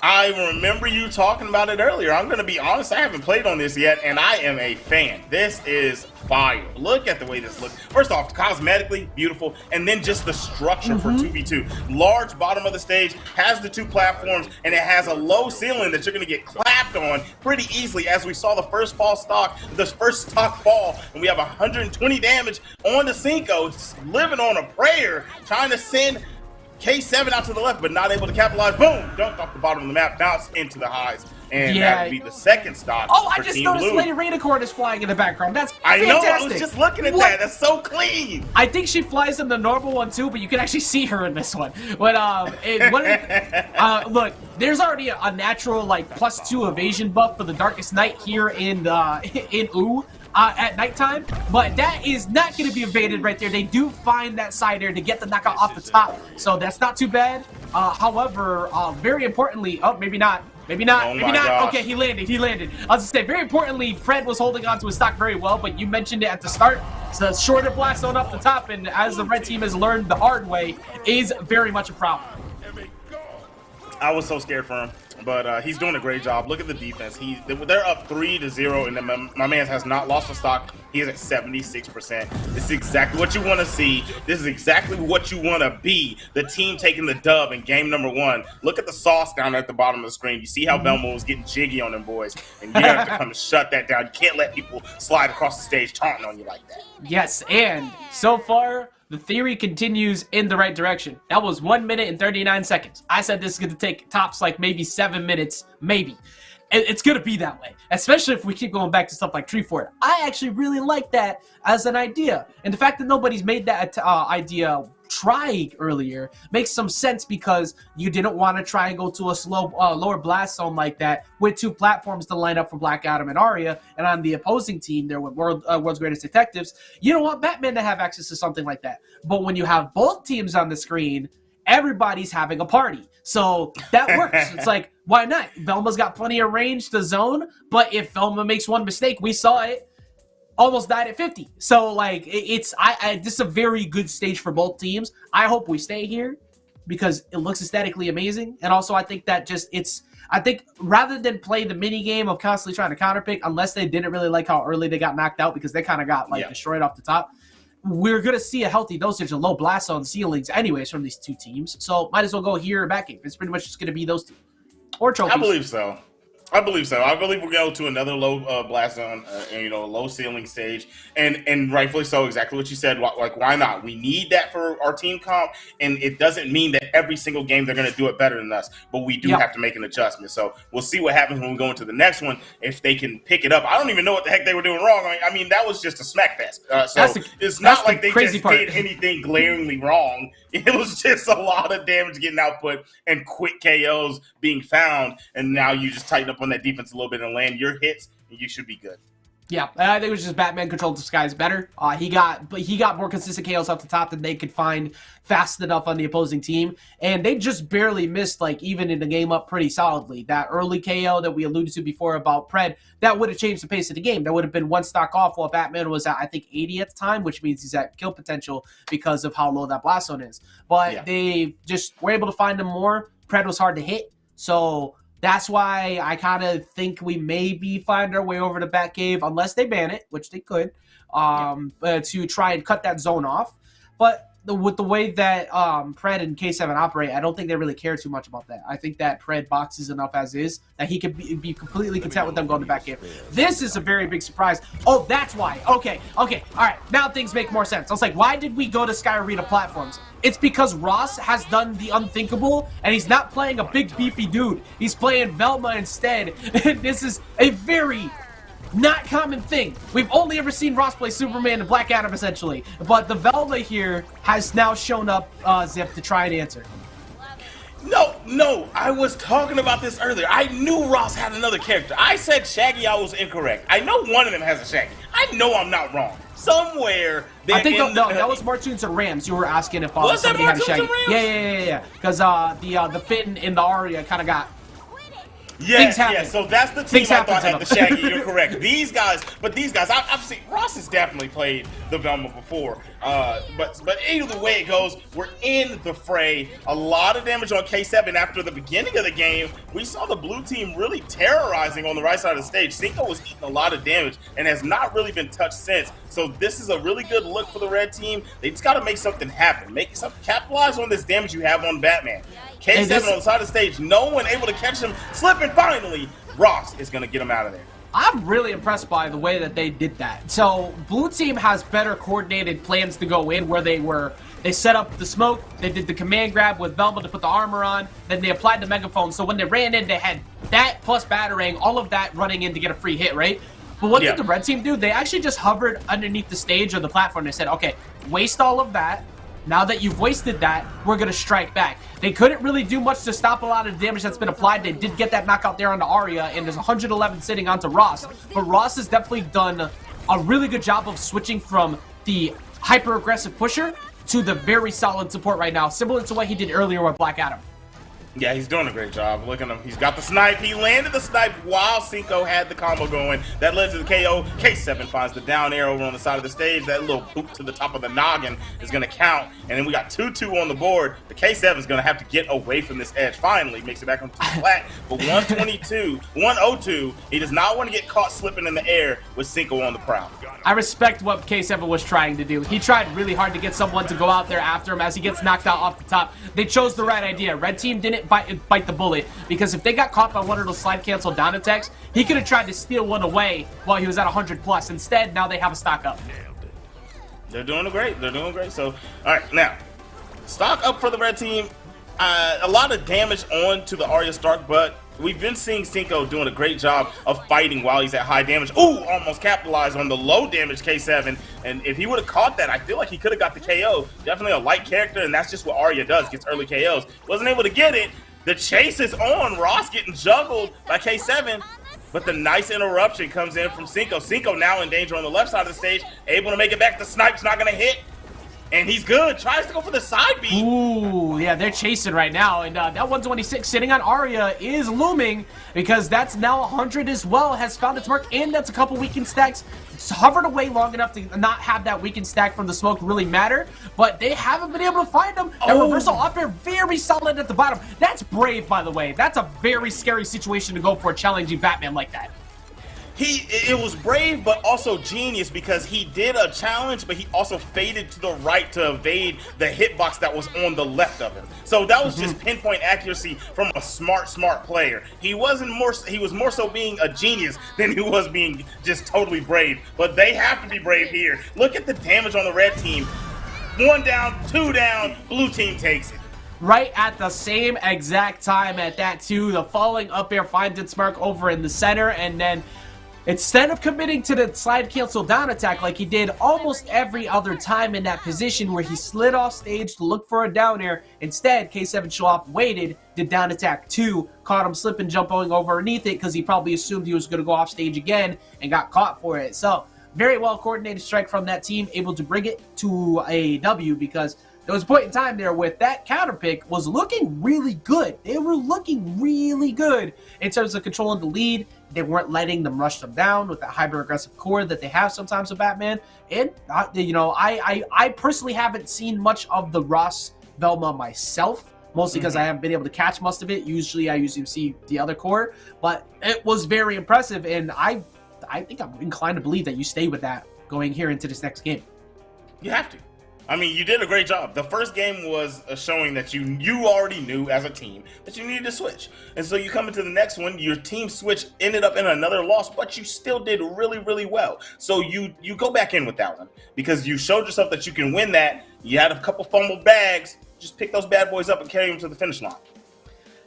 I remember you talking about it earlier. I'm going to be honest, I haven't played on this yet, and I am a fan. This is fire. Look at the way this looks. First off, cosmetically beautiful, and then just the structure for 2v2. Large bottom of the stage, has the 2 platforms, and it has a low ceiling that you're going to get clapped on pretty easily, as we saw the first stock fall, and we have 120 damage on the Cinco, living on a prayer, trying to send K7 out to the left, but not able to capitalize. Boom! Dunked off the bottom of the map, bounced into the highs. And that would be the second stock. Oh, I for just Team noticed Blue. Lady Rainicorn is flying in the background. That's I fantastic. know, I was just looking at that. That's so clean. I think she flies in the normal one too, but you can actually see her in this one. But look, there's already a natural +2 evasion buff for the Darkest Night here in OO. At nighttime, but that is not going to be evaded right there. They do find that side air to get the knockout off the top, so that's not too bad. However, very importantly, maybe not. Gosh. Okay, he landed. I was gonna say, very importantly, Fred was holding on to his stock very well, but you mentioned it at the start. So the shorter blast on up the top, and as the red team has learned the hard way, is very much a problem. I was so scared for him, but he's doing a great job. Look at the defense. They're up 3-0, and then my man has not lost a stock. He is at 76%. This is exactly what you want to see. This is exactly what you want to be. The team taking the dub in game number 1. Look at the sauce down at the bottom of the screen. You see how Velma was getting jiggy on them boys, and you have to come and shut that down. You can't let people slide across the stage taunting on you like that. Yes, and so far, the theory continues in the right direction. That was 1 minute and 39 seconds. I said this is going to take tops maybe 7 minutes, maybe. it's going to be that way, especially if we keep going back to stuff like Tree Fort. I actually really like that as an idea. And the fact that nobody's made that idea try earlier makes some sense, because you didn't want to try and go to a slow lower blast zone like that with 2 platforms to line up for Black Adam and Arya, and on the opposing team there with World's Greatest Detectives, you don't want Batman to have access to something like that. But when you have both teams on the screen, everybody's having a party, so that works. It's like, why not? Velma's got plenty of range to zone, but if Velma makes one mistake, we saw it, almost died at 50. So like, this is a very good stage for both teams. I hope we stay here because it looks aesthetically amazing. And also I think that I think rather than play the mini game of constantly trying to counterpick, unless they didn't really like how early they got knocked out, because they kind of got destroyed off the top, we're going to see a healthy dosage of low blast zone ceilings anyways from these 2 teams. So might as well go here or back game. It's pretty much just going to be those 2. Or trophies. I believe so. I believe we'll go to another low blast zone, low ceiling stage, and rightfully so. Exactly what you said. Like, why not? We need that for our team comp, and it doesn't mean that every single game they're going to do it better than us, but we do have to make an adjustment. So we'll see what happens when we go into the next one, if they can pick it up. I don't even know what the heck they were doing wrong. I mean, that was just a smack fest. It's not like they just did anything glaringly wrong. It was just a lot of damage getting output and quick KOs being found, and now you just tighten up on that defense a little bit and land your hits, and you should be good. Yeah, I think it was just Batman controlled the skies better. He got more consistent KOs off the top than they could find fast enough on the opposing team, and they just barely missed, like, even in the game up pretty solidly. That early KO that we alluded to before about Pred, that would have changed the pace of the game. That would have been 1 stock off while Batman was at, I think, 80 at the time, which means he's at kill potential because of how low that blast zone is. But they just were able to find him more. Pred was hard to hit, so that's why I kind of think we maybe find our way over to Batcave, unless they ban it, which they could, to try and cut that zone off. But with the way that Pred and K7 operate, I don't think they really care too much about that. I think that Pred boxes enough as is that he could be completely content with them going to Batcave. This is a very big surprise. Oh, that's why. Okay. All right. Now things make more sense. I was like, why did we go to Sky Arena platforms? It's because Ross has done the unthinkable, and he's not playing a big beefy dude. He's playing Velma instead. This is a very not common thing. We've only ever seen Ross play Superman and Black Adam, essentially. But the Velma here has now shown up, Zip, to try and answer. No, I was talking about this earlier. I knew Ross had another character. I said Shaggy, I was incorrect. I know one of them has a Shaggy. I know I'm not wrong. Somewhere I think that was Martoons and Rams. You were asking if somebody had a Shaggy. Yeah. Because the Finn and the Arya kind of got Yeah, so that's the team I thought had the Shaggy. You're correct. These guys, I've seen, Ross has definitely played the Velma before. But either way it goes, we're in the fray. A lot of damage on K7 after the beginning of the game. We saw the blue team really terrorizing on the right side of the stage. Cinco was eating a lot of damage and has not really been touched since. So this is a really good look for the red team. They just got to make something happen. Capitalize on this damage you have on Batman. K7 on the side of the stage, no one able to catch him slipping. Finally, Ross is going to get him out of there. I'm really impressed by the way that they did that. So blue team has better coordinated plans to go in, where they set up the smoke, they did the command grab with Velma to put the armor on, then they applied the megaphone. So when they ran in, they had that plus battering, all of that running in to get a free hit, right? But what did the red team do? They actually just hovered underneath the stage or the platform. They said, okay, waste all of that. Now that you've wasted that, we're going to strike back. They couldn't really do much to stop a lot of the damage that's been applied. They did get that knockout there on the Arya, and there's 111 sitting onto Ross. But Ross has definitely done a really good job of switching from the hyper-aggressive pusher to the very solid support right now, similar to what he did earlier with Black Adam. Yeah, he's doing a great job. Look at him. He's got the snipe. He landed the snipe while Cinco had the combo going. That led to the KO. K7 finds the down air over on the side of the stage. That little boot to the top of the noggin is going to count. And then we got 2-2 on the board. The K7 is going to have to get away from this edge. Finally, makes it back onto the flat. But 102, he does not want to get caught slipping in the air with Cinco on the prowl. I respect what K7 was trying to do. He tried really hard to get someone to go out there after him as he gets knocked out off the top. They chose the right idea. Red team didn't bite the bullet, because if they got caught by one of those slide cancel down attacks, he could have tried to steal one away while he was at 100 plus. Instead, now they have a stock up. They're doing great. So, all right, now stock up for the red team. A lot of damage on to the Arya Stark, but we've been seeing Cinco doing a great job of fighting while he's at high damage. Ooh, almost capitalized on the low damage K7. And if he would have caught that, I feel like he could have got the KO. Definitely a light character, and that's just what Arya does, gets early KOs. Wasn't able to get it. The chase is on. Ross getting juggled by K7. But the nice interruption comes in from Cinco. Cinco now in danger on the left side of the stage. Able to make it back. The snipe's not going to hit. And he's good. Tries to go for the side beat. Ooh, yeah, they're chasing right now. And that 126 sitting on Arya is looming because that's now 100 as well. Has found its mark, and that's a couple weakened stacks. It's hovered away long enough to not have that weakened stack from the smoke really matter. But they haven't been able to find them. And reversal up there, very solid at the bottom. That's brave, by the way. That's a very scary situation to go for a challenging Batman like that. It was brave, but also genius because he did a challenge, but he also faded to the right to evade the hitbox that was on the left of him. So that was just pinpoint accuracy from a smart player. He was more so being a genius than he was being just totally brave. But they have to be brave here. Look at the damage on the red team. 1 down, 2 down, blue team takes it. Right at the same exact time at that too. The falling up air finds its mark over in the center, and then instead of committing to the slide cancel down attack like he did almost every other time in that position where he slid off stage to look for a down air, instead K7 show off waited, did down attack 2, caught him slipping, jumping underneath it because he probably assumed he was going to go off stage again and got caught for it. So very well coordinated strike from that team, able to bring it to a W because there was a point in time there with that counter pick was looking really good. They were looking really good in terms of controlling the lead. They weren't letting them rush them down with that hyper-aggressive core that they have sometimes with Batman. And, I personally haven't seen much of the Ross Velma myself, mostly because I haven't been able to catch most of it. Usually I usually see the other core, but it was very impressive, and I think I'm inclined to believe that you stay with that going here into this next game. You have to. I mean, you did a great job. The first game was showing that you already knew as a team that you needed to switch. And so you come into the next one, your team switch ended up in another loss, but you still did really, really well. So you go back in with that one because you showed yourself that you can win that. You had a couple fumbled bags. Just pick those bad boys up and carry them to the finish line.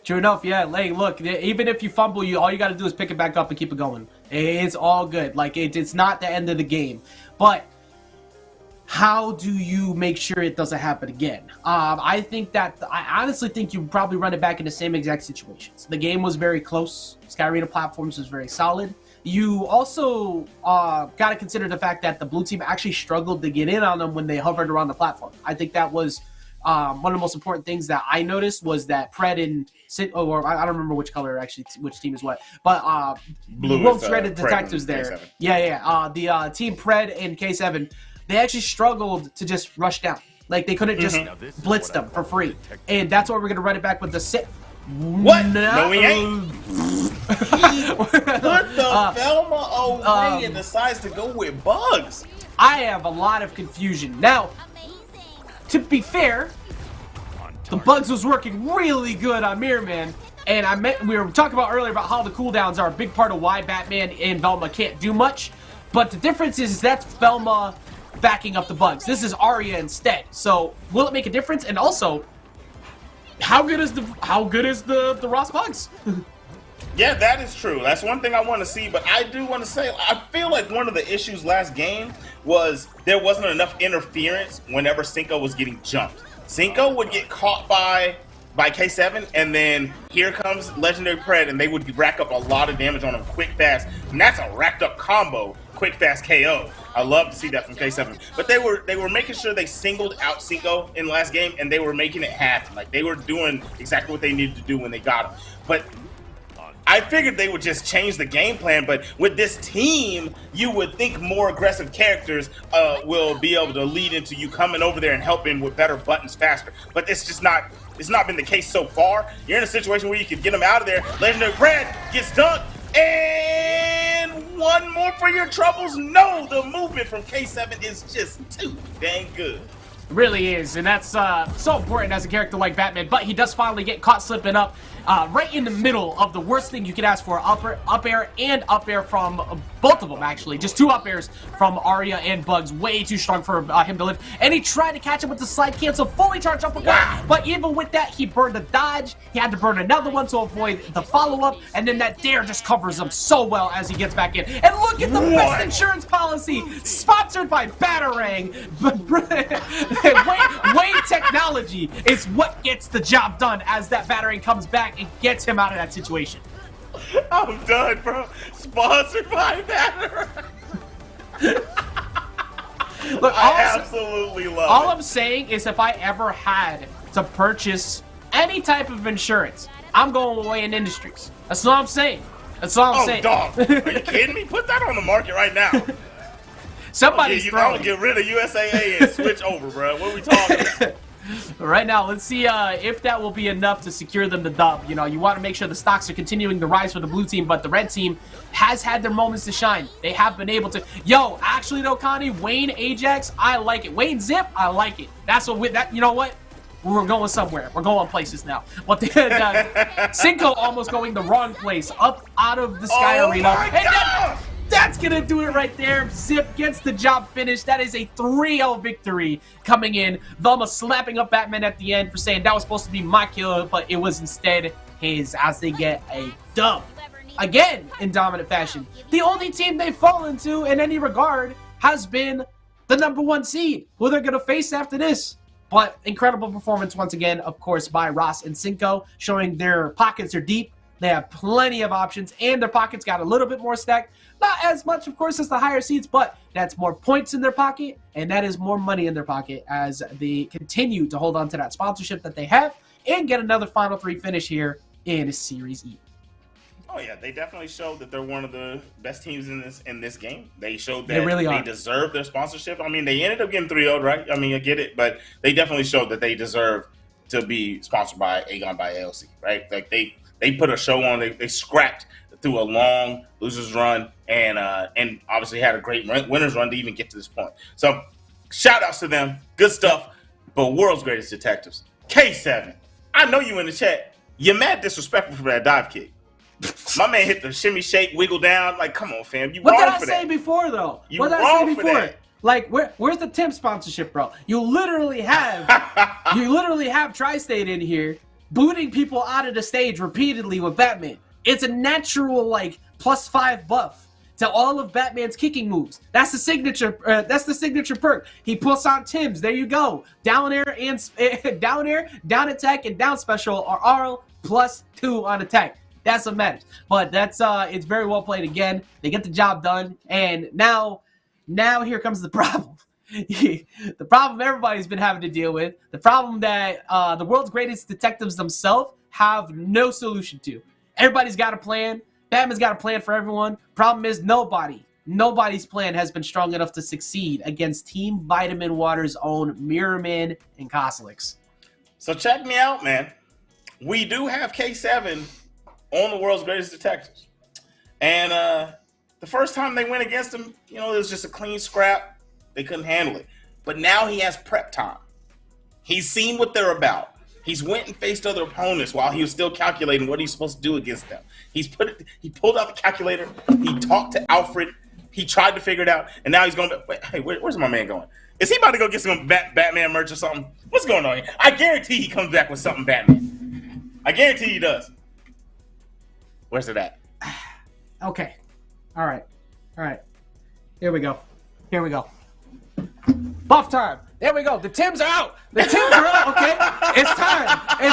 True enough, yeah. Like, look, even if you fumble, all you got to do is pick it back up and keep it going. It's all good. Like, it's not the end of the game. But how do you make sure it doesn't happen again? I honestly think you probably run it back in the same exact situations. The game was very close. Sky Arena platforms was very solid. You also got to consider the fact that the blue team actually struggled to get in on them when they hovered around the platform. I think that was one of the most important things that I noticed was that Pred and or I don't remember which color actually, which team is what, but blue both shredded detectives there. K7. Yeah. The team Pred and K7. They actually struggled to just rush down. Like, they couldn't just blitz them for free. And that's why we're going to run it back with the sit. What? No, we ain't. He put the Velma away and decides to go with bugs. I have a lot of confusion. Now, to be fair, the bugs was working really good on Mirrorman. And we were talking about earlier about how the cooldowns are a big part of why Batman and Velma can't do much. But the difference is that's Velma backing up the bugs. This is Arya instead. So will it make a difference? And also, how good is the Ross bugs? Yeah, that is true. That's one thing I want to see, but I do want to say I feel like one of the issues last game was there wasn't enough interference whenever Cinco was getting jumped. Cinco would get caught by K7, and then here comes Legendary Pred, and they would rack up a lot of damage on him quick, fast. And that's a racked up combo, quick, fast KO. I love to see that from K7. But they were making sure they singled out Cinco in last game, and they were making it happen. Like, they were doing exactly what they needed to do when they got him. But I figured they would just change the game plan, but with this team, you would think more aggressive characters will be able to lead into you coming over there and helping with better buttons faster. But it's not been the case so far. You're in a situation where you can get them out of there. Legendary Pred gets dunked, and one more for your troubles. No, the movement from K7 is just too dang good. Really is, and that's so important as a character like Batman. But he does finally get caught slipping up right in the middle of the worst thing you could ask for. Up air and up air from both of them, actually. Just 2 up airs from Arya and Bugs. Way too strong for him to live. And he tried to catch him with the slide cancel, fully charged uppercut. Wow. But even with that, he burned a dodge. He had to burn another one to avoid the follow-up. And then that dare just covers him so well as he gets back in. And look at the best insurance policy, sponsored by Batarang. Wayne Technology is what gets the job done as that Batarang comes back and gets him out of that situation. I'm done, bro. Sponsored by Batarang. Look, I absolutely love it. All I'm saying is if I ever had to purchase any type of insurance, I'm going with Wayne Industries. That's all I'm saying. That's all I'm saying. Dog. Are you kidding me? Put that on the market right now. Somebody's throwing. I'm gonna get rid of USAA and switch over, bro. What are we talking about? Right now, let's see if that will be enough to secure them the dub. You know, you want to make sure the stocks are continuing to rise for the blue team, but the red team has had their moments to shine. They have been able to. Yo, actually though, Connie, Wayne Ajax, I like it. Wayne Zip, I like it. That's what. You know what? We're going somewhere. We're going places now. But then Cinco almost going the wrong place, up out of the Sky Arena. My God! That's going to do it right there. Zip gets the job finished. That is a 3-0 victory coming in. Velma slapping up Batman at the end for saying that was supposed to be my kill, but it was instead his, as they get a dub. Again, in dominant fashion. The only team they've fallen to in any regard has been the #1 seed, who they're going to face after this. But incredible performance once again, of course, by Ross and Cinco, showing their pockets are deep. They have plenty of options, and their pockets got a little bit more stacked. Not as much, of course, as the higher seeds, but that's more points in their pocket, and that is more money in their pocket as they continue to hold on to that sponsorship that they have and get another Final 3 finish here in Series E. Oh yeah, they definitely showed that they're one of the best teams in this game. They showed that They really are. they deserve their sponsorship. I mean, they ended up getting 3-0, right? I mean, I get it, but they definitely showed that they deserve to be sponsored by Aegon by ALC, right? Like they put a show on. They scrapped through a long losers run and obviously had a great winners run to even get to this point. So shout outs to them. Good stuff. But world's greatest detectives, K7. I know you in the chat. You're mad disrespectful for that dive kick. My man hit the shimmy shake, wiggle down. Like, come on, fam. You What wrong did I for say that. before, though? You What did I wrong say for before? that. Like, where's the Tim sponsorship, bro? You literally have Tri-State in here booting people out of the stage repeatedly with Batman. It's a natural, like, +5 buff to all of Batman's kicking moves. That's the signature. That's the signature perk. He puts on Tim's. There you go. Down air and down air, down attack, and down special are all +2 on attack. That's what matters. But that's it's very well played again. They get the job done, and now here comes the problem. The problem everybody's been having to deal with. The problem that the world's greatest detectives themselves have no solution to. Everybody's got a plan. Batman's got a plan for everyone. Problem is nobody's plan has been strong enough to succeed against Team Vitamin Water's own Mirrorman and Cosolix. So check me out, man. We do have K7 on the world's greatest detectives. And the first time they went against him, you know, it was just a clean scrap. They couldn't handle it. But now he has prep time. He's seen what they're about. He's went and faced other opponents while he was still calculating what he's supposed to do against them. He pulled out the calculator. He talked to Alfred. He tried to figure it out. And now he's going to, hey, where's my man going? Is he about to go get some Batman merch or something? What's going on here? I guarantee he comes back with something Batman. I guarantee he does. Where's it at? Okay. All right. Here we go. Buff time. There we go. The Tims are out. Okay. It's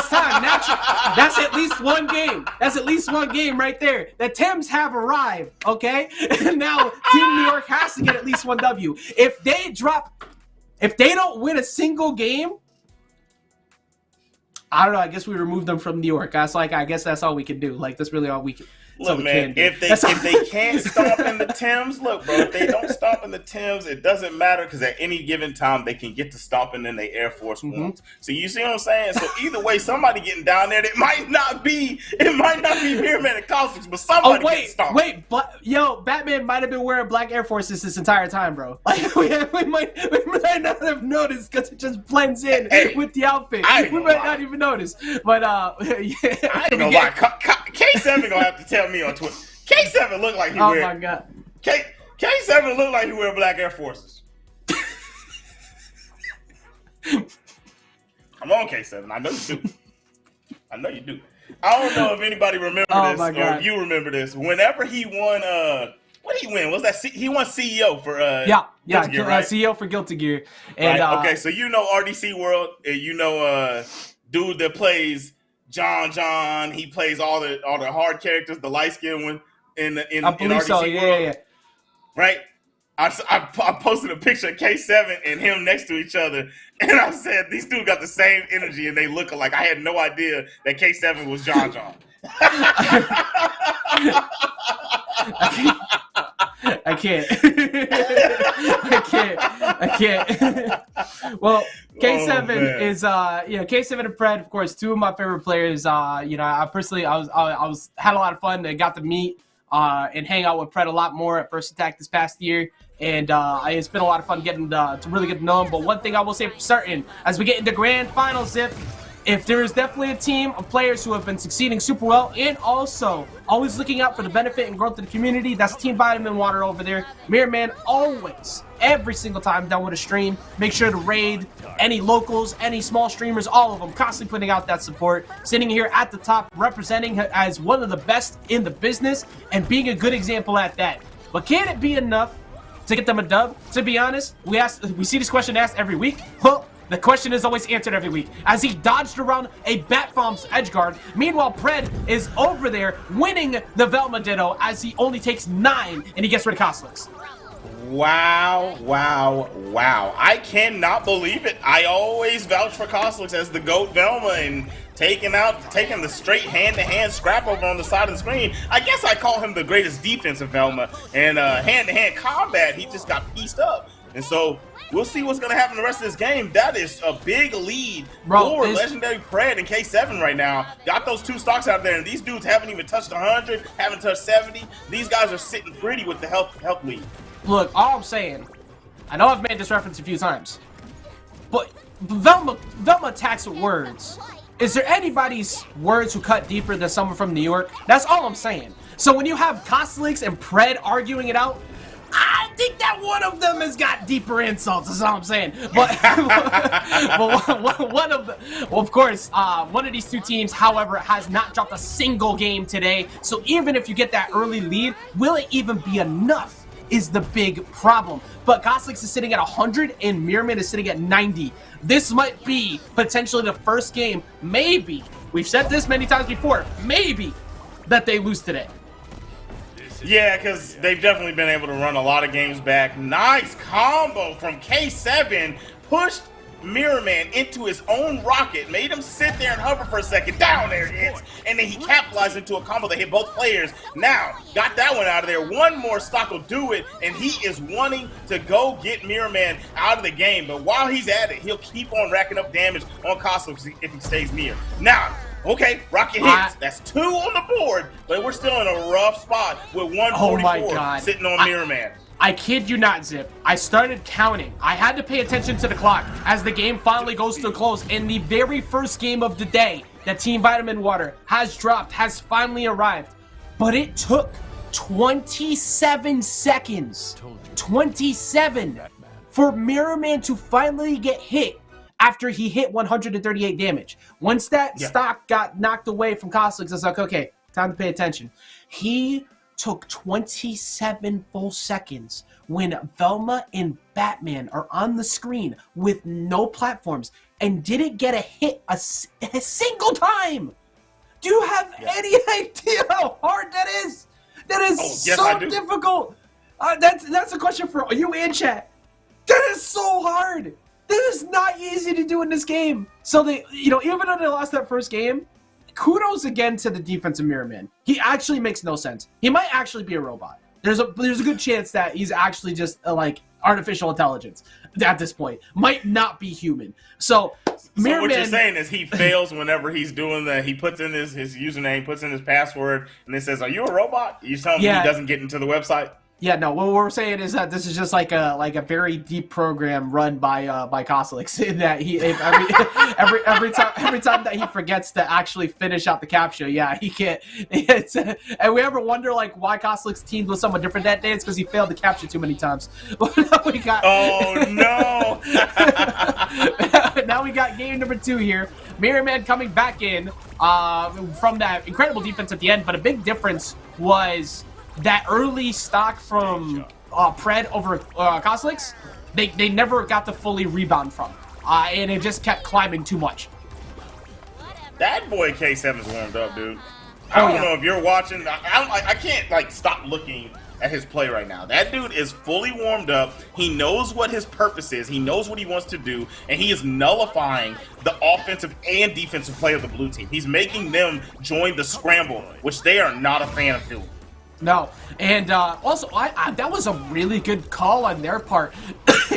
time. Natural. That's at least one game right there. The Tims have arrived. Okay. And now Team New York has to get at least one W. If they don't win a single game, I don't know. I guess we remove them from New York. I guess that's all we can do. Like, that's really all we can. Look, man, if they can't stomp in the Timbs, look, bro, if they don't stomp in the Timbs, it doesn't matter because at any given time they can get to stomping in the Air Force Ones. So you see what I'm saying? So either way, somebody getting down there, it might not be Mirrorman and Cosolix, but somebody getting stomped. Wait, Batman might have been wearing black Air Forces this entire time, bro. Like we might not have noticed because it just blends in with the outfit. We might not even notice. But yeah, I ain't gonna lie. K7 gonna have to tell me on Twitter. K7 look like he wear. Oh my god. K7 look like he wear black Air Forces. Come on, K7. I know you do. I don't know if anybody remember this or if you remember this. Whenever he won, what did he win? Was that he won CEO for Guilty Gear, right? CEO for Guilty Gear. And right? Okay, so you know RDC World, and you know dude that plays John. He plays all the hard characters, the light skinned one in RDC World. Yeah. Right? I posted a picture of K7 and him next to each other, and I said these dudes got the same energy and they look alike. I had no idea that K7 was John. I can't. Well, K7 is K7 and Pred, of course, two of my favorite players. I personally had a lot of fun. I got to meet and hang out with Pred a lot more at First Attack this past year. And it's been a lot of fun getting to really get to know him. But one thing I will say for certain, as we get into grand finals, Zip, if there is definitely a team of players who have been succeeding super well and also always looking out for the benefit and growth of the community, that's Team Vitamin Water over there. Mirrorman always, every single time done with a stream, make sure to raid any locals, any small streamers, all of them, constantly putting out that support. Sitting here at the top, representing as one of the best in the business and being a good example at that. But can it be enough to get them a dub? To be honest, we see this question asked every week. Well, the question is always answered every week as he dodged around a Bat Bomb's edge guard. Meanwhile, Pred is over there winning the Velma Ditto as he only takes 9 and he gets rid of Cosolix. Wow. I cannot believe it. I always vouch for Cosolix as the GOAT Velma and taking the straight hand-to-hand scrap over on the side of the screen. I guess I call him the greatest defensive Velma. And hand-to-hand combat, he just got pieced up. And so we'll see what's going to happen the rest of this game. That is a big lead for Legendary Pred and K7 right now. Got those 2 stocks out there, and these dudes haven't even touched 100, haven't touched 70. These guys are sitting pretty with the health lead. Look, all I'm saying, I know I've made this reference a few times, but Velma attacks with words. Is there anybody's words who cut deeper than someone from New York? That's all I'm saying. So when you have Cosolix and Pred arguing it out, I think that one of them has got deeper insults, is all I'm saying. But, of course, one of these two teams, however, has not dropped a single game today. So even if you get that early lead, will it even be enough is the big problem. But Cosolix is sitting at 100 and Mirrorman is sitting at 90. This might be potentially the first game, maybe, we've said this many times before, maybe, that they lose today. Yeah, because they've definitely been able to run a lot of games back. Nice combo from K7. Pushed Mirrorman into his own rocket. Made him sit there and hover for a second. Down there it hits. And then he capitalized into a combo that hit both players. Now, got that one out of there. One more stock will do it. And he is wanting to go get Mirrorman out of the game. But while he's at it, he'll keep on racking up damage on Cosolix if he stays near. Now, okay, rocket hits. That's 2 on the board, but we're still in a rough spot with 144 sitting on Mirrorman. I kid you not, Zip. I started counting. I had to pay attention to the clock as the game finally goes to a close. And the very first game of the day that Team Vitamin Water has dropped has finally arrived. But it took 27 seconds. 27 for Mirrorman to finally get hit after he hit 138 damage. Once that stock got knocked away from Cosolix, I was like, okay, time to pay attention. He took 27 full seconds when Velma and Batman are on the screen with no platforms and didn't get a hit a single time. Do you have any idea how hard that is? That is so difficult. That's a question for you and chat. That is so hard. That is not easy to do in this game. So they, even though they lost that first game, kudos again to the defensive Mirrorman. He actually makes no sense. He might actually be a robot. There's a good chance that he's actually just like artificial intelligence at this point. Might not be human. So Mirrorman, what you're saying is he fails whenever he's doing that. He puts in his username, puts in his password, and it says, "Are you a robot?" You tell him he doesn't get into the website. Yeah, no. What we're saying is that this is just like a very deep program run by Cosolix. That he every time that he forgets to actually finish out the captcha, he can't. And we ever wonder like why Cosolix teamed with someone different that day? It's because he failed the captcha too many times. We got. Oh no! Now we got game number 2 here. Mirrorman coming back in from that incredible defense at the end, but a big difference was that early stock from Pred over Cosolix, they never got to fully rebound from. And it just kept climbing too much. That boy K7's warmed up, dude. I don't know if you're watching. I can't like stop looking at his play right now. That dude is fully warmed up. He knows what his purpose is. He knows what he wants to do, and he is nullifying the offensive and defensive play of the blue team. He's making them join the scramble, which they are not a fan of doing. No, and also that was a really good call on their part.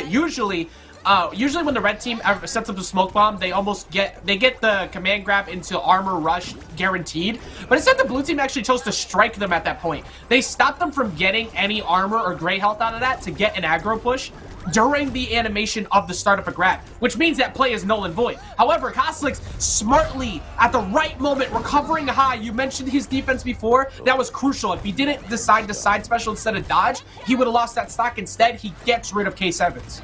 Usually when the red team sets up a smoke bomb, they get the command grab into armor rush guaranteed. But instead, the blue team actually chose to strike them at that point. They stopped them from getting any armor or gray health out of that to get an aggro push during the animation of the start of a grab, which means that play is null and void. However, Cosolix smartly, at the right moment, recovering high. You mentioned his defense before. That was crucial. If he didn't decide to side special instead of dodge, he would have lost that stock. Instead, he gets rid of K7s.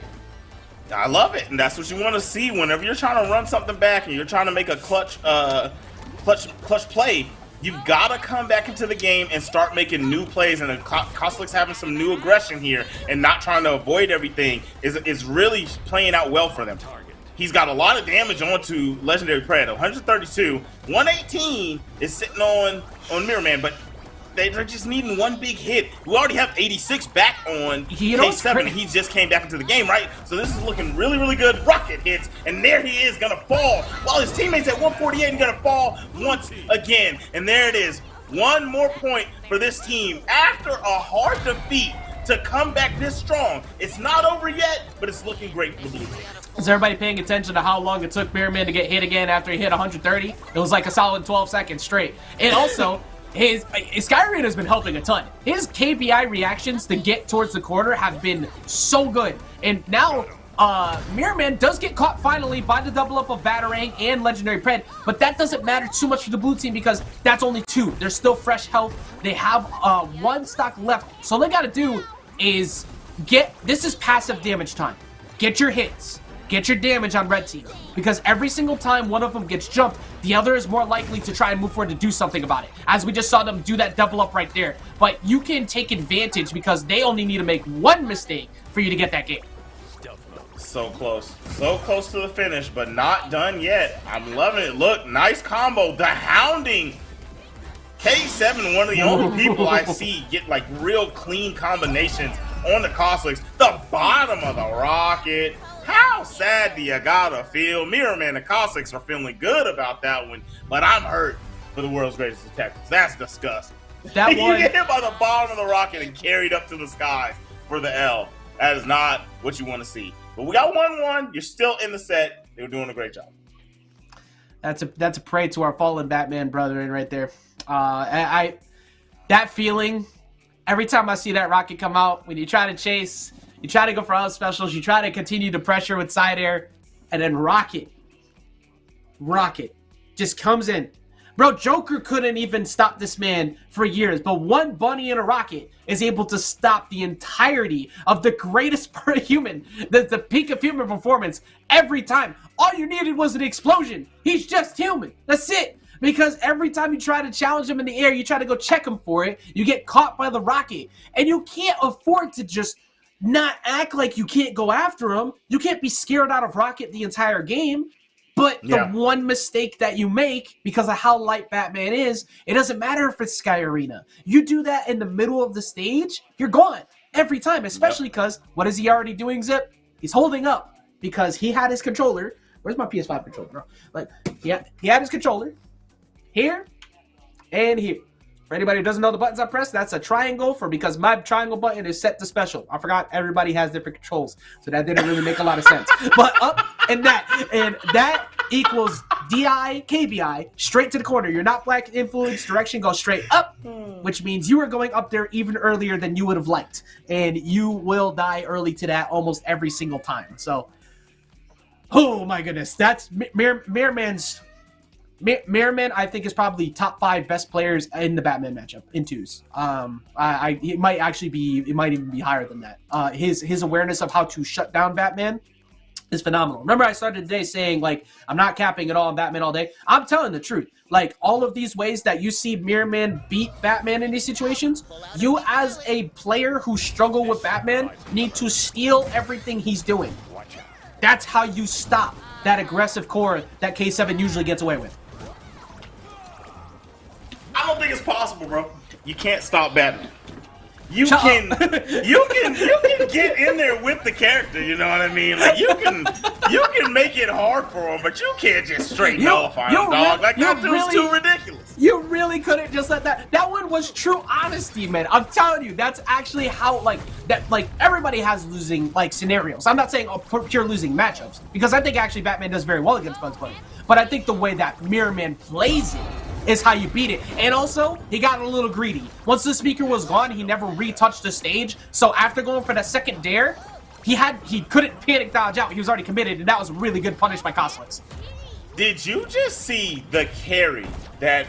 I love it, and that's what you want to see whenever you're trying to run something back and you're trying to make a clutch play. You've got to come back into the game and start making new plays, and Cosolix having some new aggression here and not trying to avoid everything is really playing out well for them. He's got a lot of damage onto Legendary Pred. 132, 118 is sitting on Mirrorman, but they're just needing one big hit. We already have 86 back on K7, and he just came back into the game, right? So this is looking really, really good. Rocket hits, and there he is gonna fall, while his teammates at 148 and gonna fall once again. And there it is. One more point for this team after a hard defeat to come back this strong. It's not over yet, but it's looking great for the blue team. Is everybody paying attention to how long it took Mirrorman to get hit again after he hit 130? It was like a solid 12 seconds straight. And also, his Sky Arena has been helping a ton. His KPI reactions to get towards the corner have been so good. And now, Mirrorman does get caught finally by the double up of Batarang and Legendary Pred, but that doesn't matter too much for the blue team because that's only 2. They're still fresh health. They have 1 stock left. So all they gotta do is this is passive damage time. Get your hits. Get your damage on red team, because every single time one of them gets jumped, the other is more likely to try and move forward to do something about it, as we just saw them do that double up right there. But you can take advantage because they only need to make 1 mistake for you to get that game. So close to the finish, but not done yet. I'm loving it. Look, nice combo. The hounding. K7, one of the only people I see get like real clean combinations on the Cosolix. The bottom of the rocket. How sad do you gotta feel? Mirrorman and Cosolix are feeling good about that one, but I'm hurt for the world's greatest detectives. That's disgusting. That one, you get hit by the bottom of the rocket and carried up to the skies for the L. That is not what you want to see. But we got 1-1. You're still in the set. They were doing a great job. That's a praise to our fallen Batman brethren right there. That feeling, every time I see that rocket come out, when you try to chase, you try to go for out specials, you try to continue to pressure with side air, and then rocket just comes in. Bro, Joker couldn't even stop this man for years, but one bunny in a rocket is able to stop the entirety of the greatest part of human, the peak of human performance every time. All you needed was an explosion. He's just human. That's it. Because every time you try to challenge him in the air, you try to go check him for it, you get caught by the rocket. And you can't afford to just not act like you can't go after him. You can't be scared out of rocket the entire game. But the one mistake that you make, because of how light Batman is, it doesn't matter if it's Sky Arena. You do that in the middle of the stage, you're gone every time, especially because what is he already doing, Zip? He's holding up because he had his controller. Where's my PS5 controller, bro? Like, he had his controller. here, and here. For anybody who doesn't know the buttons I press, that's a triangle because my triangle button is set to special. I forgot everybody has different controls, so that didn't really make a lot of sense. But up and that equals DI, KBI, straight to the corner. You're not black influence, direction goes straight up, which means you are going up there even earlier than you would have liked. And you will die early to that almost every single time. So, oh my goodness, that's Mirrorman's... Mirrorman, I think, is probably top 5 best players in the Batman matchup in twos. It might actually be, it might even be higher than that. His awareness of how to shut down Batman is phenomenal. Remember, I started today saying, like, I'm not capping it all on Batman all day. I'm telling the truth. Like, all of these ways that you see Mirrorman beat Batman in these situations, you as a player who struggle with Batman need to steal everything he's doing. That's how you stop that aggressive core that K7 usually gets away with. I don't think it's possible, bro. You can't stop Batman. You can get in there with the character, you know what I mean? Like you can make it hard for him, but you can't just straight nullify him, dog. Like that dude's too ridiculous. You really couldn't just let that. That one was true honesty, man. I'm telling you, that's actually how everybody has losing scenarios. I'm not saying pure losing matchups because I think actually Batman does very well against Bugs Bunny, but I think the way that Mirrorman plays it is how you beat it. And also, he got a little greedy. Once the speaker was gone, he never retouched the stage. So after going for that second dare, he couldn't panic dodge out. He was already committed, and that was really good punish by Cosolix. Did you just see the carry that?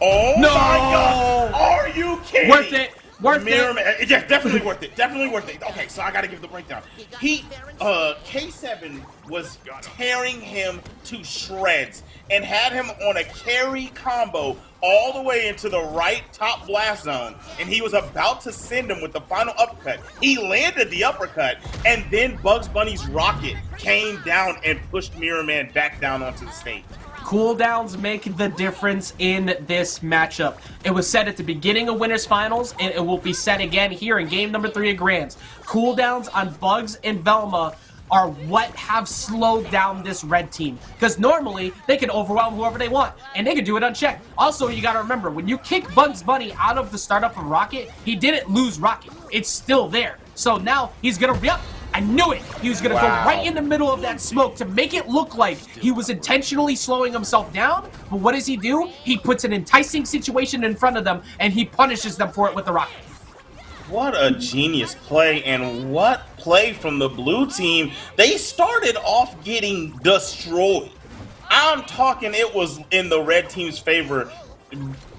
Oh my God! Are you kidding? Worth it. Mirrorman, yeah, definitely worth it. Definitely worth it. Okay, so I gotta give the breakdown. K7 was tearing him to shreds and had him on a carry combo all the way into the right top blast zone, and he was about to send him with the final uppercut. He landed the uppercut, and then Bugs Bunny's rocket came down and pushed Mirrorman back down onto the stage. Cooldowns make the difference in this matchup. It was said at the beginning of Winners Finals, and it will be said again here in game number 3 of Grands. Cooldowns on Bugs and Velma are what have slowed down this red team. Because normally, they can overwhelm whoever they want, and they can do it unchecked. Also, you gotta remember, when you kick Bugs Bunny out of the startup of Rocket, he didn't lose Rocket. It's still there. So now, he's gonna re-up. I knew it! He was gonna go right in the middle of that smoke to make it look like he was intentionally slowing himself down, but what does he do? He puts an enticing situation in front of them, and he punishes them for it with the rocket. What a genius play, and what play from the blue team. They started off getting destroyed. I'm talking it was in the red team's favor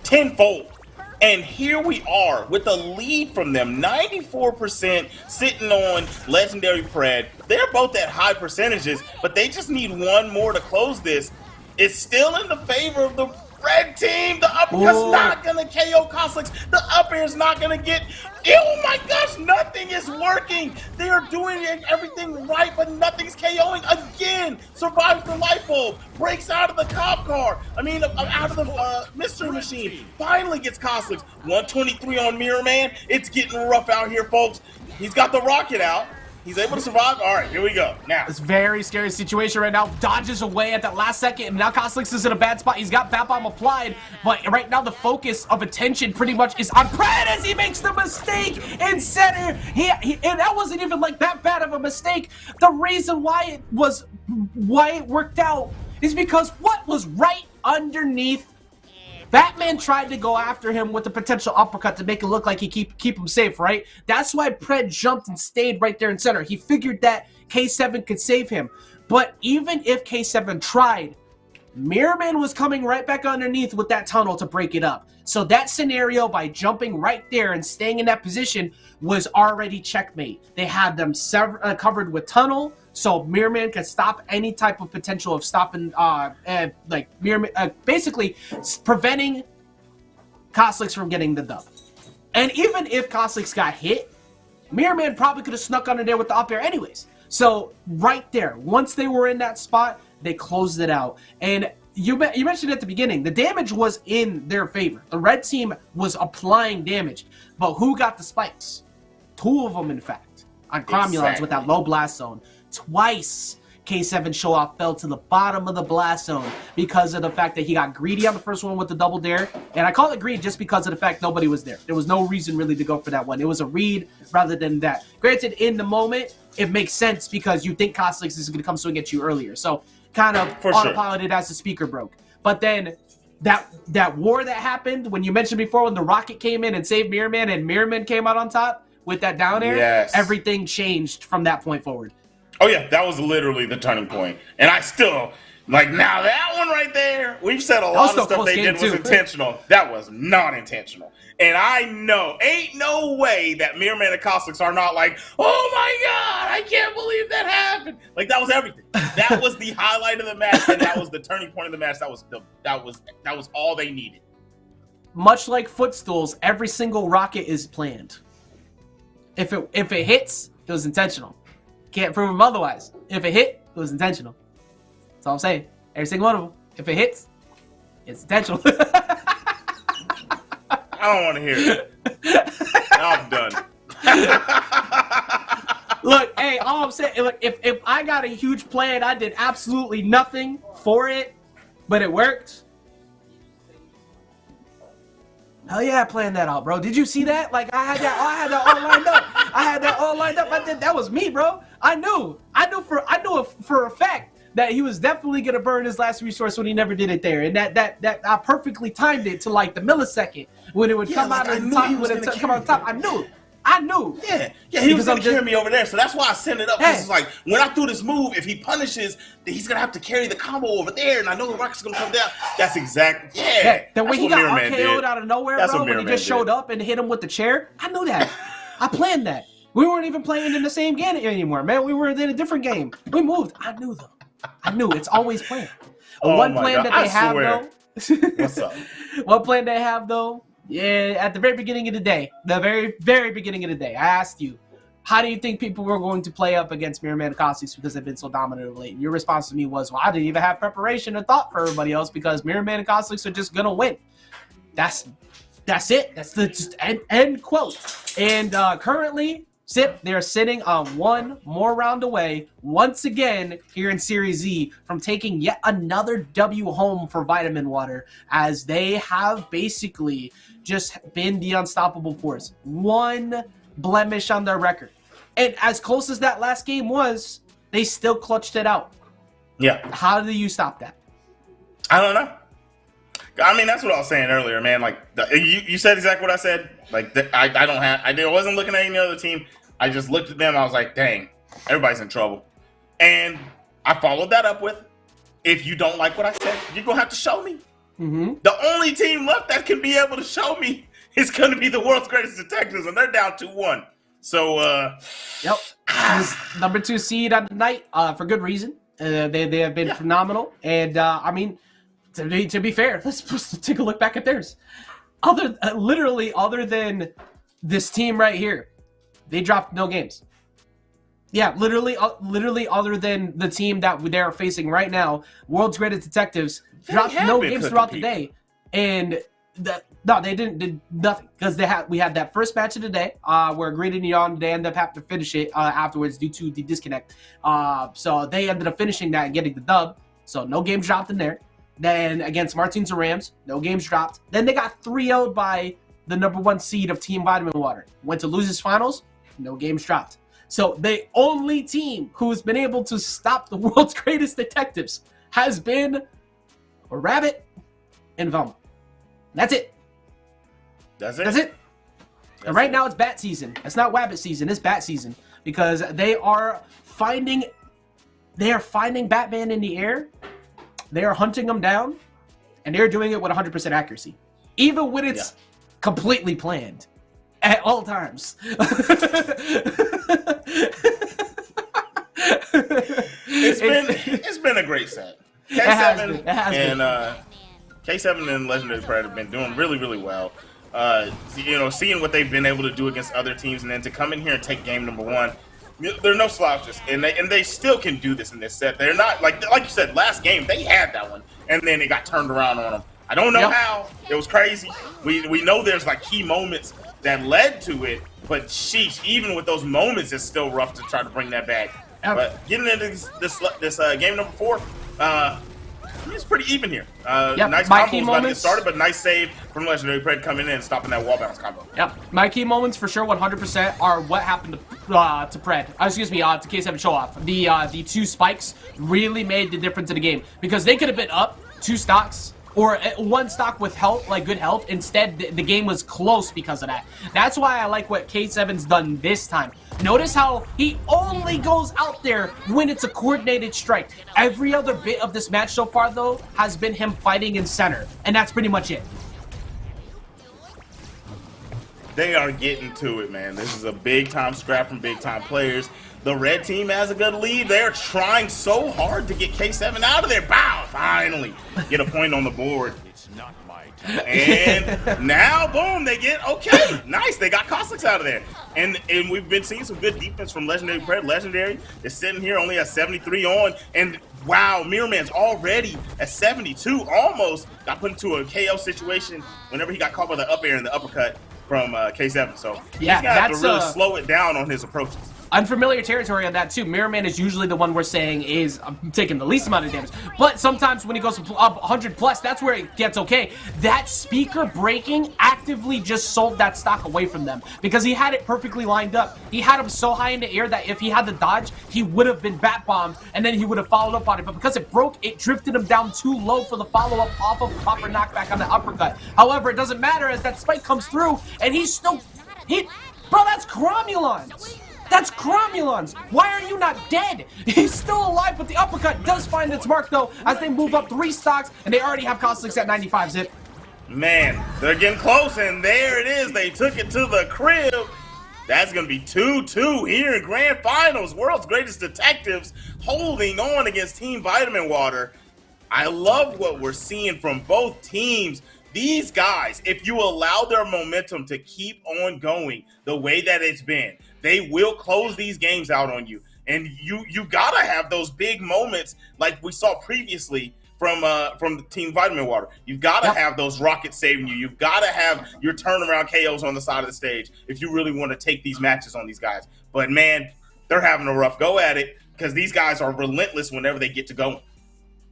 tenfold. And here we are with a lead from them, 94% sitting on Legendary Pred. They're both at high percentages, but they just need one more to close this. It's still in the favor of the red team. The uppercut's not going to KO Cosolix. The up air is not going to get... Oh my gosh, nothing is working. They are doing everything right, but nothing's KOing again. Survives the light bulb. Breaks out of the cop car. Out of the mystery machine. Finally gets Cosolix. 123 on Mirrorman. It's getting rough out here, folks. He's got the rocket out. He's able to survive. All right, here we go. Now, it's a very scary situation right now. Dodges away at that last second, and now Cosolix is in a bad spot. He's got Bat Bomb applied, but right now the focus of attention pretty much is on Pred as he makes the mistake in center. And that wasn't even like that bad of a mistake. The reason why it worked out is because what was right underneath. Batman tried to go after him with the potential uppercut to make it look like he keep him safe, right? That's why Pred jumped and stayed right there in center. He figured that K7 could save him. But even if K7 tried, Mirrorman was coming right back underneath with that tunnel to break it up. So that scenario, by jumping right there and staying in that position, was already checkmate. They had them covered with tunnel, so Mirrorman could stop any type of potential of stopping, basically preventing Cosolix from getting the dub. And even if Cosolix got hit, Mirrorman probably could have snuck under there with the up air anyways. So right there, once they were in that spot, they closed it out. And you mentioned at the beginning, the damage was in their favor. The red team was applying damage, but who got the spikes? 2 of them, in fact, on Cromulons with that low blast zone. Twice. K7 Showoff fell to the bottom of the blast zone because of the fact that he got greedy on the first one with the double dare. And I call it greed just because of the fact nobody was there. There was no reason really to go for that one. It was a read rather than that. Granted, in the moment, it makes sense because you think Cosolix is going to come swing at you earlier. So kind of autopiloted as the speaker broke. But then that war that happened when you mentioned before when the rocket came in and saved Mirrorman and Mirrorman came out on top with that down air, everything changed from that point forward. Oh yeah, that was literally the turning point. And I still, like, now that one right there, we've said a lot of stuff they did was intentional. That was not intentional. And I know, ain't no way that Mirrorman and Cosolix are not like, oh my God, I can't believe that happened. Like, that was everything. That was the highlight of the match, and that was the turning point of the match. That was all they needed. Much like footstools, every single rocket is planned. If it hits, it was intentional. Can't prove them otherwise. If it hit, it was intentional. That's all I'm saying. Every single one of them. If it hits, it's intentional. I don't want to hear it. I'm done. Look, hey, all I'm saying, look, if I got a huge plan, I did absolutely nothing for it, but it worked. Hell yeah, I planned that out, bro. Did you see that? Like, I had that all lined up. That was me, bro. I knew for a fact that he was definitely gonna burn his last resource when he never did it there, and that I perfectly timed it to like the millisecond when it would come out of the top. When it come out of the top, I knew. Yeah, he was gonna carry me over there, so that's why I sent it up. This is like, when I threw this move, if he punishes, then he's gonna have to carry the combo over there, and I know the rocket's gonna come down. That's exactly, the way he got RKO'd out of nowhere, bro, when he just showed up and hit him with the chair, I knew that. I planned that. We weren't even playing in the same game anymore, man. We were in a different game. We moved. I knew, though. I knew. It's always planned. One plan that they have, though. What's up? One plan they have, though. Yeah, at the very beginning of the day, very beginning of the day, I asked you, how do you think people were going to play up against Mirrorman and Cosolix because they've been so dominant of late? And your response to me was, well, I didn't even have preparation or thought for everybody else because Mirrorman and Cosolix are just going to win. That's it. That's the just end quote. And currently, they're sitting on one more round away, once again, here in Series Z, from taking yet another W home for Vitamin Water, as they have basically just been the unstoppable force. One blemish on their record. And as close as that last game was, they still clutched it out. Yeah. How do you stop that? I don't know. I mean, that's what I was saying earlier, man. Like, you said exactly what I said. Like, I wasn't looking at any other team. I just looked at them and I was like, dang, everybody's in trouble. And I followed that up with, if you don't like what I said, you're going to have to show me. Mm-hmm. The only team left that can be able to show me is going to be the world's greatest detectives, and they're down 2-1. So, yep. Number 2 seed on the night for good reason. They have been phenomenal. And, I mean, to be fair, let's take a look back at theirs. Literally, other than this team right here, they dropped no games. Yeah, literally, other than the team that they're facing right now, World's Greatest Detectives dropped no games throughout the day, and they did nothing because we had that first match of the day where Green and Neon, they ended up having to finish it afterwards due to the disconnect. So they ended up finishing that and getting the dub. So no games dropped in there. Then against Martins and Rams, no games dropped. Then they got 3-0'd by the number 1 seed of Team Vitamin Water. Went to losers finals, no games dropped. So the only team who's been able to stop the World's Greatest Detectives has been Rabbit and Velma. That's it. That's it. That's it. And right now it's bat season. It's not Wabbit season. It's bat season because they are finding Batman in the air. They are hunting them down, and they're doing it with 100% accuracy, even when it's completely planned at all times. It's been a great set. K7 and Legendary Pride have been doing really, really well. Seeing what they've been able to do against other teams, and then to come in here and take game number 1. They're no slouches, and they still can do this in this set. They're not like you said last game. They had that one, and then it got turned around on them. I don't know how. It was crazy. We know there's like key moments that led to it, but sheesh, even with those moments, it's still rough to try to bring that back But getting into this game number 4, it's pretty even here. Nice combos about to get started, but nice save from Legendary Pred coming in and stopping that wall bounce combo. Yep, my key moments for sure 100% are what happened to Pred. Excuse me, to K7 show off. The 2 spikes really made the difference in the game because they could have been up 2 stocks or 1 stock with health, like good health. Instead, the game was close because of that. That's why I like what K7's done this time. Notice how he only goes out there when it's a coordinated strike. Every other bit of this match so far, though, has been him fighting in center. And that's pretty much it. They are getting to it, man. This is a big-time scrap from big-time players. The red team has a good lead. They're trying so hard to get K7 out of there. Bow! Finally get a point on the board. It's not my time. And now, boom, they get, okay, nice. They got Cosolix out of there. And we've been seeing some good defense from Legendary Pred. Legendary is sitting here only at 73 on. And wow, Mirrorman's already at 72, almost got put into a KO situation whenever he got caught by the up air and the uppercut from K7. So yeah, he's gonna have to really slow it down on his approaches. Unfamiliar territory on that too. Mirrorman is usually the one we're saying is taking the least amount of damage, but sometimes when he goes up 100 plus, that's where it gets okay. That speaker breaking actively just sold that stock away from them because he had it perfectly lined up. He had him so high in the air that if he had the dodge, he would have been bat bombed and then he would have followed up on it. But because it broke, it drifted him down too low for the follow up off of proper knockback on the uppercut. However, it doesn't matter as that spike comes through and he's still bro, that's Cromulons. That's Cromulons! Why are you not dead? He's still alive, but the uppercut does find its mark, though, as they move up 3 stocks, and they already have Cosolix at 95 zip. Man, they're getting close, and there it is. They took it to the crib. That's going to be 2-2 here in Grand Finals. World's Greatest Detectives holding on against Team Vitamin Water. I love what we're seeing from both teams. These guys, if you allow their momentum to keep on going the way that it's been, they will close these games out on you. And you gotta have those big moments like we saw previously from the Team Vitamin Water. You've gotta have those rockets saving you. You've gotta have your turnaround KOs on the side of the stage if you really want to take these matches on these guys. But man, they're having a rough go at it because these guys are relentless whenever they get to going.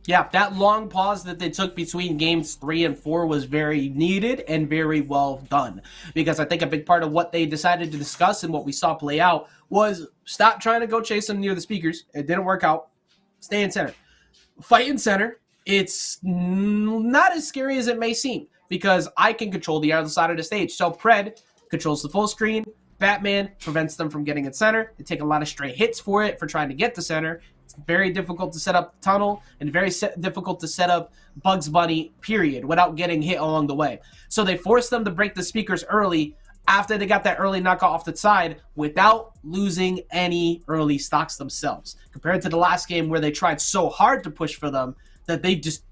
Yeah, that long pause that they took between games 3 and 4 was very needed and very well done. Because I think a big part of what they decided to discuss and what we saw play out was stop trying to go chase them near the speakers. It didn't work out. Stay in center. Fight in center. It's not as scary as it may seem because I can control the other side of the stage. So Pred controls the full screen. Batman prevents them from getting in center. They take a lot of stray hits for it for trying to get to center. It's very difficult to set up the tunnel and very difficult to set up Bugs Bunny, period, without getting hit along the way. So they forced them to break the speakers early after they got that early knockout off the side without losing any early stocks themselves. Compared to the last game where they tried so hard to push for them that they just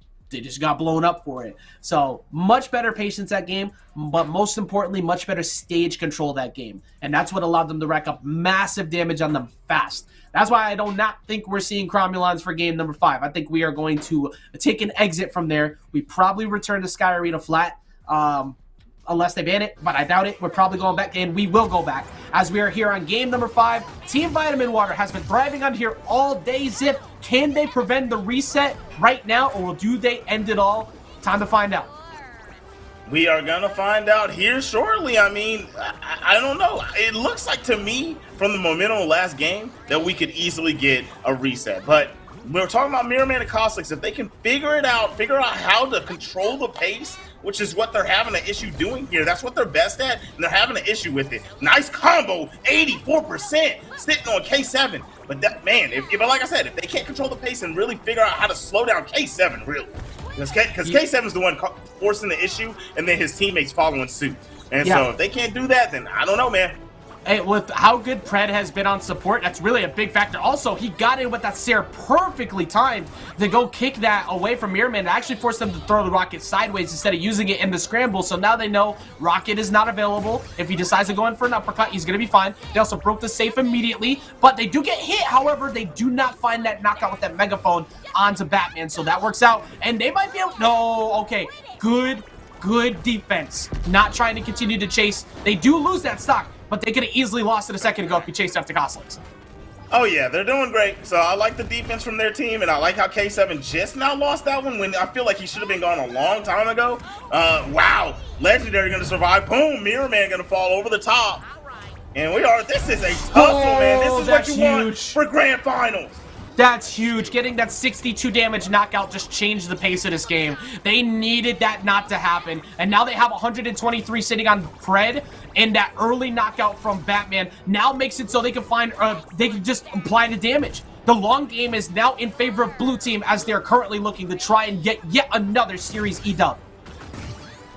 got blown up for it. So much better patience that game, but most importantly, much better stage control that game. And that's what allowed them to rack up massive damage on them fast. That's why I do not think we're seeing Cromulons for game number 5. I think we are going to take an exit from there. We probably return to Sky Arena flat, unless they ban it, but I doubt it. We're probably going back, and we will go back. As we are here on game number 5, Team Vitamin Water has been thriving on here all day, Zip. Can they prevent the reset right now, or do they end it all? Time to find out. We are going to find out here shortly. I mean, I don't know. It looks like to me from the momentum of last game that we could easily get a reset. But we're talking about Mirrorman and Cosolix. If they can figure out how to control the pace, which is what they're having an issue doing here. That's what they're best at, and they're having an issue with it. Nice combo, 84%, sitting on K7. But that, man, if like I said, if they can't control the pace and really figure out how to slow down K7, really. Because K7 is the one forcing the issue, and then his teammates following suit. And so if they can't do that, then I don't know, man. Hey, with how good Pred has been on support, that's really a big factor. Also, he got in with that Sarah perfectly timed to go kick that away from Mirrorman. It actually forced them to throw the rocket sideways instead of using it in the scramble. So now they know rocket is not available. If he decides to go in for an uppercut, he's going to be fine. They also broke the safe immediately, but they do get hit. However, they do not find that knockout with that megaphone onto Batman. So that works out, and they might be able... No, okay, good defense. Not trying to continue to chase. They do lose that stock, but they could have easily lost it a second ago if he chased after Cosolix. Oh yeah, they're doing great. So I like the defense from their team, and I like how K7 just now lost that one when I feel like he should have been gone a long time ago. Wow, Legendary gonna survive. Boom, Mirrorman gonna fall over the top. And this is a tussle, man. This is what you want for grand finals. That's huge. Getting that 62 damage knockout just changed the pace of this game. They needed that not to happen. And now they have 123 sitting on Pred, and that early knockout from Batman now makes it so they can just apply the damage. The long game is now in favor of Blue Team as they're currently looking to try and get yet another Series E dub.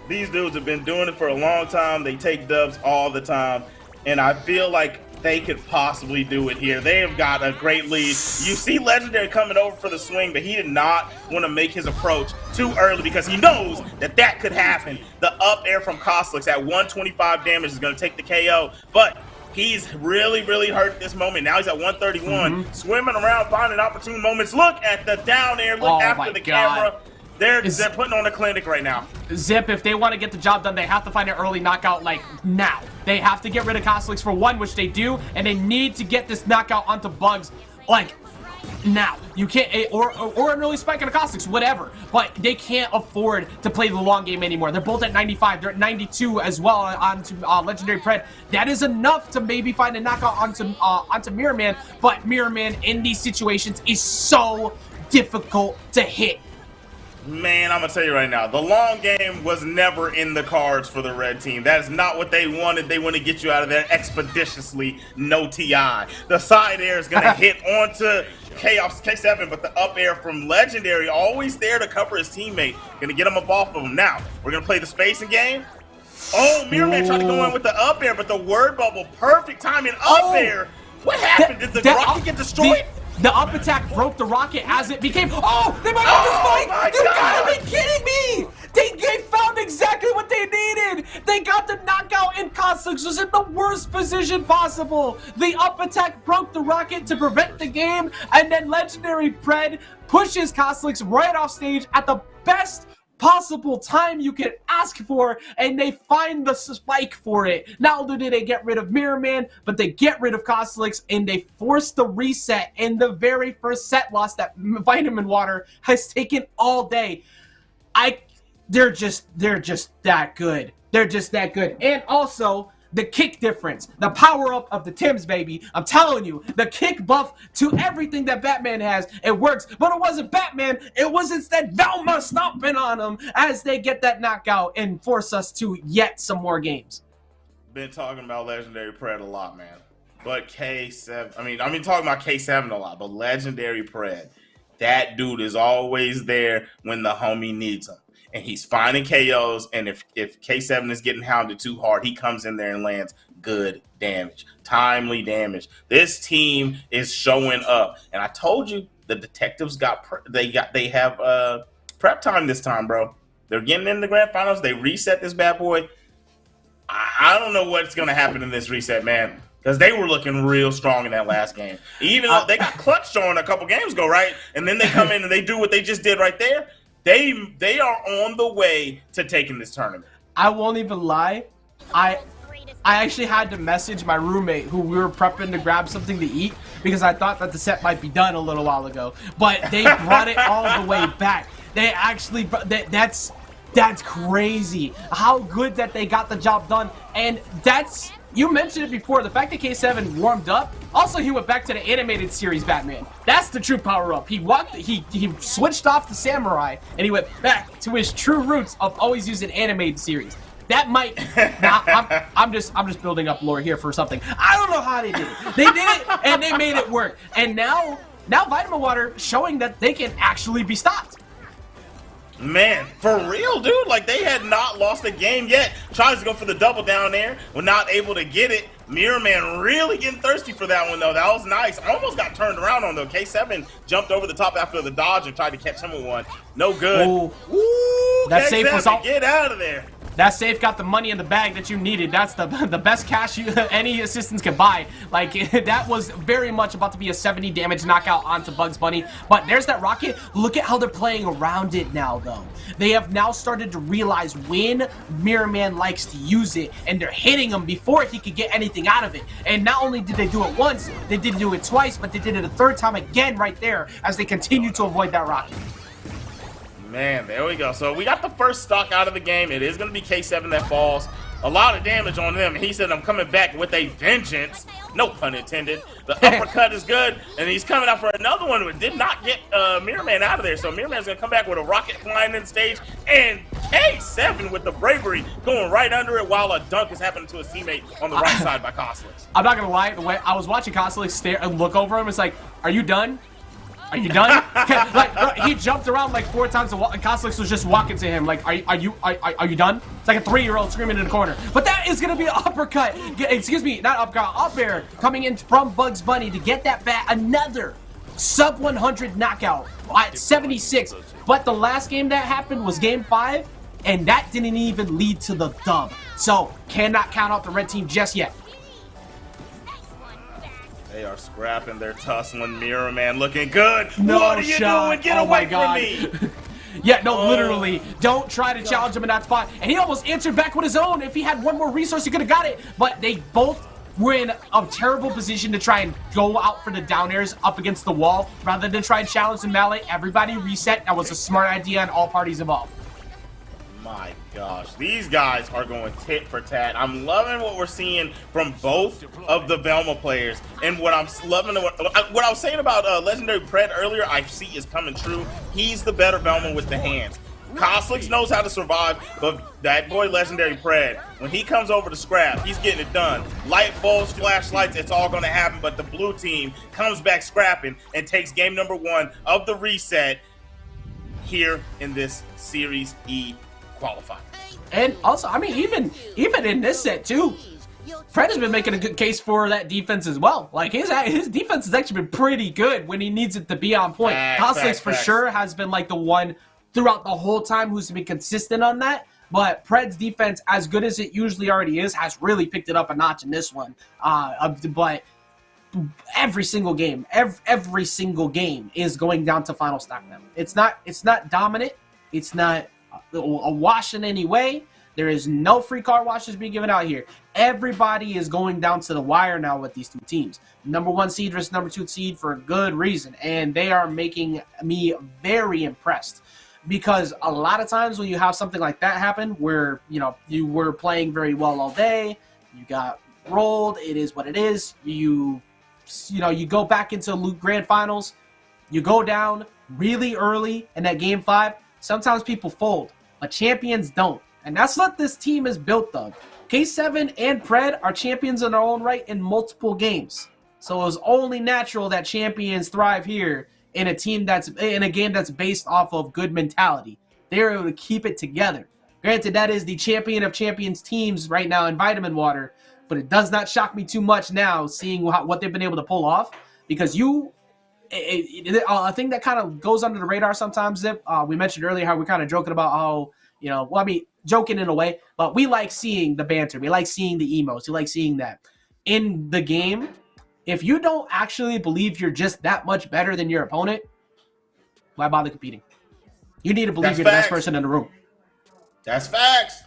These dudes have been doing it for a long time. They take dubs all the time. And I feel like they could possibly do it here. They have got a great lead. You see Legendary coming over for the swing, but he did not want to make his approach too early because he knows that that could happen. The up air from Cosolix at 125 damage is going to take the KO, but he's really, really hurt at this moment. Now he's at 131, swimming around, finding opportune moments. Look at the down air. Look after the camera. They're putting on a clinic right now. Zip, if they want to get the job done, they have to find an early knockout, like, now. They have to get rid of Cosolix for one, which they do, and they need to get this knockout onto Bugs, like, now. You can't, or an early spike on a Cosolix, whatever. But they can't afford to play the long game anymore. They're both at 95. They're at 92 as well onto Legendary Pred. That is enough to maybe find a knockout onto Mirrorman, but Mirrorman in these situations is so difficult to hit. Man, I'm going to tell you right now, the long game was never in the cards for the red team. That is not what they wanted. They want to get you out of there expeditiously, no TI. The side air is going to hit onto K7, but the up air from Legendary, always there to cover his teammate. Going to get him up off of him. Now, we're going to play the spacing game. Oh, Mirrorman tried to go in with the up air, but the word bubble, perfect timing, up air. What happened? Did the rocket get destroyed? The up attack broke the rocket as it became. Oh, they might have the spike! You gotta be kidding me! They found exactly what they needed! They got the knockout, and Cosolix was in the worst position possible! The up attack broke the rocket to prevent the game, and then Legendary Pred pushes Cosolix right off stage at the best possible time you can ask for, and they find the spike for it. Not only did they get rid of Mirrorman, but they get rid of Cosolix, and they force the reset in the very first set loss that Vitamin Water has taken all day. They're just that good. They're just that good. And also, the kick difference, the power up of the Tims, baby. I'm telling you, the kick buff to everything that Batman has, it works. But it wasn't Batman, it was instead Velma stomping on him as they get that knockout and force us to yet some more games. Been talking about Legendary Pred a lot, man. But K7, I've been talking about K7 a lot, but Legendary Pred, that dude is always there when the homie needs him. And he's finding KOs, and if K7 is getting hounded too hard, he comes in there and lands good damage, timely damage. This team is showing up, and I told you the detectives they have prep time this time, bro. They're getting in the grand finals. They reset this bad boy. I don't know what's gonna happen in this reset, man, because they were looking real strong in that last game. Even though they got clutched on a couple games ago, right? And then they come in and they do what they just did right there. They are on the way to taking this tournament. I won't even lie. I actually had to message my roommate who we were prepping to grab something to eat because I thought that the set might be done a little while ago. But they brought it all the way back. They actually, that's crazy. How good that they got the job done. And that's, you mentioned it before, the fact that K7 warmed up. Also, he went back to the animated series Batman. That's the true power up. He switched off the samurai and he went back to his true roots of always using animated series. That might. Now, I'm just building up lore here for something. I don't know how they did it. They did it and they made it work. And now Vitamin Water showing that they can actually be stopped. Man, for real, dude. Like, they had not lost a game yet. Tries to go for the double down there. Were not able to get it. Mirrorman really getting thirsty for that one, though. That was nice. Almost got turned around on, though. K7 jumped over the top after the dodge and tried to catch him with one. No good. Ooh, that K7, safe was all. Get out of there. That safe got the money in the bag that you needed. That's the best cash any assistants can buy. Like, that was very much about to be a 70 damage knockout onto Bugs Bunny. But there's that rocket. Look at how they're playing around it now, though. They have now started to realize when Mirrorman likes to use it, and they're hitting him before he could get anything out of it. And not only did they do it once, they did do it twice, but they did it a third time again right there as they continue to avoid that rocket. Man, there we go. So we got the first stock out of the game. It is going to be K7 that falls. A lot of damage on them. He said, I'm coming back with a vengeance. No pun intended. The uppercut is good, and he's coming out for another one, but did not get Mirrorman out of there. So Mirrorman's going to come back with a rocket flying in stage, and K7 with the bravery going right under it while a dunk is happening to his teammate on the right side by Cosolix. I'm not going to lie. The way I was watching Cosolix stare and look over him, it's like, are you done? Are you done? Like, he jumped around like 4 times, and Cosolix was just walking to him like, are you done? It's like a 3-year-old screaming in the corner. But that is gonna be an uppercut. Excuse me, not uppercut, up air coming in from Bugs Bunny to get that back. Another sub 100 knockout at 76. But the last game that happened was game 5, and that didn't even lead to the dub. So cannot count out the red team just yet. They are scrapping, they're tussling. Mirrorman looking good. No what are you shot. doing? Get Oh away my God. from me. Yeah, no, literally. Don't try to challenge him in that spot. And he almost answered back with his own. If he had one more resource, he could have got it. But they both were in a terrible position to try and go out for the down airs up against the wall rather than try and challenge the melee. Everybody reset. That was a smart idea on all parties involved. My gosh, these guys are going tit for tat. I'm loving what we're seeing from both of the Velma players, and what I'm loving, what I was saying about Legendary Pred earlier, I see is coming true. He's the better Velma with the hands. Cosolix knows how to survive, but that boy Legendary Pred, when he comes over to scrap, he's getting it done. Light bulbs, flashlights, it's all going to happen, but the blue team comes back scrapping and takes game number 1 of the reset here in this Series E qualifier. And also, I mean, even in this set too, Fred has been making a good case for that defense as well. Like his defense has actually been pretty good when he needs it to be on point. Cosolix for sure has been like the one throughout the whole time who's been consistent on that. But Pred's defense, as good as it usually already is, has really picked it up a notch in this one. But every single game is going down to final stack them. It's not dominant. It's not a wash in any way. There is no free card washes being given out here. Everybody is going down to the wire now with these two teams. Number 1 seed versus number 2 seed for a good reason. And they are making me very impressed. Because a lot of times when you have something like that happen, where, you know, you were playing very well all day, you got rolled, it is what it is. You go back into grand finals, you go down really early in that game 5. Sometimes people fold, but champions don't. And that's what this team is built of. K7 and Pred are champions in their own right in multiple games. So it was only natural that champions thrive here in a game that's based off of good mentality. They're able to keep it together. Granted, that is the champion of champions teams right now in Vitamin Water, but it does not shock me too much now seeing what they've been able to pull off, because a thing that kind of goes under the radar sometimes, Zip, we mentioned earlier how we're kind of joking about how, joking in a way, but we like seeing the banter. We like seeing the emotes. We like seeing that. In the game, if you don't actually believe you're just that much better than your opponent, why bother competing? You need to believe you're the best person in the room. That's facts.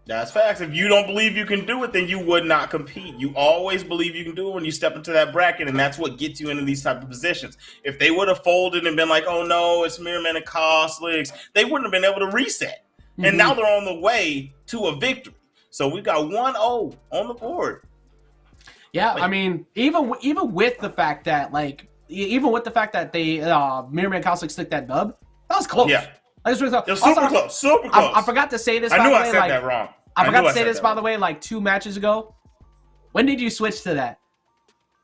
That's facts. If you don't believe you can do it, then you would not compete. You always believe you can do it when you step into that bracket, and that's what gets you into these type of positions. If they would have folded and been like, oh no, it's Mirrorman and Cosolix, they wouldn't have been able to reset. Mm-hmm. And now they're on the way to a victory. So we've got 1-0 on the board. Yeah, I mean, even with the fact that they Mirrorman and Cosolix took that dub, that was close. Yeah. I just really thought, it was super close, super close. I forgot to say this. I knew I said that wrong. I forgot to say this, by the way, like 2 matches ago. When did you switch to that?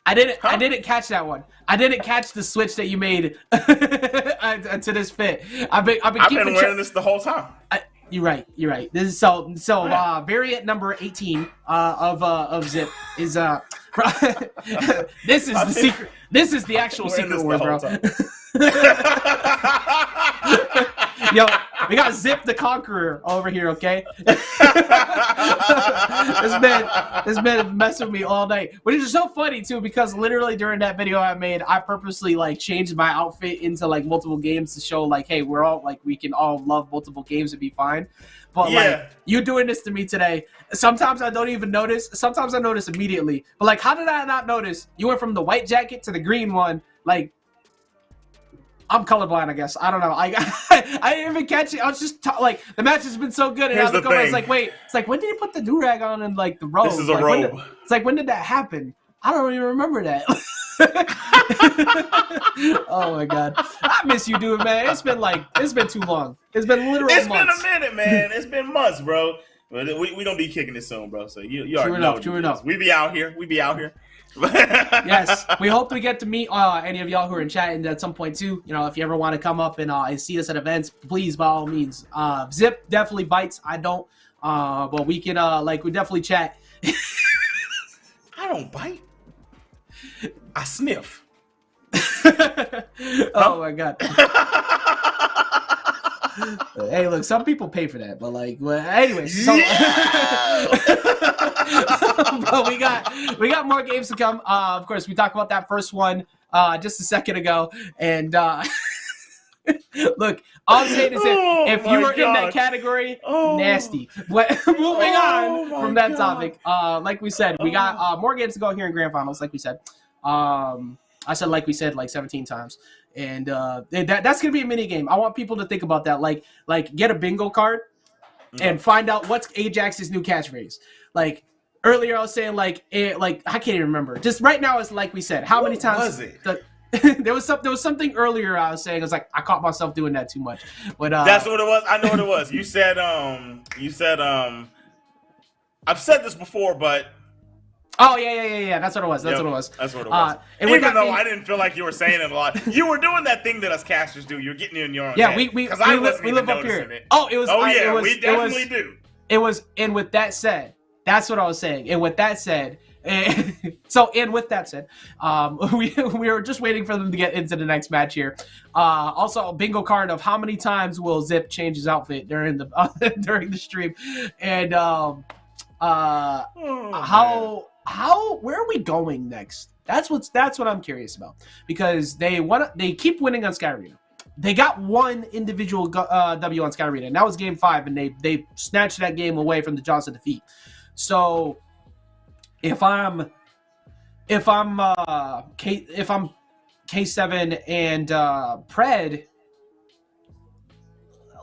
I didn't catch that one. I didn't catch the switch that you made to this fit. I've been wearing this the whole time. You're right. This is variant number 18 of Zip is this is the secret. This is the actual secret word, bro. Yo, we got Zip the Conqueror over here, okay? this man messed with me all night. Which is so funny too, because literally during that video I made, I purposely like changed my outfit into like multiple games to show like, hey, we're all like we can all love multiple games and be fine. But like you doing this to me today, sometimes I don't even notice. Sometimes I notice immediately. But like, how did I not notice? You went from the white jacket to the green one. Like, I'm colorblind, I guess. I don't know. I didn't even catch it. I was just like, the match has been so good, and I was like, wait. It's like, when did he put the do-rag on and like the robe? This is a robe. It's like, when did that happen? I don't even remember that. Oh my god, I miss you, dude, man. It's been too long. It's been literally months. It's been a minute, man. It's been months, bro. But we gonna be kicking this soon, bro. So you already know. True enough. We be out here. Yes, we hope we get to meet any of y'all who are in chat and at some point too. You know, if you ever want to come up and see us at events, please, by all means. Zip definitely bites. I don't. But we can we definitely chat. I don't bite. I sniff. Oh my god. Hey, look, some people pay for that, but like, well, anyways. So, but we got more games to come. Of course, we talked about that first one just a second ago, and look, all I'm saying is if you were in that category, nasty. But moving on from that topic, like we said, we got more games to go here in Grand Finals, like we said. I said like we said like 17 times. And that's going to be a mini game. I want people to think about that. Like get a bingo card and find out what's Ajax's new catchphrase. Like earlier I was saying like I can't even remember. Just right now it's like we said. How many times was it? There was something earlier I was saying. I was like, I caught myself doing that too much. But that's what it was. I know what it was. You said I've said this before, but oh yeah. That's what it was. That's what it was. That's what it was. Even though I didn't feel like you were saying it a lot, you were doing that thing that us casters do. You're getting in your own head. We live up here. It. Oh, it was. We definitely do. It was. And with that said, that's what I was saying. And with that said, we were just waiting for them to get into the next match here. Also, a bingo card of how many times will Zip change his outfit during the during the stream, and where are we going next? That's what I'm curious about, because they keep winning on Sky Arena. They got one individual W on Sky Arena, and that was Game 5, and they snatched that game away from the jaws of defeat. So if I'm K7 and Pred,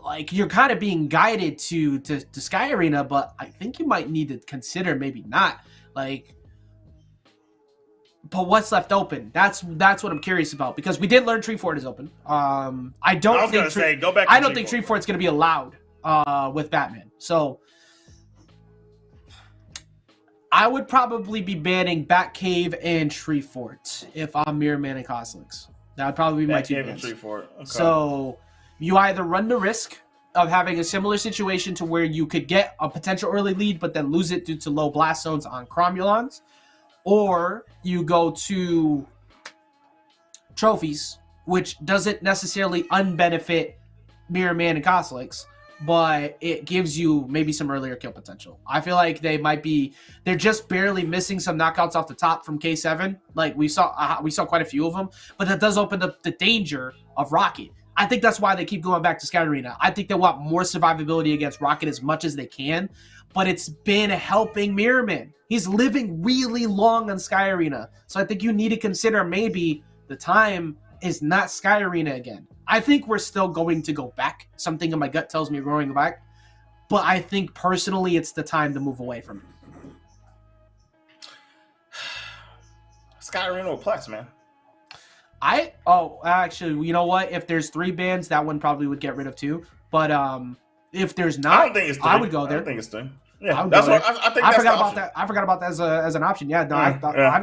like, you're kind of being guided to Sky Arena, but I think you might need to consider maybe not. Like, but what's left open? That's what I'm curious about, because we did learn Tree Fort is open. I don't think Tree Fort's gonna be allowed with Batman. So I would probably be banning Batcave and Tree Fort if I'm Mirrorman and Cosolix. That would probably be my two bans. Tree Fort. Okay. So you either run the risk of having a similar situation to where you could get a potential early lead but then lose it due to low blast zones on Cromulons, or you go to trophies, which doesn't necessarily unbenefit Mirrorman and Cosolix, but it gives you maybe some earlier kill potential. I feel like they're just barely missing some knockouts off the top from K7. Like we saw quite a few of them, but that does open up the danger of Rocket. I think that's why they keep going back to Sky Arena. I think they want more survivability against Rocket as much as they can, but it's been helping Mirrorman. He's living really long on Sky Arena. So I think you need to consider maybe the time is not Sky Arena again. I think we're still going to go back. Something in my gut tells me we're going back. But I think personally it's the time to move away from it. Sky Arena or Plex, man. Actually, you know what? If there's 3 bans, that one probably would get rid of too. But if there's not, I don't think it's 3. I would go there. I don't think it's 3. Yeah, that's what I think. I forgot about that. I forgot about that as an option. Yeah, no,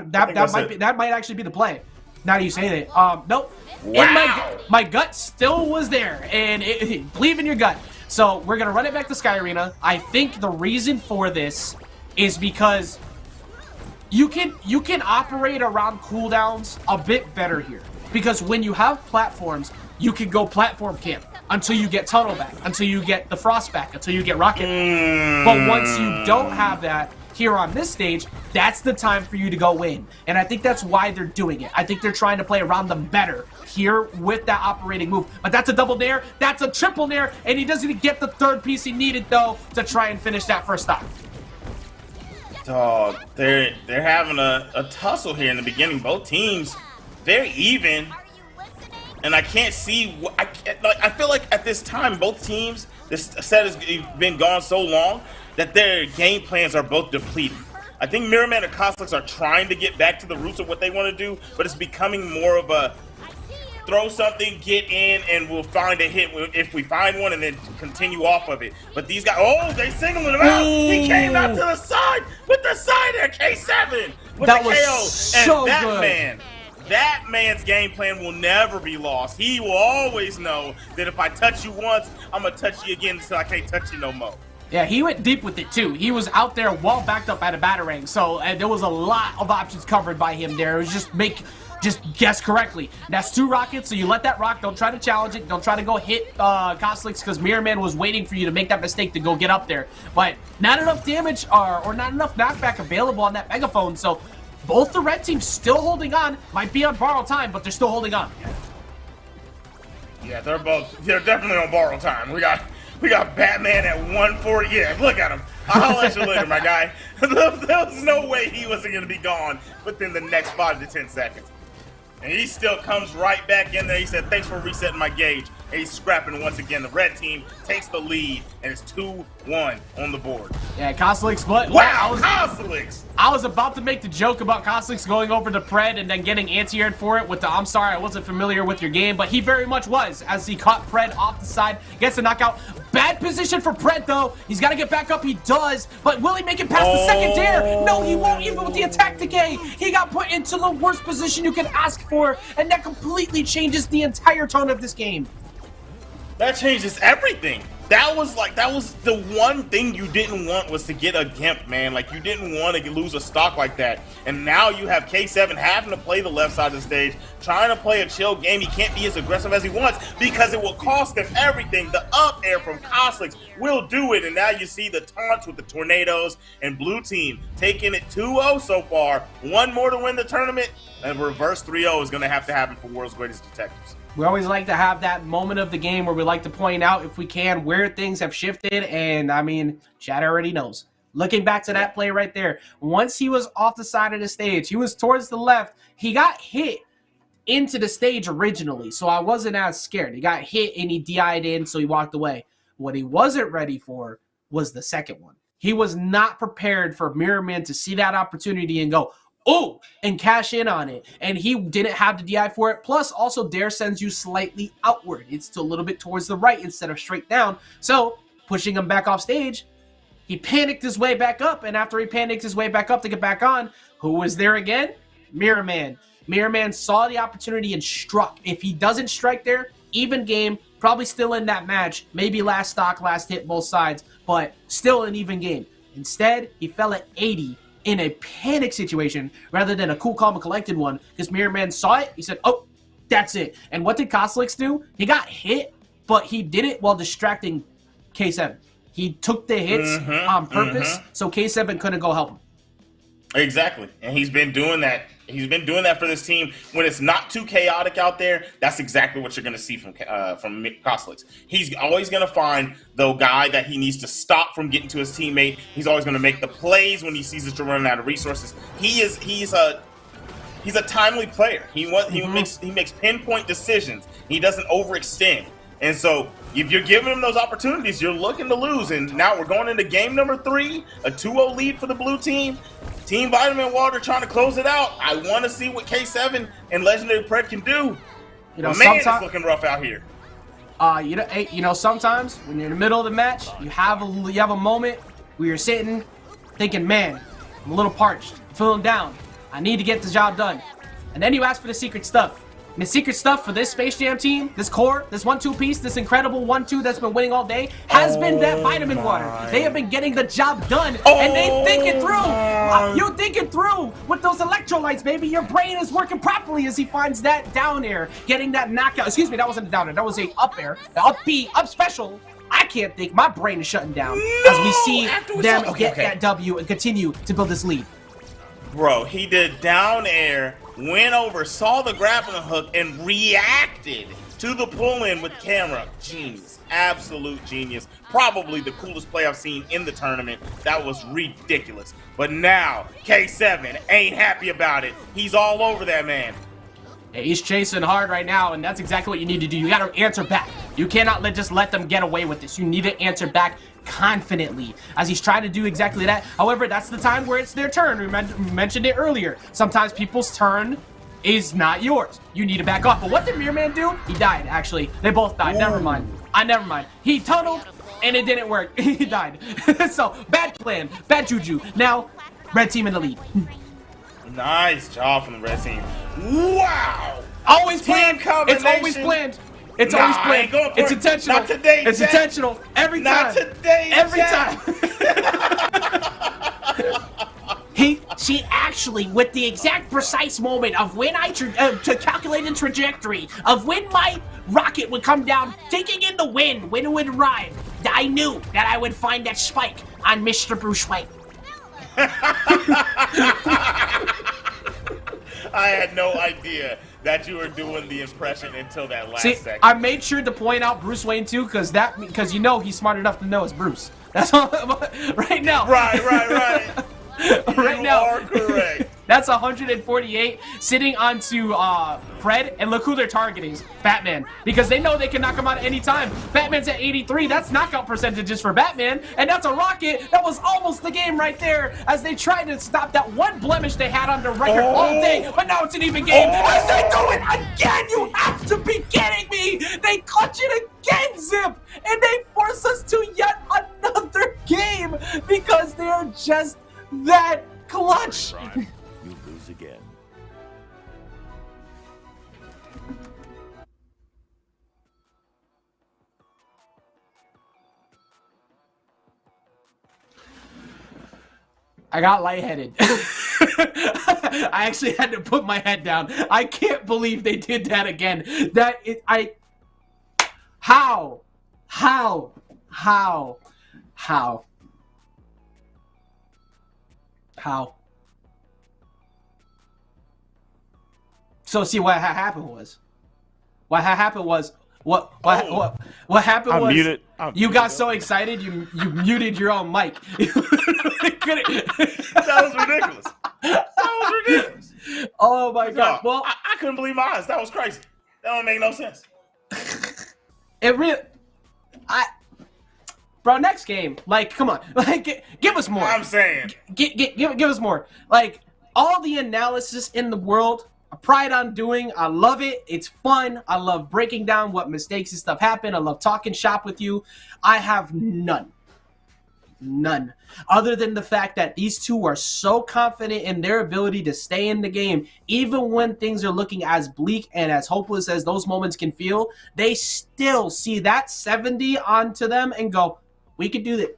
that might actually be the play. Now that you say that, nope. Wow. My gut still was there, and believe in your gut. So we're gonna run it back to Sky Arena. I think the reason for this is because you can operate around cooldowns a bit better here, because when you have platforms, you can go platform camp until you get tunnel back, until you get the frost back, until you get rocket. But once you don't have that here on this stage, that's the time for you to go in. And I think that's why they're doing it. I think they're trying to play around them better here with that operating move. But that's a double nair, that's a triple nair, and he doesn't get the third piece he needed though to try and finish that first stock. Dog, they're having a tussle here in the beginning. Both teams very even, and I can't see. I feel like at this time, both teams, this set has been gone so long that their game plans are both depleted. I think Mirrorman and Cosolix are trying to get back to the roots of what they want to do, but it's becoming more of a throw something, get in, and we'll find a hit if we find one, and then continue off of it. But these guys, oh, they singling him out. He came out to the side with the side there, K7 with that the was KO. So and that good. that man's game plan will never be lost. He will always know that if I touch you once, I'm going to touch you again until I can't touch you no more. Yeah, he went deep with it too. He was out there well backed up at a batarang, so there was a lot of options covered by him there. It was just guess correctly. That's 2 rockets, so you let that rock. Don't try to challenge it. Don't try to go hit Cosolix, because Mirrorman was waiting for you to make that mistake to go get up there. But not enough damage or not enough knockback available on that megaphone, so both the red teams still holding on. Might be on borrowed time, but they're still holding on. Yeah, they're definitely on borrowed time. We got Batman at 140. Yeah, look at him. I'll let you later, my guy. There was no way he wasn't going to be gone within the next 5 to 10 seconds. And he still comes right back in there. He said, thanks for resetting my gauge. And he's scrapping once again. The red team takes the lead, and it's 2-1 on the board. Yeah, Cosolix, but wow, Cosolix! I was about to make the joke about Cosolix going over to Pred and then getting anti-aired for it with the I'm sorry, I wasn't familiar with your game, but he very much was, as he caught Pred off the side, gets the knockout. Bad position for Pred, though. He's got to get back up. He does. But will he make it past the second dare? No, he won't, even with the attack decay. He got put into the worst position you can ask for, and that completely changes the entire tone of this game. That changes everything. That was the one thing you didn't want, was to get a Gimp, man. Like, you didn't want to lose a stock like that. And now you have K7 having to play the left side of the stage, trying to play a chill game. He can't be as aggressive as he wants because it will cost him everything. The up air from Cosolix will do it. And now you see the taunts with the tornadoes, and blue team taking it 2-0 so far. One more to win the tournament, and reverse 3-0 is going to have to happen for World's Greatest Detectives. We always like to have that moment of the game where we like to point out, if we can, where things have shifted. And, I mean, Chad already knows. Looking back to that play right there, once he was off the side of the stage, he was towards the left. He got hit into the stage originally, so I wasn't as scared. He got hit and he DI'd in, so he walked away. What he wasn't ready for was the second one. He was not prepared for Mirrorman to see that opportunity and go, oh, and cash in on it. And he didn't have the DI for it. Plus, also, Dare sends you slightly outward. It's a little bit towards the right instead of straight down. So, pushing him back off stage, he panicked his way back up. And after he panicked his way back up to get back on, who was there again? Mirrorman. Mirrorman saw the opportunity and struck. If he doesn't strike there, even game, probably still in that match. Maybe last stock, last hit, both sides, but still an even game. Instead, he fell at 80 in a panic situation rather than a cool, calm, and collected one, because Mirrorman saw it. He said, oh, that's it. And what did Cosolix do? He got hit, but he did it while distracting K7. He took the hits on purpose, so K7 couldn't go help him. Exactly. And he's been doing that. He's been doing that for this team. When it's not too chaotic out there, that's exactly what you're going to see from Cosolix. He's always going to find the guy that he needs to stop from getting to his teammate. He's always going to make the plays when he sees that you're running out of resources. He's a timely player. He makes pinpoint decisions. He doesn't overextend. And so if you're giving him those opportunities, you're looking to lose. And now we're going into game number 3, a 2-0 lead for the blue team. Team Vitamin Water trying to close it out. I want to see what K7 and Legendary Pred can do. Man, it's looking rough out here. Sometimes when you're in the middle of the match, you have a moment where you're sitting thinking, man, I'm a little parched, I'm feeling down. I need to get the job done. And then you ask for the secret stuff. the secret stuff for this Space Jam team, this core, this 1-2 piece, this incredible 1-2 that's been winning all day, has been that vitamin water. They have been getting the job done, and they think it through. You think it through with those electrolytes, baby. Your brain is working properly as he finds that down air, getting that knockout. Excuse me, that wasn't a down air. That was a up air, up B, up special. I can't think. My brain is shutting down as we see them get that W and continue to build this lead. Bro, he did down air, went over, saw the grappling hook, and reacted to the pull-in with camera. Genius. Absolute genius. Probably the coolest play I've seen in the tournament. That was ridiculous. But now, K7 ain't happy about it. He's all over that man. Yeah, he's chasing hard right now, and that's exactly what you need to do. You got to answer back. You cannot just let them get away with this. You need to answer back confidently as he's trying to do exactly that. However, that's the time where it's their turn. We mentioned it earlier. Sometimes people's turn is not yours. You need to back off. But what did Mirrorman do? He died, actually. They both died. Never mind. Never mind. He tunneled, and it didn't work. He died. So, bad plan. Bad juju. Now, red team in the lead. Nice job from the red team. Wow! Always planned. It's always planned. It's always planned. It's intentional. Not today, it's intentional. Every time. Not today, Every time. She actually, with the exact precise moment of when I to calculate the trajectory of when my rocket would come down, taking in the wind, when it would arrive, I knew that I would find that spike on Mr. Bruce Wayne. I had no idea that you were doing the impression until that last second. I made sure to point out Bruce Wayne too, because you know he's smart enough to know it's Bruce. That's all. Right now. Right. Right you now. are correct. That's 148 sitting onto Fred, and look who they're targeting, Batman, because they know they can knock him out at any time. Batman's at 83. That's knockout percentages for Batman, and that's a rocket. That was almost the game right there as they tried to stop that one blemish they had on their record all day, but now it's an even game. As they do it again, you have to be kidding me. They clutch it again, Zip, and they force us to yet another game because they're just that clutch. You lose again. I got lightheaded. I actually had to put my head down. I can't believe they did that again. How? So see what happened was. What happened was you got so excited you muted your own mic. That was ridiculous. Oh my god. No, Well, I couldn't believe my eyes. That was crazy. That don't make no sense. it really Bro, next game, like, come on, like, give us more. I'm saying, give us more. Like, all the analysis in the world, I pride on doing. I love it. It's fun. I love breaking down what mistakes and stuff happen. I love talking shop with you. I have none, other than the fact that these two are so confident in their ability to stay in the game, even when things are looking as bleak and as hopeless as those moments can feel. They still see that 70 onto them and go, we could do that.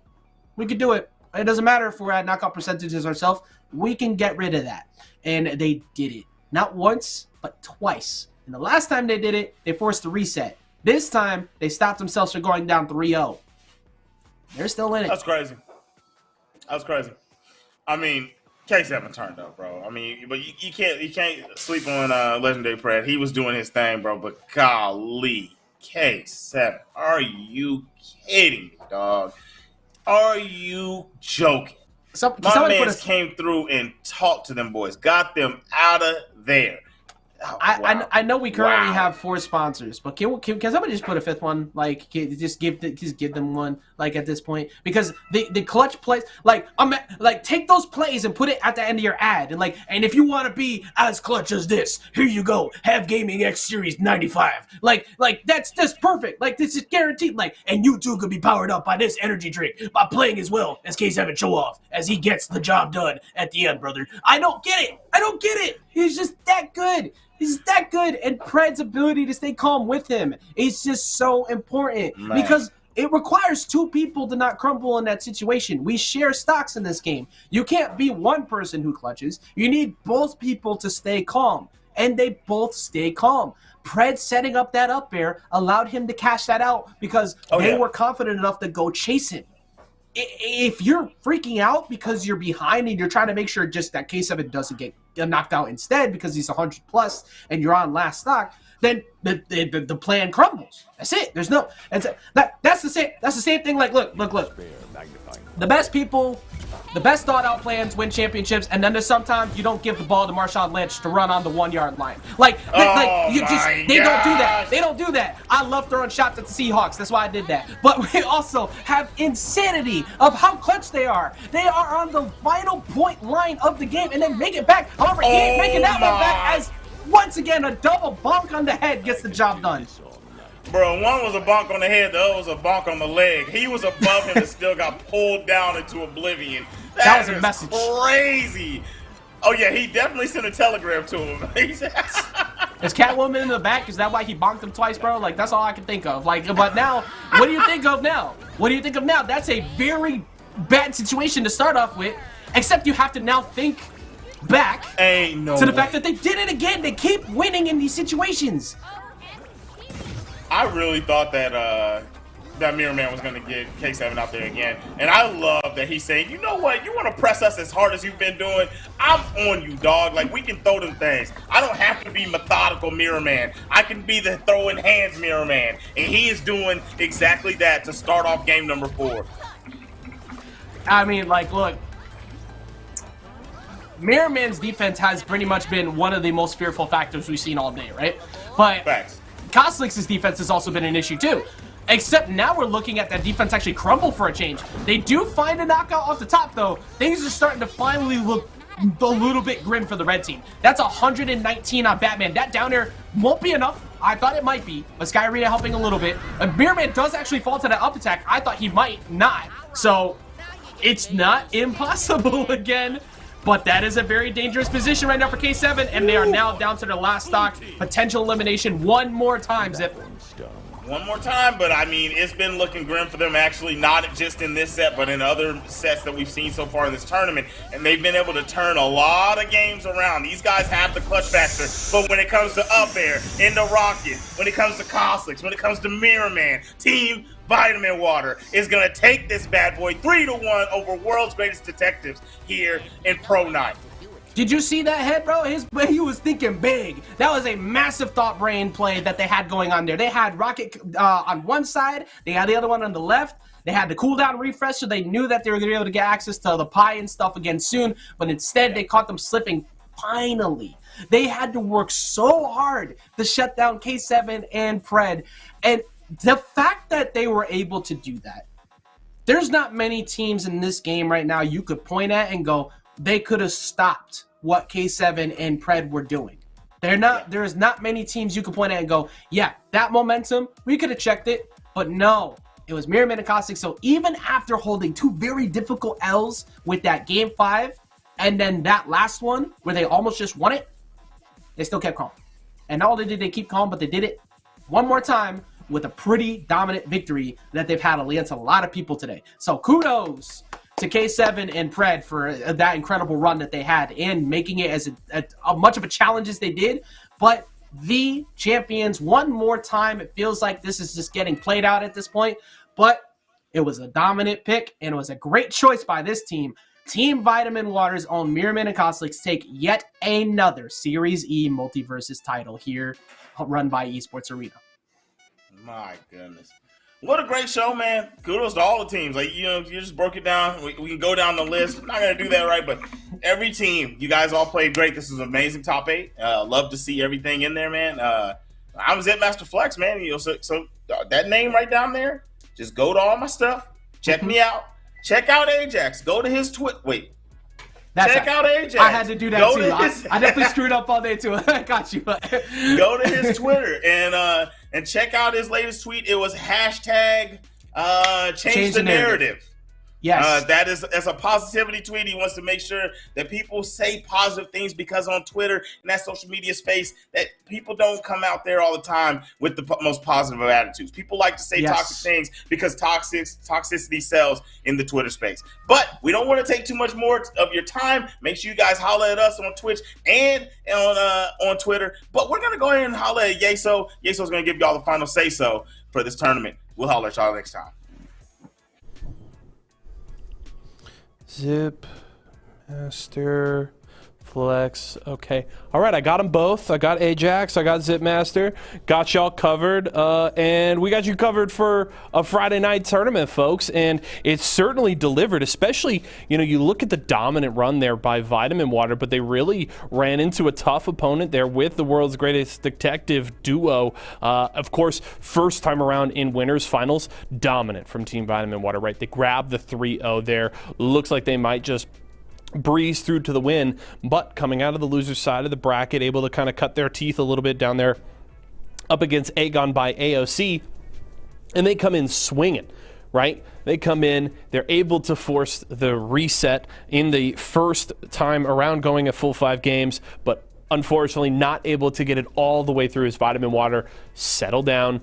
We could do it. It doesn't matter if we're at knockout percentages ourselves. We can get rid of that. And they did it. Not once, but twice. And the last time they did it, they forced a reset. This time, they stopped themselves from going down 3-0. They're still in it. That's crazy. I mean, K7 turned up, bro. I mean, but you can't sleep on Legendary Pred. He was doing his thing, bro. But golly, K7, are you kidding me, dog? Are you joking? My man came through and talked to them boys, got them out of there. Oh, wow. I know we currently have 4 sponsors, but can somebody just put a 5th one? Like, just give them one. Like at this point, because the clutch plays, like take those plays and put it at the end of your ad, and if you want to be as clutch as this, here you go. Have Gaming X Series 95. Like that's perfect. Like this is guaranteed. Like, and you too could be powered up by this energy drink by playing as well as K7 Show Off as he gets the job done at the end, brother. I don't get it. He's just that good. He's that good. And Pred's ability to stay calm with him is just so important. Man. Because it requires two people to not crumble in that situation. We share stocks in this game. You can't be one person who clutches. You need both people to stay calm. And they both stay calm. Pred setting up that up air allowed him to cash that out because they were confident enough to go chase him. If you're freaking out because you're behind and you're trying to make sure just that K7 doesn't get knocked out instead because he's 100 plus and you're on last stock, then the plan crumbles. That's it. There's no. That's the same thing. Like look. The best people, the best thought out plans win championships, and then there's sometimes you don't give the ball to Marshawn Lynch to run on the 1 yard line. They don't do that. They don't do that. I love throwing shots at the Seahawks. That's why I did that. But we also have insanity of how clutch they are. They are on the final point line of the game and then make it back. However, he ain't making that one back as once again a double bonk on the head gets the job done. Bro, one was a bonk on the head, the other was a bonk on the leg. He was above him and still got pulled down into oblivion. That was a message. Crazy. Oh yeah, he definitely sent a telegram to him. Is Catwoman in the back? Is that why he bonked him twice, bro? Like, that's all I can think of. Like, but now, what do you think of now? What do you think of now? That's a very bad situation to start off with, except you have to now think back to the fact that they did it again. They keep winning in these situations. I really thought that that Mirrorman was going to get K7 out there again. And I love that he's saying, you know what? You want to press us as hard as you've been doing? I'm on you, dog. Like, we can throw them things. I don't have to be methodical Mirrorman. I can be the throwing hands Mirrorman. And he is doing exactly that to start off game number 4. I mean, like, look. Mirrorman's defense has pretty much been one of the most fearful factors we've seen all day, right? But Facts. Cosolix's defense has also been an issue too. Except now we're looking at that defense actually crumble for a change. They do find a knockout off the top though. Things are starting to finally look a little bit grim for the red team. That's 119 on Batman. That down air won't be enough. I thought it might be, but Skyrita helping a little bit. Mirrorman does actually fall to that up attack. I thought he might not. So it's not impossible again. But that is a very dangerous position right now for K7, and they are now down to their last stock. Potential elimination one more time, Zip. One more time, but I mean, it's been looking grim for them actually, not just in this set, but in other sets that we've seen so far in this tournament. And they've been able to turn a lot of games around. These guys have the clutch factor, but when it comes to up air, into Rocket, when it comes to Cosolix, when it comes to Mirrorman, Team Vitamin Water is going to take this bad boy 3-1 over World's Greatest Detectives here in Pro 9. Did you see that head, bro? He was thinking big. That was a massive thought brain play that they had going on there. They had Rocket on one side. They had the other one on the left. They had the cooldown refresh, so they knew that they were going to be able to get access to the pie and stuff again soon. But instead, they caught them slipping finally. They had to work so hard to shut down K7 and Pred. And the fact that they were able to do that, there's not many teams in this game right now you could point at and go, they could have stopped what K7 and Pred were doing. There's not many teams you could point at and go, yeah, that momentum, we could have checked it, but no, it was Mirrorman and Cosolix. So even after holding two very difficult L's with that game 5, and then that last one where they almost just won it, they still kept calm. And not only did they keep calm, but they did it one more time with a pretty dominant victory that they've had against a lot of people today. So kudos to K7 and Pred for that incredible run that they had and making it as a much of a challenge as they did. But the champions one more time. It feels like this is just getting played out at this point. But it was a dominant pick, and it was a great choice by this team. Team Vitamin Water's own Mirrorman and Cosolix take yet another Series E MultiVersus title here, run by Esports Arena. My goodness. What a great show, man. Kudos to all the teams. Like, you know, you just broke it down. We can go down the list. I'm not going to do that right, but every team, you guys all played great. This is an amazing top 8. Love to see everything in there, man. I'm Zipmaster Flex, man. You know, so that name right down there, just go to all my stuff. Check me out. Check out Ajax. Go to his Wait. Check out Ajax. I had to do that too. I definitely screwed up all day too. I got you. Go to his Twitter and check out his latest tweet. It was hashtag change the narrative. Yes. That's a positivity tweet. He wants to make sure that people say positive things, because on Twitter and that social media space, that people don't come out there all the time with the most positive of attitudes. People like to say toxic things because toxicity sells in the Twitter space. But we don't want to take too much more of your time. Make sure you guys holler at us on Twitch and on Twitter. But we're going to go ahead and holler at Yeso. Yeso's going to give y'all the final say-so for this tournament. We'll holler at y'all next time. Zip, Master, Flex. Okay. All right, I got them both. I got Ajax. I got Zipmaster. Got y'all covered. And we got you covered for a Friday night tournament, folks. And it's certainly delivered, especially, you look at the dominant run there by Vitamin Water, but they really ran into a tough opponent there with the world's greatest detective duo. Of course, first time around in winners finals, dominant from Team Vitamin Water, right? They grabbed the 3-0 there. Looks like they might just breeze through to the win, but coming out of the loser side of the bracket, able to kind of cut their teeth a little bit down there up against Aegon by AOC, and they come in swinging, right? They come in, they're able to force the reset in the first time around, going a full 5 games, but unfortunately not able to get it all the way through as Vitamin Water settle down.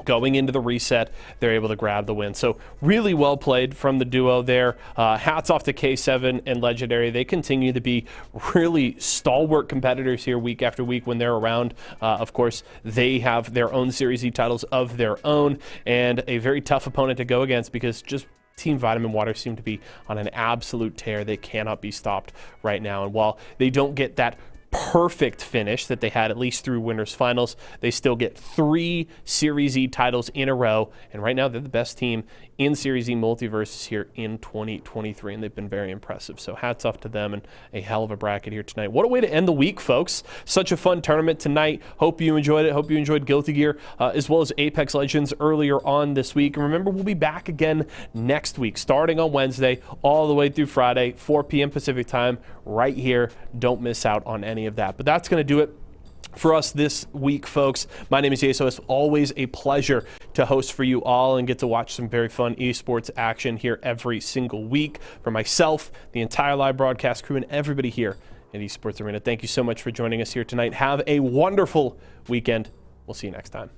Going into the reset, they're able to grab the win. So really well played from the duo there. Hats off to K7 and Legendary. They continue to be really stalwart competitors here week after week when they're around. Of course, they have their own Series E titles of their own, and a very tough opponent to go against, because just Team Vitamin Water seem to be on an absolute tear. They cannot be stopped right now. And while they don't get that perfect finish that they had at least through winners finals, they still get 3 Series E titles in a row, and right now they're the best team in Series E MultiVersus here in 2023, and they've been very impressive. So hats off to them, and a hell of a bracket here tonight. What a way to end the week, folks. Such a fun tournament tonight. Hope you enjoyed it. Hope you enjoyed Guilty Gear as well as Apex Legends earlier on this week. And remember, we'll be back again next week, starting on Wednesday all the way through Friday, 4 p.m. Pacific time, right here. Don't miss out on any of that. But that's going to do it for us this week, folks. My name is Yeso. It's always a pleasure to host for you all and get to watch some very fun esports action here every single week. For myself, the entire live broadcast crew, and everybody here at Esports Arena, thank you so much for joining us here tonight. Have a wonderful weekend. We'll see you next time.